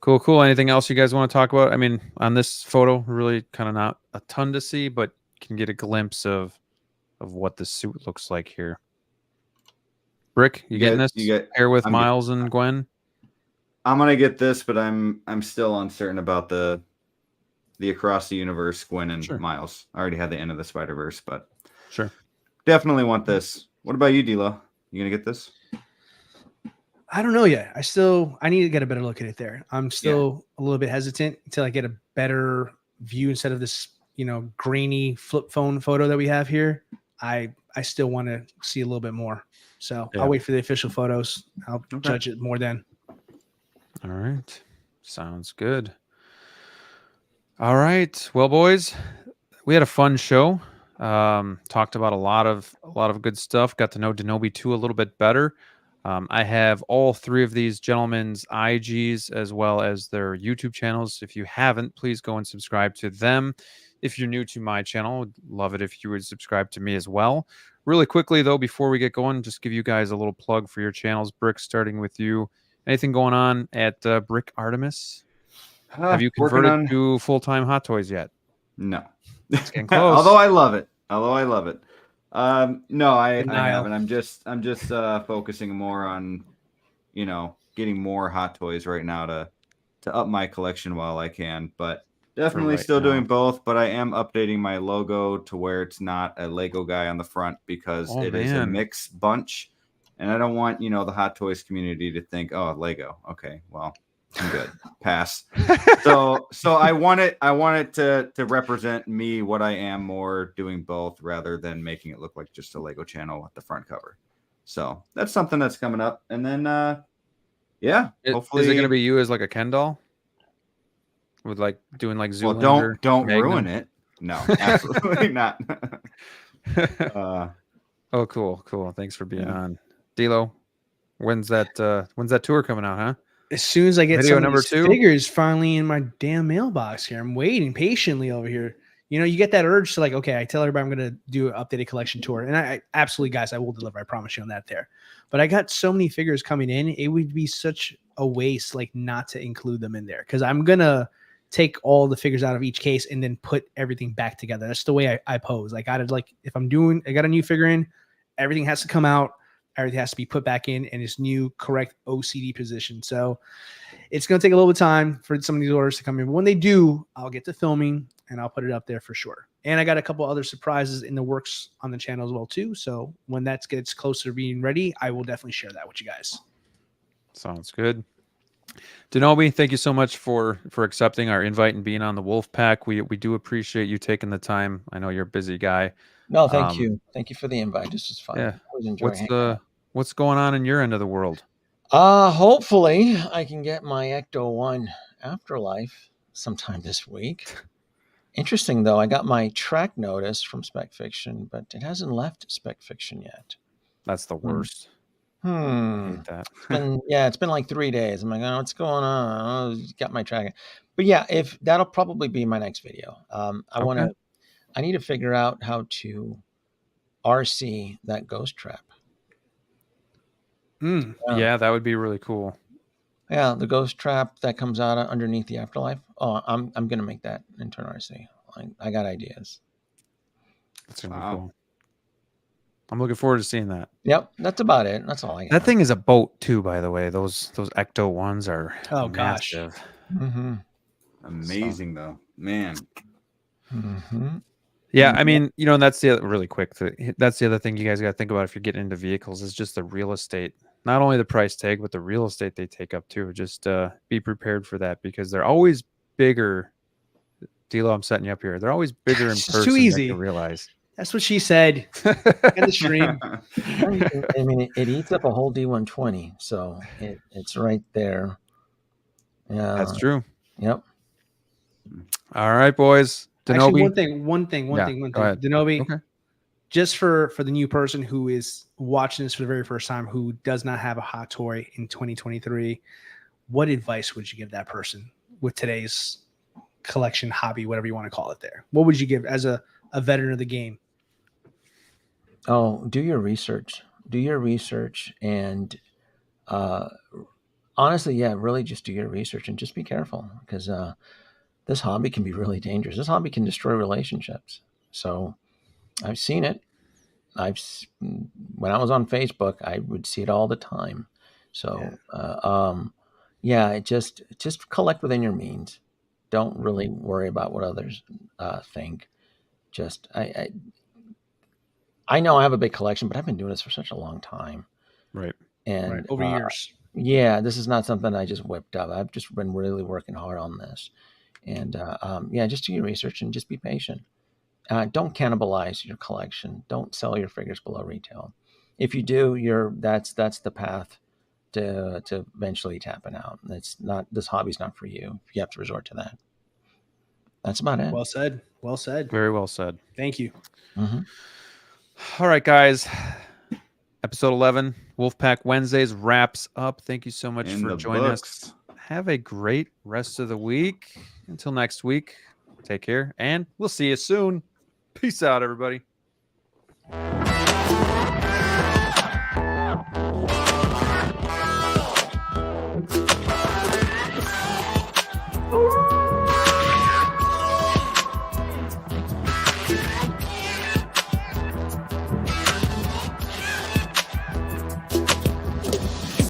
Cool. Anything else you guys want to talk about? I mean, on this photo, really kind of not a ton to see, but can get a glimpse of what the suit looks like here. Brick, you getting this? Pair with Miles and Gwen? I'm gonna get this, but I'm still uncertain about the Across the Universe Gwen and Miles. I already had the End of the Spider-Verse, but definitely want this. What about you, D-Lo? You gonna get this? I don't know yet. I need to get a better look at it there. I'm still a little bit hesitant until I get a better view instead of this, grainy flip phone photo that we have here. I still want to see a little bit more. So I'll wait for the official photos. I'll judge it more then. All right. Sounds good. All right. Well, boys, we had a fun show. Talked about a lot of good stuff. Got to know Danoby 2 a little bit better. I have all three of these gentlemen's IGs as well as their YouTube channels. If you haven't, please go and subscribe to them. If you're new to my channel, would love it if you would subscribe to me as well. Really quickly, though, before we get going, just give you guys a little plug for your channels. Brick, starting with you. Anything going on at Brick Artemis? Have you converted to full-time Hot Toys yet? No. It's getting close. Although I love it. No, I haven't. I'm just focusing more on, getting more Hot Toys right now to up my collection while I can. But definitely still doing both. But I am updating my logo to where it's not a Lego guy on the front because it is a mixed bunch, and I don't want the Hot Toys community to think, oh, Lego. Okay, well, I'm good. Pass. So I want it to represent me, what I am, more doing both rather than making it look like just a Lego channel with the front cover. So that's something that's coming up. And then hopefully is it gonna be you as like a Ken doll? With like doing like Zoolander? Well, don't ruin it. No, absolutely not. Oh, cool. Thanks for being on. D-Lo, when's that tour coming out, huh? As soon as I get some of these figures finally in my damn mailbox here, I'm waiting patiently over here. You get that urge to okay, I tell everybody I'm going to do an updated collection tour. And I absolutely, guys, I will deliver. I promise you on that there. But I got so many figures coming in. It would be such a waste, not to include them in there. Because I'm going to take all the figures out of each case and then put everything back together. That's the way I pose. I got if I got a new figure in, everything has to come out, everything has to be put back in its new correct OCD position. So it's going to take a little bit of time for some of these orders to come in. But when they do, I'll get to filming and I'll put it up there for sure. And I got a couple other surprises in the works on the channel as well too. So when that gets closer to being ready, I will definitely share that with you guys. Sounds good. Danoby, thank you so much for accepting our invite and being on the Wolfpack. We do appreciate you taking the time. I know you're a busy guy. No, thank you. Thank you for the invite. This was fun. Yeah. I always enjoy What's going on in your end of the world? Hopefully I can get my Ecto 1 Afterlife sometime this week. Interesting though, I got my track notice from Spec Fiction, but it hasn't left Spec Fiction yet. That's the worst. I hate that. It's been like 3 days. I'm like, oh, what's going on? Oh, got my track. But yeah, if that'll probably be my next video. I need to figure out how to RC that ghost trap. Yeah, that would be really cool. Yeah, the ghost trap that comes out underneath the Afterlife. Oh, I'm gonna make that into an RC. I got ideas. That's gonna be cool. I'm looking forward to seeing that. Yep, that's about it. That's all I got. That thing is a boat too, by the way. Those Ecto ones are massive. Gosh. Mm-hmm. Amazing though, man. Mm-hmm. Yeah, I mean, and that's the really quick. That's the other thing you guys got to think about if you're getting into vehicles is just the real estate. Not only the price tag, but the real estate they take up too. Just be prepared for that because they're always bigger. D-Lo, I'm setting you up here. They're always bigger in person. Too easy. Than you realize. That's what she said in the stream. I mean, it eats up a whole D120, so it's right there. Yeah, that's true. Yep. All right, boys. Danoby. Actually, one thing. Go ahead. Danoby, okay. Just for the new person who is watching this for the very first time, who does not have a hot toy in 2023, what advice would you give that person with today's collection, hobby, whatever you want to call it there? What would you give as a veteran of the game? Oh, do your research. Do your research and honestly, yeah, really just do your research and just be careful because this hobby can be really dangerous. This hobby can destroy relationships. So I've seen it. When I was on Facebook, I would see it all the time. So just collect within your means. Don't really worry about what others think. Just I know I have a big collection, but I've been doing this for such a long time. Right. And over years. Yeah, this is not something I just whipped up. I've just been really working hard on this. And just do your research and just be patient. Don't cannibalize your collection. Don't sell your figures below retail. If you do, that's the path to eventually tapping out. This hobby's not for you. You have to resort to that. That's about it. Well said. Well said. Very well said. Thank you. Mm-hmm. All right, guys. Episode 11, Wolfpack Wednesdays wraps up. Thank you so much for joining us. Have a great rest of the week. Until next week, take care, and we'll see you soon. Peace out, everybody.